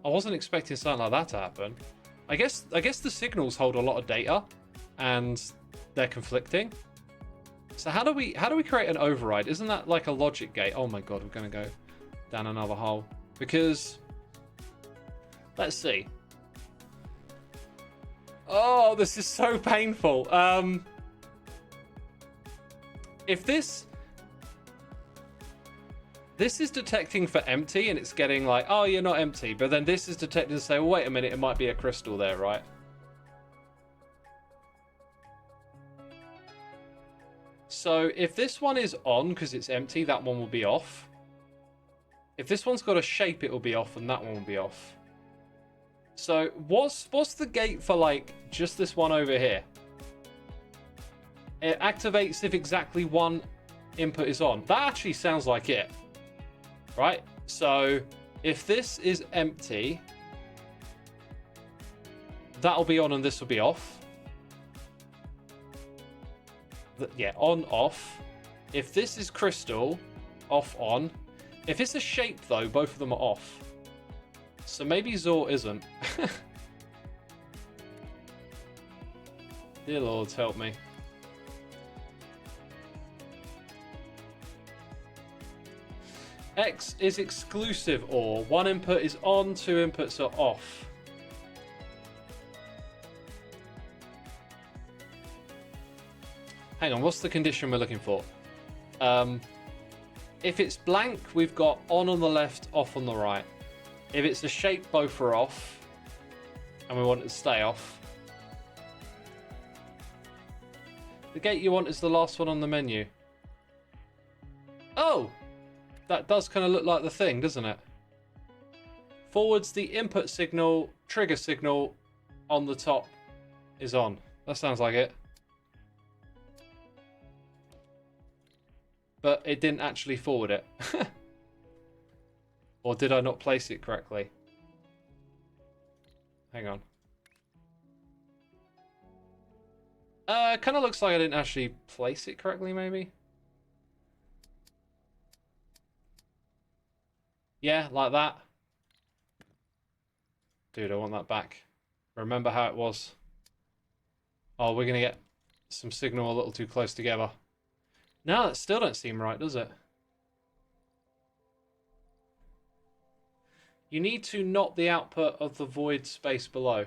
Speaker 1: I wasn't expecting something like that to happen. I guess the signals hold a lot of data, and they're conflicting. So how do we create an override? Isn't that like a logic gate? Oh my god, we're gonna go down another hole. Because let's see. Oh, this is so painful. If this is detecting for empty, and it's getting like, oh, you're not empty, but then this is detecting to say, well, wait a minute, it might be a crystal there, right? So if this one is on because it's empty, that one will be off. If this one's got a shape, it will be off, and that one will be off. So what's the gate for like just this one over here? It activates if exactly one input is on. That actually sounds like it. Right? So if this is empty, that'll be on and this will be off. Yeah, on, off. If this is crystal, off, on. If it's a shape though, both of them are off. So maybe Zor isn't. Dear Lord, help me. X is exclusive or one input is on, two inputs are off. Hang on, what's the condition we're looking for? If it's blank, we've got on the left, off on the right. If it's a shape, both are off. And we want it to stay off. The gate you want is the last one on the menu. Oh! That does kind of look like the thing, doesn't it? Forwards the input signal, trigger signal on the top is on. That sounds like it. But it didn't actually forward it. Or did I not place it correctly? Hang on. It kind of looks like I didn't actually place it correctly, maybe. Yeah, like that. Dude, I want that back. Remember how it was. Oh, we're going to get some signal a little too close together. No, that still don't seem right, does it? You need to knot the output of the void space below.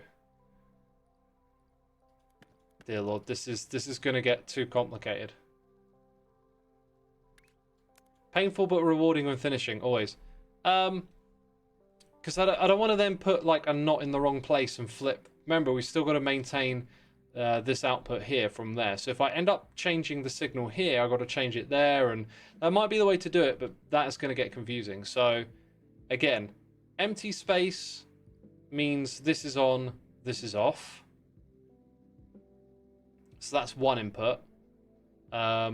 Speaker 1: Dear Lord, this is going to get too complicated. Painful but rewarding when finishing, always. Because I don't want to then put like a knot in the wrong place and flip. Remember, we still got to maintain this output here from there. So if I end up changing the signal here, I've got to change it there, and that might be the way to do it, but that is going to get confusing. So again, empty space means this is on, this is off. So that's one input. But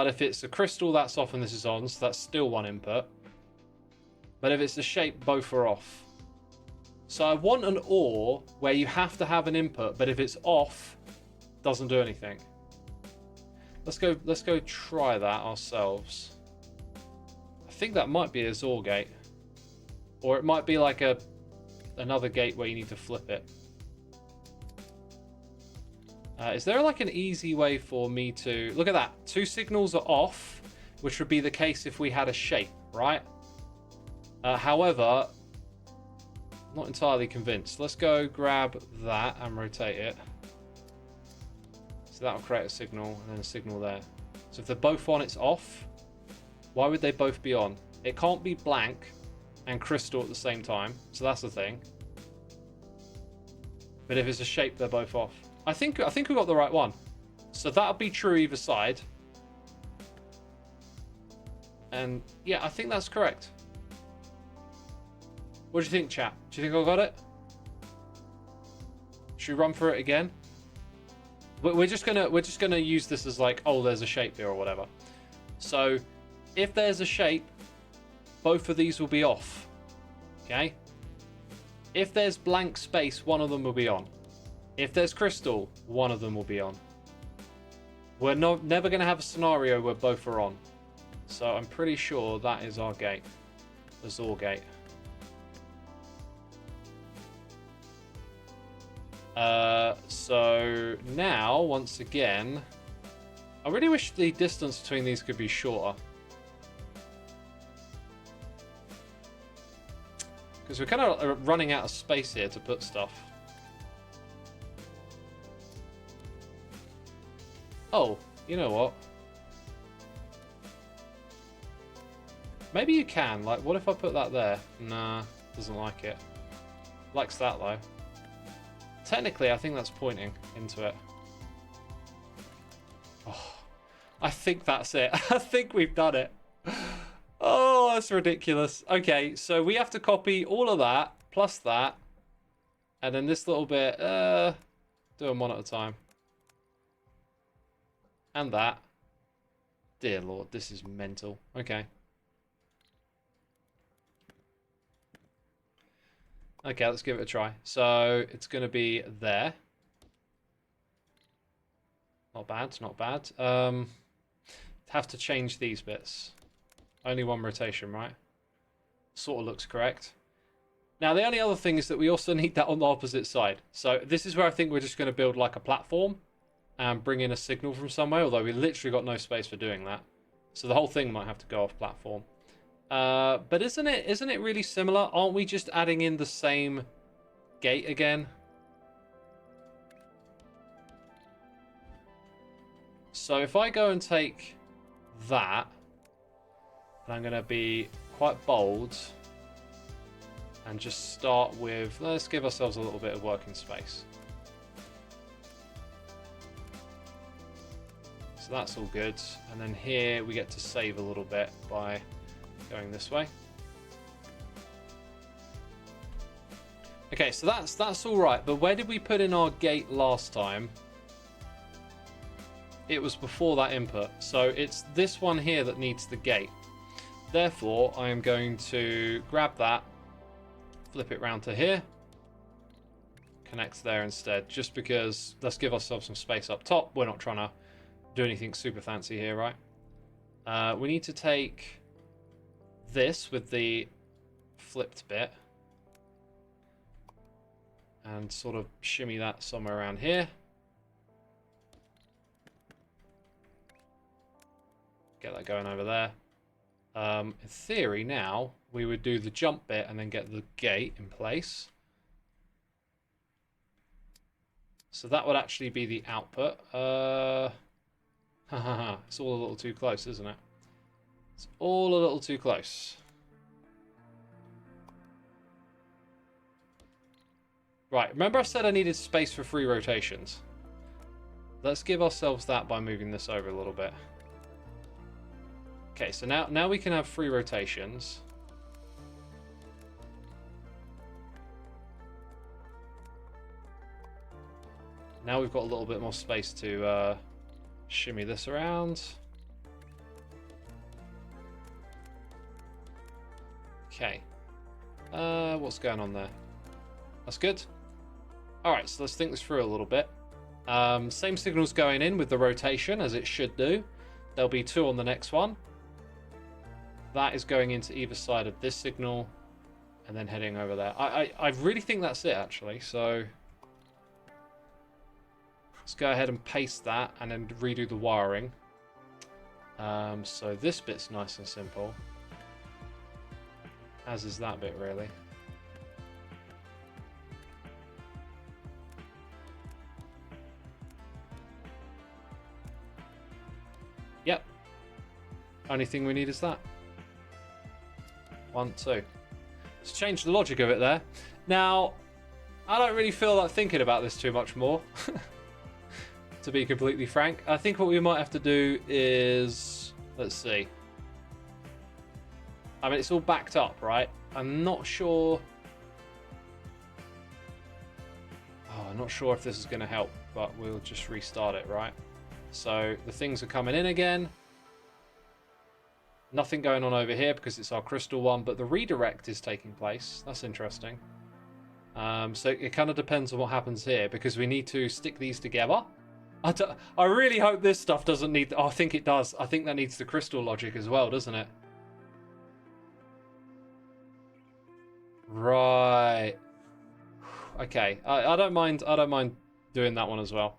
Speaker 1: if it's a crystal, that's off and this is on, so that's still one input. But if it's a shape, both are off. So I want an OR where you have to have an input, but if it's off, doesn't do anything. Let's go try that ourselves. I think that might be a XOR gate. Or it might be like another gate where you need to flip it. Is there like an easy way for me to... Look at that. 2 signals are off, which would be the case if we had a shape, right? However, not entirely convinced. Let's go grab that and rotate it. So that'll create a signal and then a signal there. So if they're both on, it's off. Why would they both be on? It can't be blank and crystal at the same time. So that's the thing. But if it's a shape, they're both off. I think we got the right one. So that'll be true either side. And yeah, I think that's correct. What do you think, chat? Do you think I got it? Should we run through it again? We're just gonna use this as like, oh, there's a shape here or whatever. So if there's a shape, both of these will be off. Okay. If there's blank space, one of them will be on. If there's crystal, one of them will be on. We're never going to have a scenario where both are on. So I'm pretty sure that is our gate. The XOR gate. So now, once again, I really wish the distance between these could be shorter. Because we're kind of running out of space here to put stuff. Oh, you know what? Maybe you can. Like, what if I put that there? Nah, doesn't like it. Likes that, though. Technically, I think that's pointing into it. Oh, I think that's it. I think we've done it. Oh, that's ridiculous. Okay, so we have to copy all of that, plus that. And then this little bit, do them one at a time. And that. Dear Lord, this is mental. Okay. Okay, let's give it a try. So it's going to be there. Not bad, not bad. Have to change these bits. Only one rotation, right? Sort of looks correct. Now, the only other thing is that we also need that on the opposite side. So this is where I think we're just going to build like a platform and bring in a signal from somewhere, although we literally got no space for doing that. So the whole thing might have to go off platform. But isn't it really similar? Aren't we just adding in the same gate again? So if I go and take that, and I'm going to be quite bold and just start with, let's give ourselves a little bit of working space. So that's all good. And then here we get to save a little bit by going this way. Okay, so that's all right. But where did we put in our gate last time? It was before that input. So it's this one here that needs the gate. Therefore, I am going to grab that, flip it round to here, connect there instead, just because let's give ourselves some space up top. We're not trying to do anything super fancy here, right? We need to take this with the flipped bit and sort of shimmy that somewhere around here. Get that going over there. In theory now, we would do the jump bit and then get the gate in place. So that would actually be the output. It's all a little too close, isn't it? It's all a little too close. Right, remember I said I needed space for 3 rotations. Let's give ourselves that by moving this over a little bit. Okay, so now we can have 3 rotations. Now we've got a little bit more space to shimmy this around. Okay. What's going on there? That's good. Alright, so let's think this through a little bit. Same signals going in with the rotation, as it should do. There'll be 2 on the next one. That is going into either side of this signal, and then heading over there. I really think that's it, actually, so... Let's go ahead and paste that, and then redo the wiring. So this bit's nice and simple. As is that bit, really. Yep. Only thing we need is that. 1, 2. Let's change the logic of it there. Now, I don't really feel like thinking about this too much more. To be completely frank. I think what we might have to do is... Let's see. I mean, it's all backed up, right? I'm not sure... Oh, I'm not sure if this is going to help, but we'll just restart it, right? So the things are coming in again. Nothing going on over here because it's our crystal one, but the redirect is taking place. That's interesting. So it kind of depends on what happens here, because we need to stick these together. I really hope this stuff doesn't need... Oh, I think it does. I think that needs the crystal logic as well, doesn't it? Right. Okay. I don't mind doing that one as well.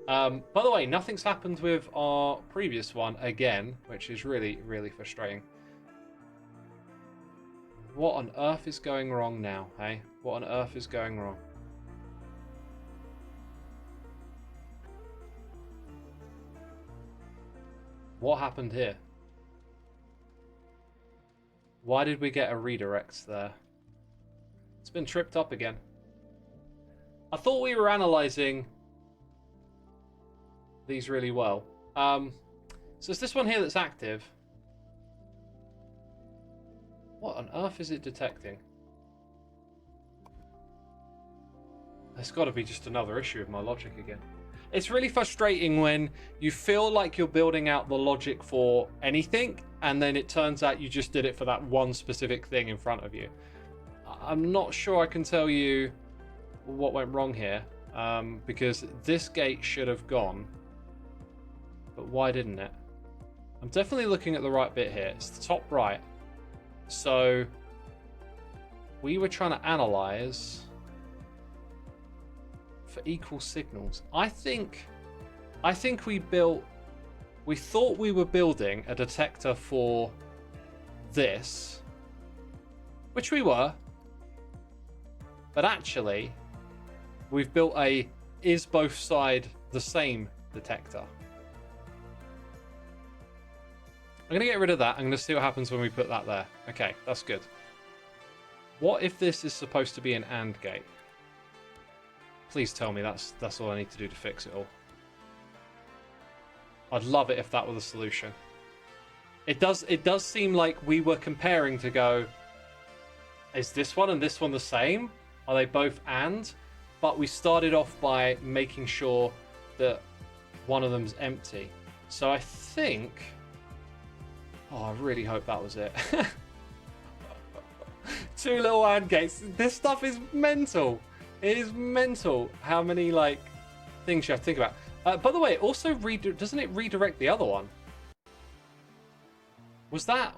Speaker 1: By the way, nothing's happened with our previous one again, which is really, really frustrating. What on earth is going wrong now, hey? What on earth is going wrong? What happened here? Why did we get a redirect there? It's been tripped up again. I thought we were analysing these really well. So it's this one here that's active. What on earth is it detecting? There's got to be just another issue with my logic again. It's really frustrating when you feel like you're building out the logic for anything, and then it turns out you just did it for that one specific thing in front of you. I'm not sure I can tell you what went wrong here, because this gate should have gone, but why didn't it? I'm definitely looking at the right bit here. It's the top right. So we were trying to analyze for equal signals. I think we thought we were building a detector for this, which we were, but actually we've built a is both side the same detector. I'm going to get rid of that. I'm going to see what happens when we put that there. Okay, that's good. What if this is supposed to be an AND gate? Please tell me that's all I need to do to fix it all. I'd love it if that were the solution. It does seem like we were comparing to go, is this one and this one the same? Are they both AND? But we started off by making sure that one of them's empty. So I think... Oh, I really hope that was it. 2 little AND gates. This stuff is mental. It is mental how many like things you have to think about. By the way, also doesn't it redirect the other one? Was that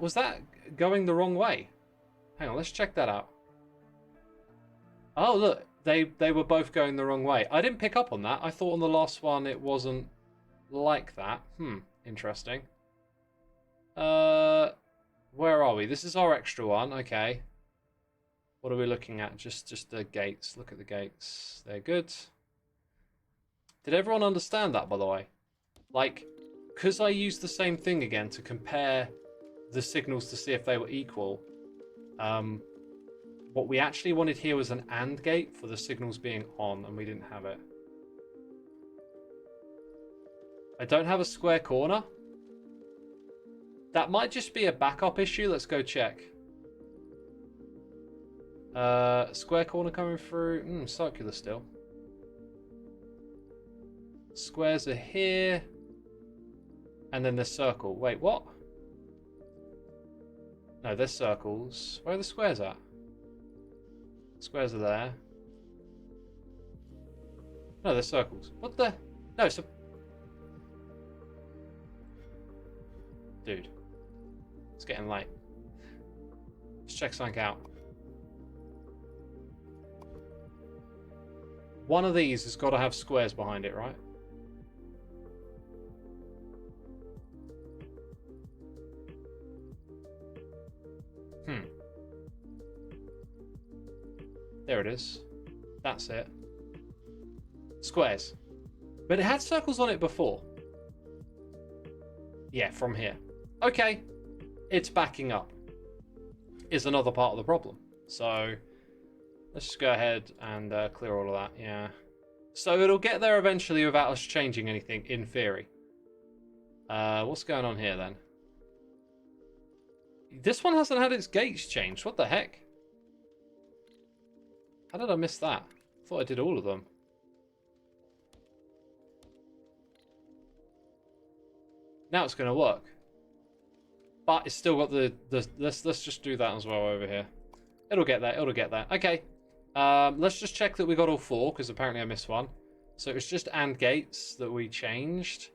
Speaker 1: going the wrong way? Hang on, let's check that out. Oh look, they were both going the wrong way. I didn't pick up on that. I thought on the last one it wasn't like that. Interesting. Where are we? This is our extra one. Okay. What are we looking at? Just the gates. Look at the gates. They're good. Did everyone understand that, by the way? Like, because I used the same thing again to compare the signals to see if they were equal. What we actually wanted here was an AND gate for the signals being on, and we didn't have it. I don't have a square corner. That might just be a backup issue. Let's go check. Square corner coming through. Circular still. Squares are here. And then there's circle. Wait, what? No, there's circles. Where are the squares at? Squares are there. No, there's circles. What the? No, so... Dude. It's getting late. Let's check something out. One of these has got to have squares behind it, right? There it is. That's it. Squares. But it had circles on it before. Yeah, from here. Okay. It's backing up. Is another part of the problem. So, let's just go ahead and clear all of that. Yeah. So it'll get there eventually without us changing anything, in theory. What's going on here, then? This one hasn't had its gates changed. What the heck? How did I miss that? I thought I did all of them. Now it's going to work. But it's still got the let's just do that as well over here. It'll get there. It'll get there. Okay. Let's just check that we got all four, because apparently I missed one. So it's just AND gates that we changed.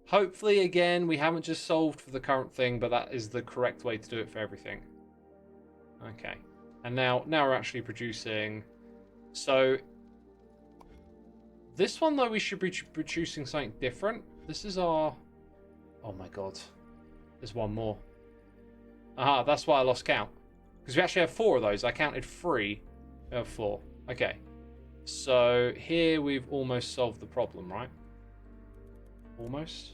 Speaker 1: Hopefully, again, we haven't just solved for the current thing, but that is the correct way to do it for everything. Okay. And now we're actually producing... So, this one, though, we should be producing something different. This is our... Oh, my God. There's one more. Aha, that's why I lost count. Because we actually have 4 of those. I counted 3. We have 4. Okay. So, here we've almost solved the problem, right? Almost.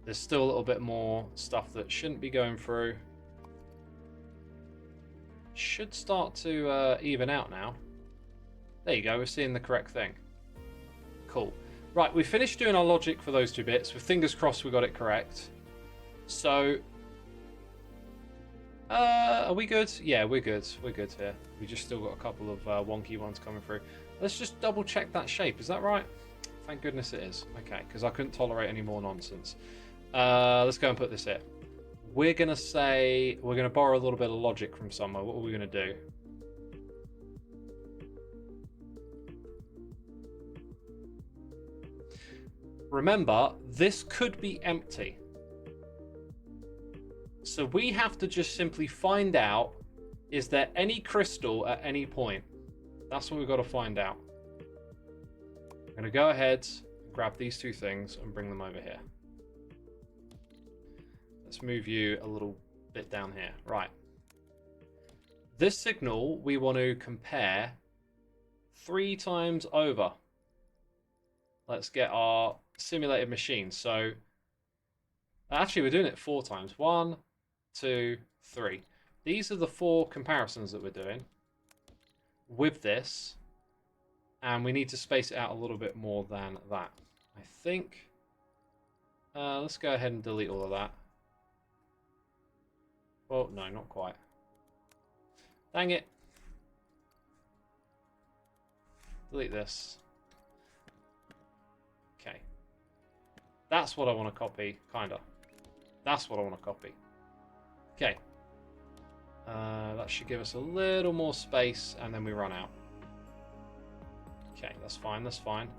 Speaker 1: There's still a little bit more stuff that shouldn't be going through. Should start to even out now. There you go, we're seeing the correct thing. Cool. Right, we finished doing our logic for those 2 bits. With fingers crossed we got it correct. So, are we good? Yeah, we're good. We're good here. We just still got a couple of wonky ones coming through. Let's just double check that shape. Is that right? Thank goodness it is. Okay, because I couldn't tolerate any more nonsense. Let's go and put this here. We're going to say... We're going to borrow a little bit of logic from somewhere. What are we going to do? Remember, this could be empty. So we have to just simply find out, is there any crystal at any point? That's what we've got to find out. I'm going to go ahead, grab these 2 things, and bring them over here. Let's move you a little bit down here. Right. This signal we want to compare 3 times over. Let's get our simulated machine. So, actually we're doing it 4 times. 1, 2, 3. These are the 4 comparisons that we're doing with this. And we need to space it out a little bit more than that. I think. Let's go ahead and delete all of that. Well, no, not quite. Dang it. Delete this. Okay. That's what I want to copy, kinda. That's what I want to copy. Okay. That should give us a little more space, and then we run out. Okay, that's fine, that's fine.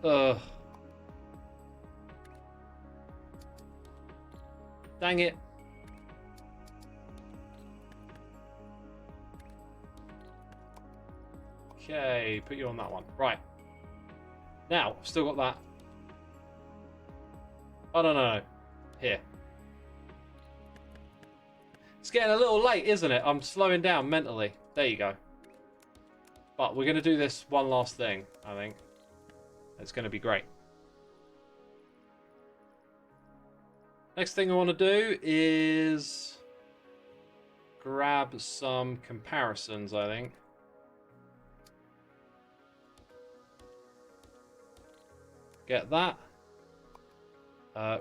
Speaker 1: Ugh. Dang it. Okay, put you on that one. Right. Now, I've still got that. Oh, no. Here. It's getting a little late, isn't it? I'm slowing down mentally. There you go. But we're going to do this one last thing, I think. It's going to be great. Next thing I want to do is grab some comparisons, I think. Get that.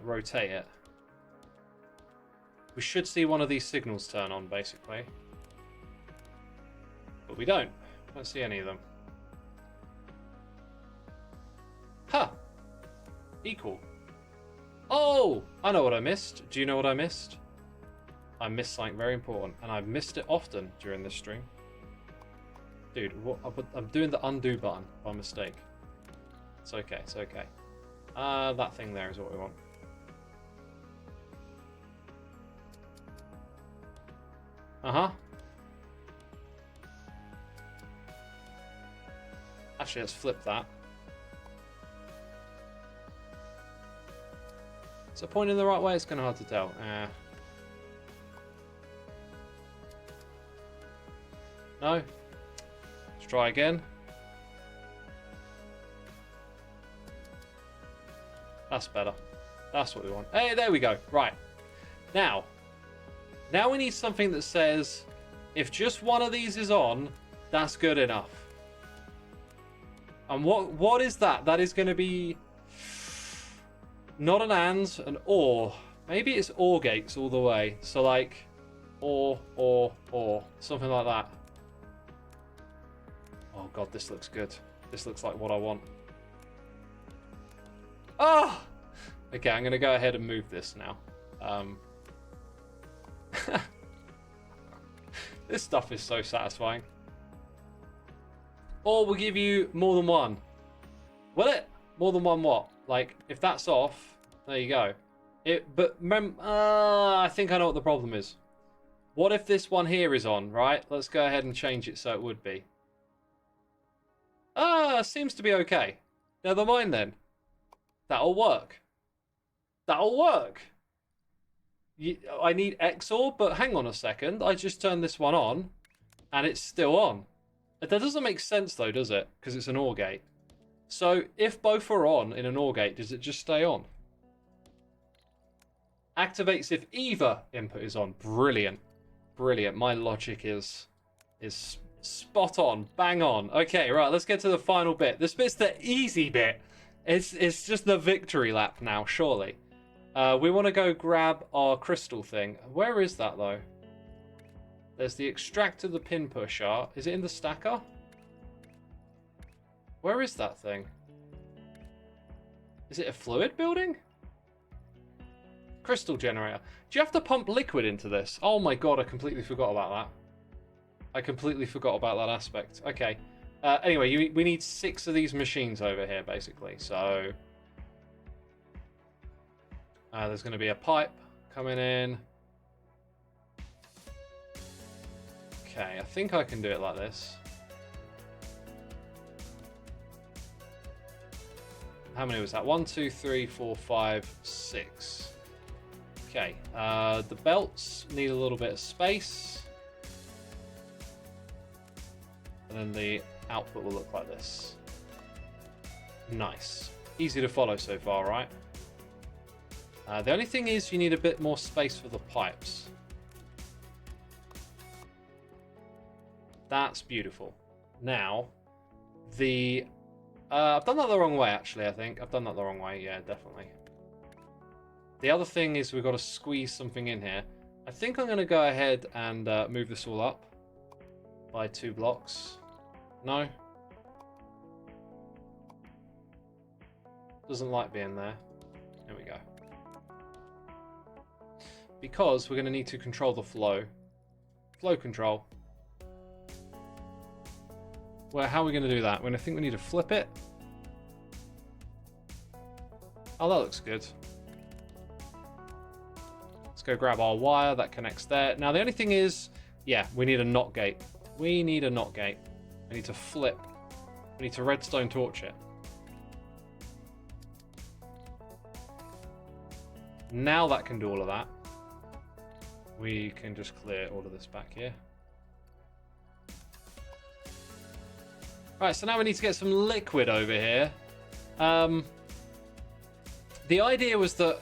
Speaker 1: Rotate it. We should see one of these signals turn on, basically. But we don't. Don't see any of them. Huh. Equal. Oh! I know what I missed. Do you know what I missed? I missed something very important, and I've missed it often during this stream. Dude, what, I'm doing the undo button by mistake. It's okay, it's okay. That thing there is what we want. Uh-huh. Actually, let's flip that. Is it pointing the right way? It's kind of hard to tell. No? Let's try again. That's better. That's what we want. Hey, there we go. Right. Now we need something that says, if just one of these is on, that's good enough. And what is that? That is going to be not an and, an or. Maybe it's or gates all the way. So like, or, something like that. Oh god, this looks good. This looks like what I want. Oh! Okay, I'm going to go ahead and move this now. This stuff is so satisfying. Or we'll give you more than one. Will it? More than one what? Like, if that's off, there you go. But I think I know what the problem is. What if this one here is on, right? Let's go ahead and change it so it would be. Seems to be okay. Never mind then. That'll work. That'll work. I need XOR, but hang on a second. I just turned this one on, and it's still on. That doesn't make sense though, does it? Because it's an OR gate. So if both are on in an OR gate, does it just stay on? Activates if either input is on. Brilliant. Brilliant. My logic is spot on. Bang on. Okay, right, let's get to the final bit. This bit's the easy bit. It's just the victory lap now, surely. We want to go grab our crystal thing. Where is that, though? There's the extractor, the pin pusher. Is it in the stacker? Where is that thing? Is it a fluid building? Crystal generator. Do you have to pump liquid into this? Oh my god, I completely forgot about that. I completely forgot about that aspect. Okay. Anyway, we need 6 of these machines over here, basically. So there's going to be a pipe coming in. Okay, I think I can do it like this. How many was that? 1, 2, 3, 4, 5, 6. Okay, the belts need a little bit of space. And then the output will look like this. Nice. Easy to follow so far, right? The only thing is you need a bit more space for the pipes. That's beautiful. Now, I've done that the wrong way, actually, I think. I've done that the wrong way, yeah, definitely. The other thing is we've got to squeeze something in here. I think I'm going to go ahead and move this all up by 2 blocks. No? Doesn't like being there. There we go. Because we're going to need to control the flow. Flow control. Well, how are we going to do that? I think we need to flip it. Oh, that looks good. Let's go grab our wire that connects there. Now, the only thing is, yeah, we need a NOT gate. We need a NOT gate. We need to flip. We need to redstone torch it. Now that can do all of that. We can just clear all of this back here. Right, so now we need to get some liquid over here. The idea was that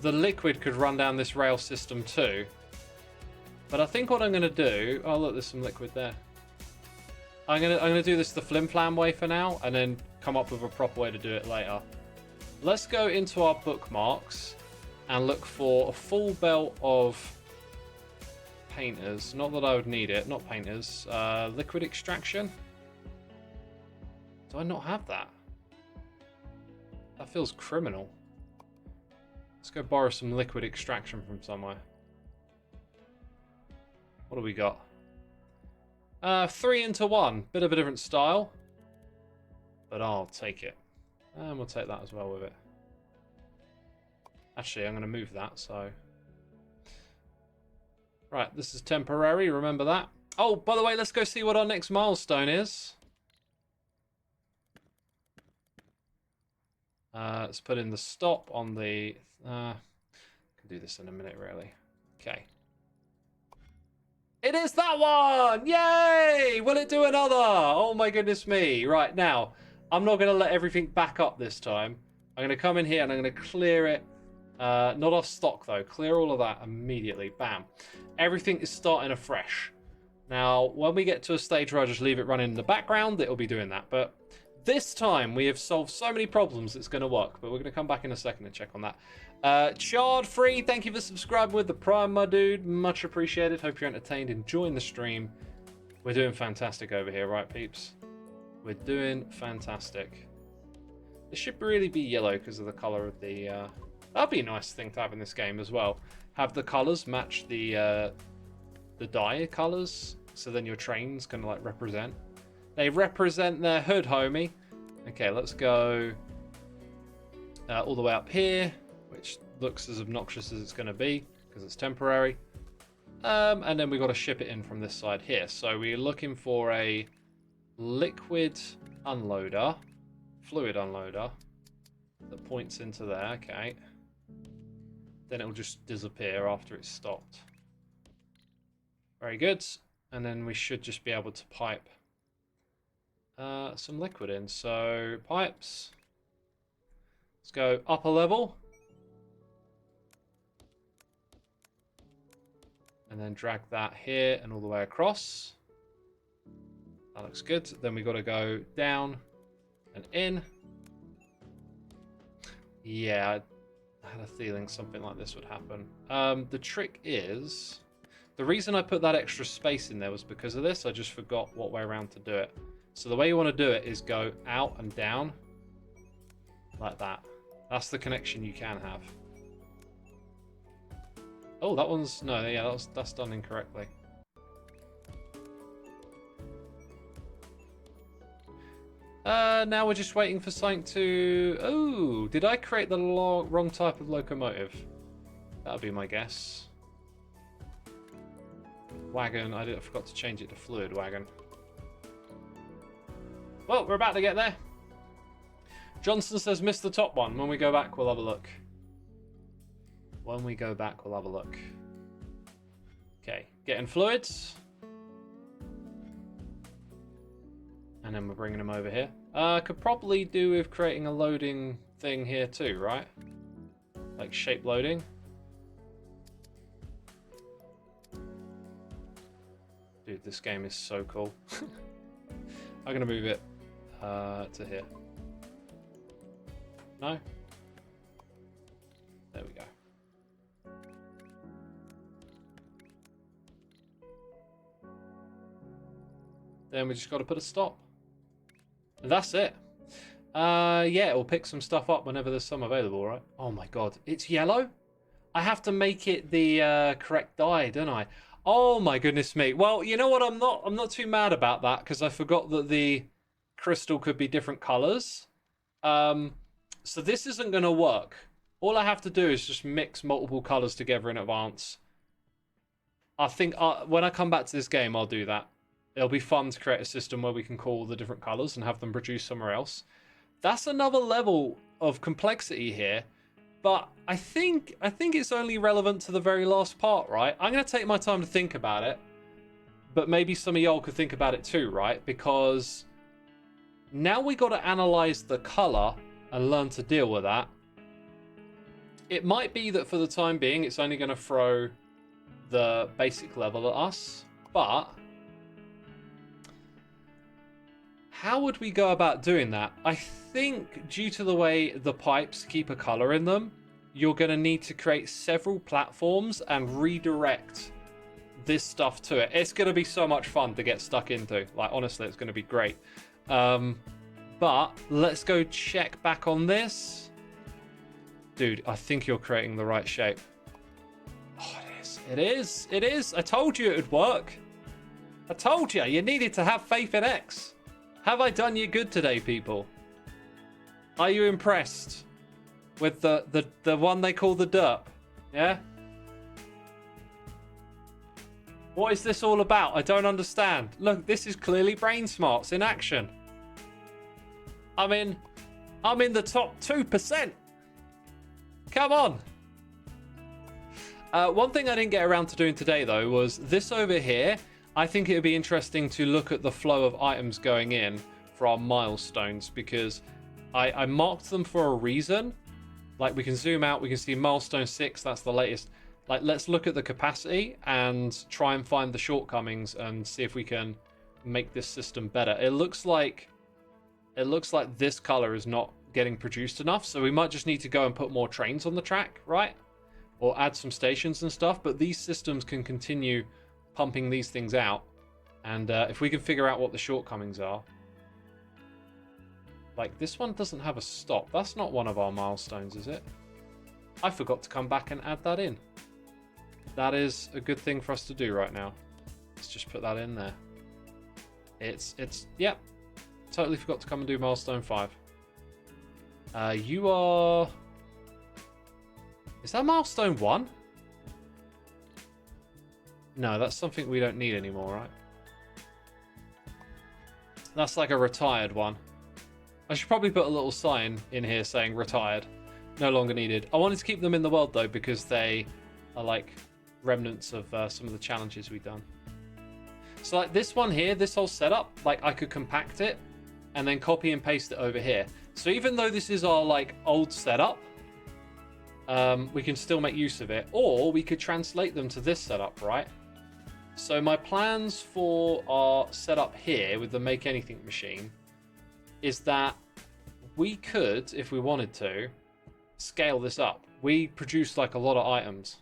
Speaker 1: the liquid could run down this rail system too. But I think what I'm going to do... Oh, look, there's some liquid there. I'm gonna do this the flim-flam way for now, and then come up with a proper way to do it later. Let's go into our bookmarks and look for a full belt of painters. Not that I would need it. Not painters. Liquid extraction. Do I not have that? That feels criminal. Let's go borrow some liquid extraction from somewhere. What do we got? 3 into 1. Bit of a different style. But I'll take it. And we'll take that as well with it. Actually, I'm going to move that, so... Right, this is temporary, remember that. Oh, by the way, let's go see what our next milestone is. Let's put in the stop on the... can do this in a minute, really. Okay. It is that one! Yay! Will it do another? Oh my goodness me. Right, now, I'm not going to let everything back up this time. I'm going to come in here and I'm going to clear it. Not off stock, though. Clear all of that immediately. Bam. Everything is starting afresh. Now, when we get to a stage where I just leave it running in the background, it'll be doing that. But this time, we have solved so many problems, it's going to work. But we're going to come back in a second and check on that. Chard Free, thank you for subscribing with the Prime, my dude. Much appreciated. Hope you're entertained, enjoying the stream. We're doing fantastic over here, right, peeps? We're doing fantastic. This should really be yellow because of the color of the... That'd be a nice thing to have in this game as well. Have the colors match the die colors, so then your trains can like represent. They represent their hood, homie. Okay, let's go all the way up here, which looks as obnoxious as it's going to be because it's temporary. And then we've got to ship it in from this side here. So we're looking for a liquid unloader, fluid unloader that points into there. Okay. Then it'll just disappear after it's stopped. Very good. And then we should just be able to pipe some liquid in. So pipes. Let's go upper level. And then drag that here and all the way across. That looks good. Then we've got to go down and in. Yeah, I had a feeling something like this would happen. The trick is, the reason I put that extra space in there was because of this. I just forgot what way around to do it. So the way you want to do it is go out and down like that. That's the connection you can have. Oh, that one's, no, yeah, that's done incorrectly. Now we're just waiting for something to... Oh, did I create the wrong type of locomotive? That would be my guess. Wagon, I forgot to change it to fluid wagon. Well, we're about to get there. Johnson says, missed the top one. When we go back, we'll have a look. When we go back, we'll have a look. Okay, getting fluids. And then we're bringing them over here. Could probably do with creating a loading thing here too, right? Like shape loading. Dude, this game is so cool. I'm going to move it to here. No? There we go. Then we just got to put a stop. And that's it. Yeah, it'll pick some stuff up whenever there's some available, right? Oh my god, it's yellow? I have to make it the correct dye, don't I? Oh my goodness me. Well, you know what? I'm not too mad about that because I forgot that the crystal could be different colors. So this isn't going to work. All I have to do is just mix multiple colors together in advance. I think when I come back to this game, I'll do that. It'll be fun to create a system where we can call the different colors and have them produced somewhere else. That's another level of complexity here. But I think it's only relevant to the very last part, right? I'm going to take my time to think about it. But maybe some of y'all could think about it too, right? Because now we got to analyze the color and learn to deal with that. It might be that for the time being, it's only going to throw the basic level at us. But how would we go about doing that? I think due to the way the pipes keep a color in them, you're going to need to create several platforms and redirect this stuff to it. It's going to be so much fun to get stuck into. Like, honestly, it's going to be great. But let's go check back on this. Dude, I think you're creating the right shape. Oh, it is. It is. It is. I told you it would work. I told you. You needed to have faith in X. Have I done you good today, people? Are you impressed with the one they call the derp? Yeah? What is this all about? I don't understand. Look, this is clearly brain smarts in action. I'm in the top 2%. Come on. One thing I didn't get around to doing today, though, was this over here. I think it would be interesting to look at the flow of items going in for our milestones, because I marked them for a reason. Like, we can zoom out, we can see milestone 6, that's the latest. Like, let's look at the capacity and try and find the shortcomings and see if we can make this system better. It looks like this color is not getting produced enough, so we might just need to go and put more trains on the track, right? Or add some stations and stuff, but these systems can continue pumping these things out. And if we can figure out what the shortcomings are. Like, this one doesn't have a stop. That's not one of our milestones, is it? I forgot to come back and add that in. That is a good thing for us to do right now. Let's just put that in there. Yeah. Totally forgot to come and do milestone 5. You are... Is that milestone 1? No, that's something we don't need anymore, right? That's like a retired one. I should probably put a little sign in here saying retired. No longer needed. I wanted to keep them in the world, though, because they are like remnants of some of the challenges we've done. So like this one here, this whole setup, like I could compact it and then copy and paste it over here. So even though this is our like old setup, we can still make use of it. Or we could translate them to this setup, right? So my plans for our setup here with the make anything machine is that we could, if we wanted to, scale this up. We produce like a lot of items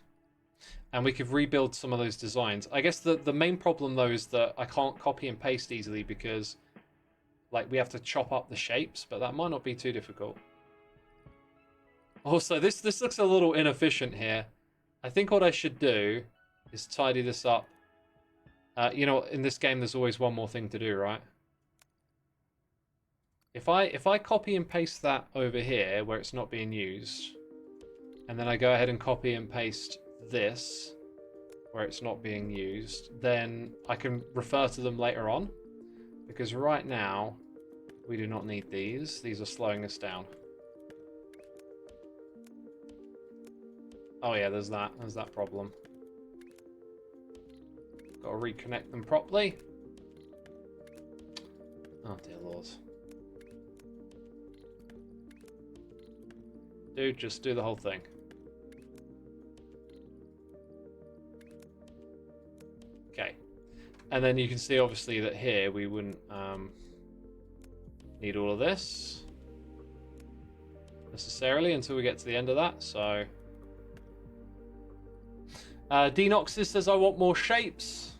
Speaker 1: and we could rebuild some of those designs. I guess the main problem though is that I can't copy and paste easily because like we have to chop up the shapes, but that might not be too difficult. Also, this looks a little inefficient here. I think what I should do is tidy this up. You know, in this game there's always one more thing to do, right? If I copy and paste that over here where it's not being used, and then I go ahead and copy and paste this where it's not being used, then I can refer to them later on, because right now we do not need these. These are slowing us down. Oh yeah, there's that problem. Got to reconnect them properly. Oh dear Lord. Dude, just do the whole thing. Okay. And then you can see obviously that here we wouldn't need all of this necessarily until we get to the end of that. So Denoxis says I want more shapes.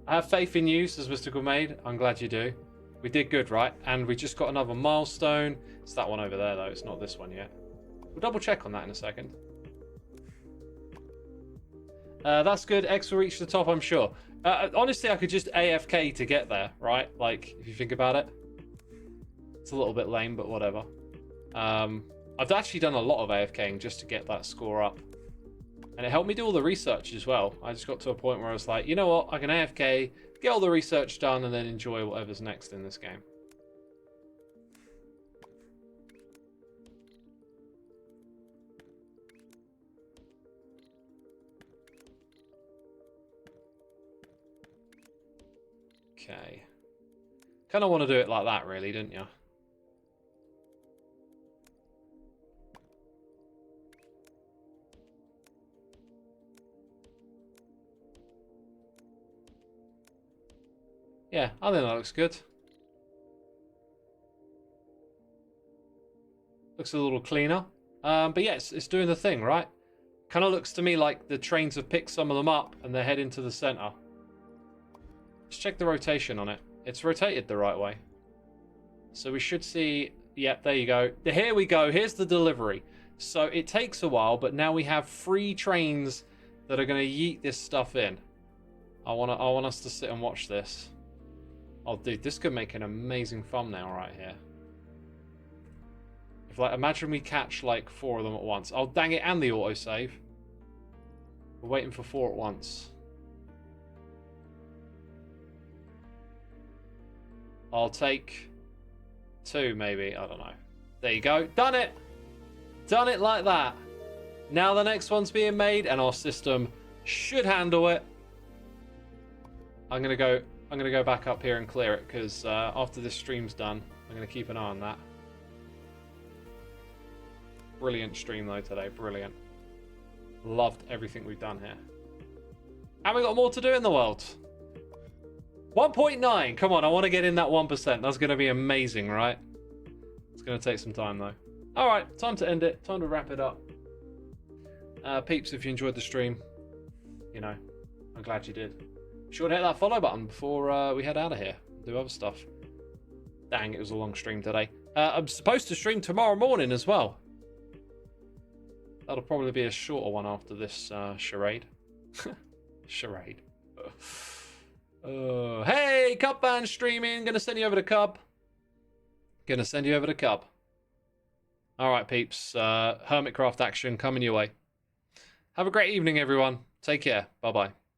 Speaker 1: I have faith in you, says Mr. Gourmet. I'm glad you do. We did good, right? And we just got another milestone. It's that one over there though, it's not this one yet. We'll double check on that in a second. That's good. X will reach the top, I'm sure. Honestly, I could just AFK to get there, right? Like, if you think about it. It's a little bit lame, but whatever. I've actually done a lot of AFKing just to get that score up. And it helped me do all the research as well. I just got to a point where I was like, you know what? I can AFK, get all the research done, and then enjoy whatever's next in this game. Okay. Kind of want to do it like that, really, didn't you? Yeah, I think that looks good. Looks a little cleaner. But yeah, it's doing the thing, right? Kind of looks to me like the trains have picked some of them up and they're heading to the center. Let's check the rotation on it. It's rotated the right way. So we should see... Yep, there you go. Here we go. Here's the delivery. So it takes a while, but now we have 3 trains that are going to yeet this stuff in. I want us to sit and watch this. Oh, dude, this could make an amazing thumbnail right here. If, like, imagine we catch, like, 4 of them at once. Oh, dang it, and the autosave. We're waiting for 4 at once. I'll take 2, maybe. I don't know. There you go. Done it! Done it like that. Now the next one's being made, and our system should handle it. I'm gonna go back up here and clear it, because after this stream's done, I'm gonna keep an eye on that. Brilliant stream though today, brilliant. Loved everything we've done here. And we got more to do in the world. 1.9, come on, I want to get in that 1%. That's gonna be amazing, right? It's gonna take some time though. Alright, time to end it, time to wrap it up. Peeps, if you enjoyed the stream, you know, I'm glad you did. Be sure to hit that follow button before we head out of here. Do other stuff. Dang, it was a long stream today. I'm supposed to stream tomorrow morning as well. That'll probably be a shorter one after this charade. Charade. Hey, Cub Band streaming. Gonna send you over to Cub. Gonna send you over to Cub. Alright, peeps. Hermitcraft action coming your way. Have a great evening, everyone. Take care. Bye-bye.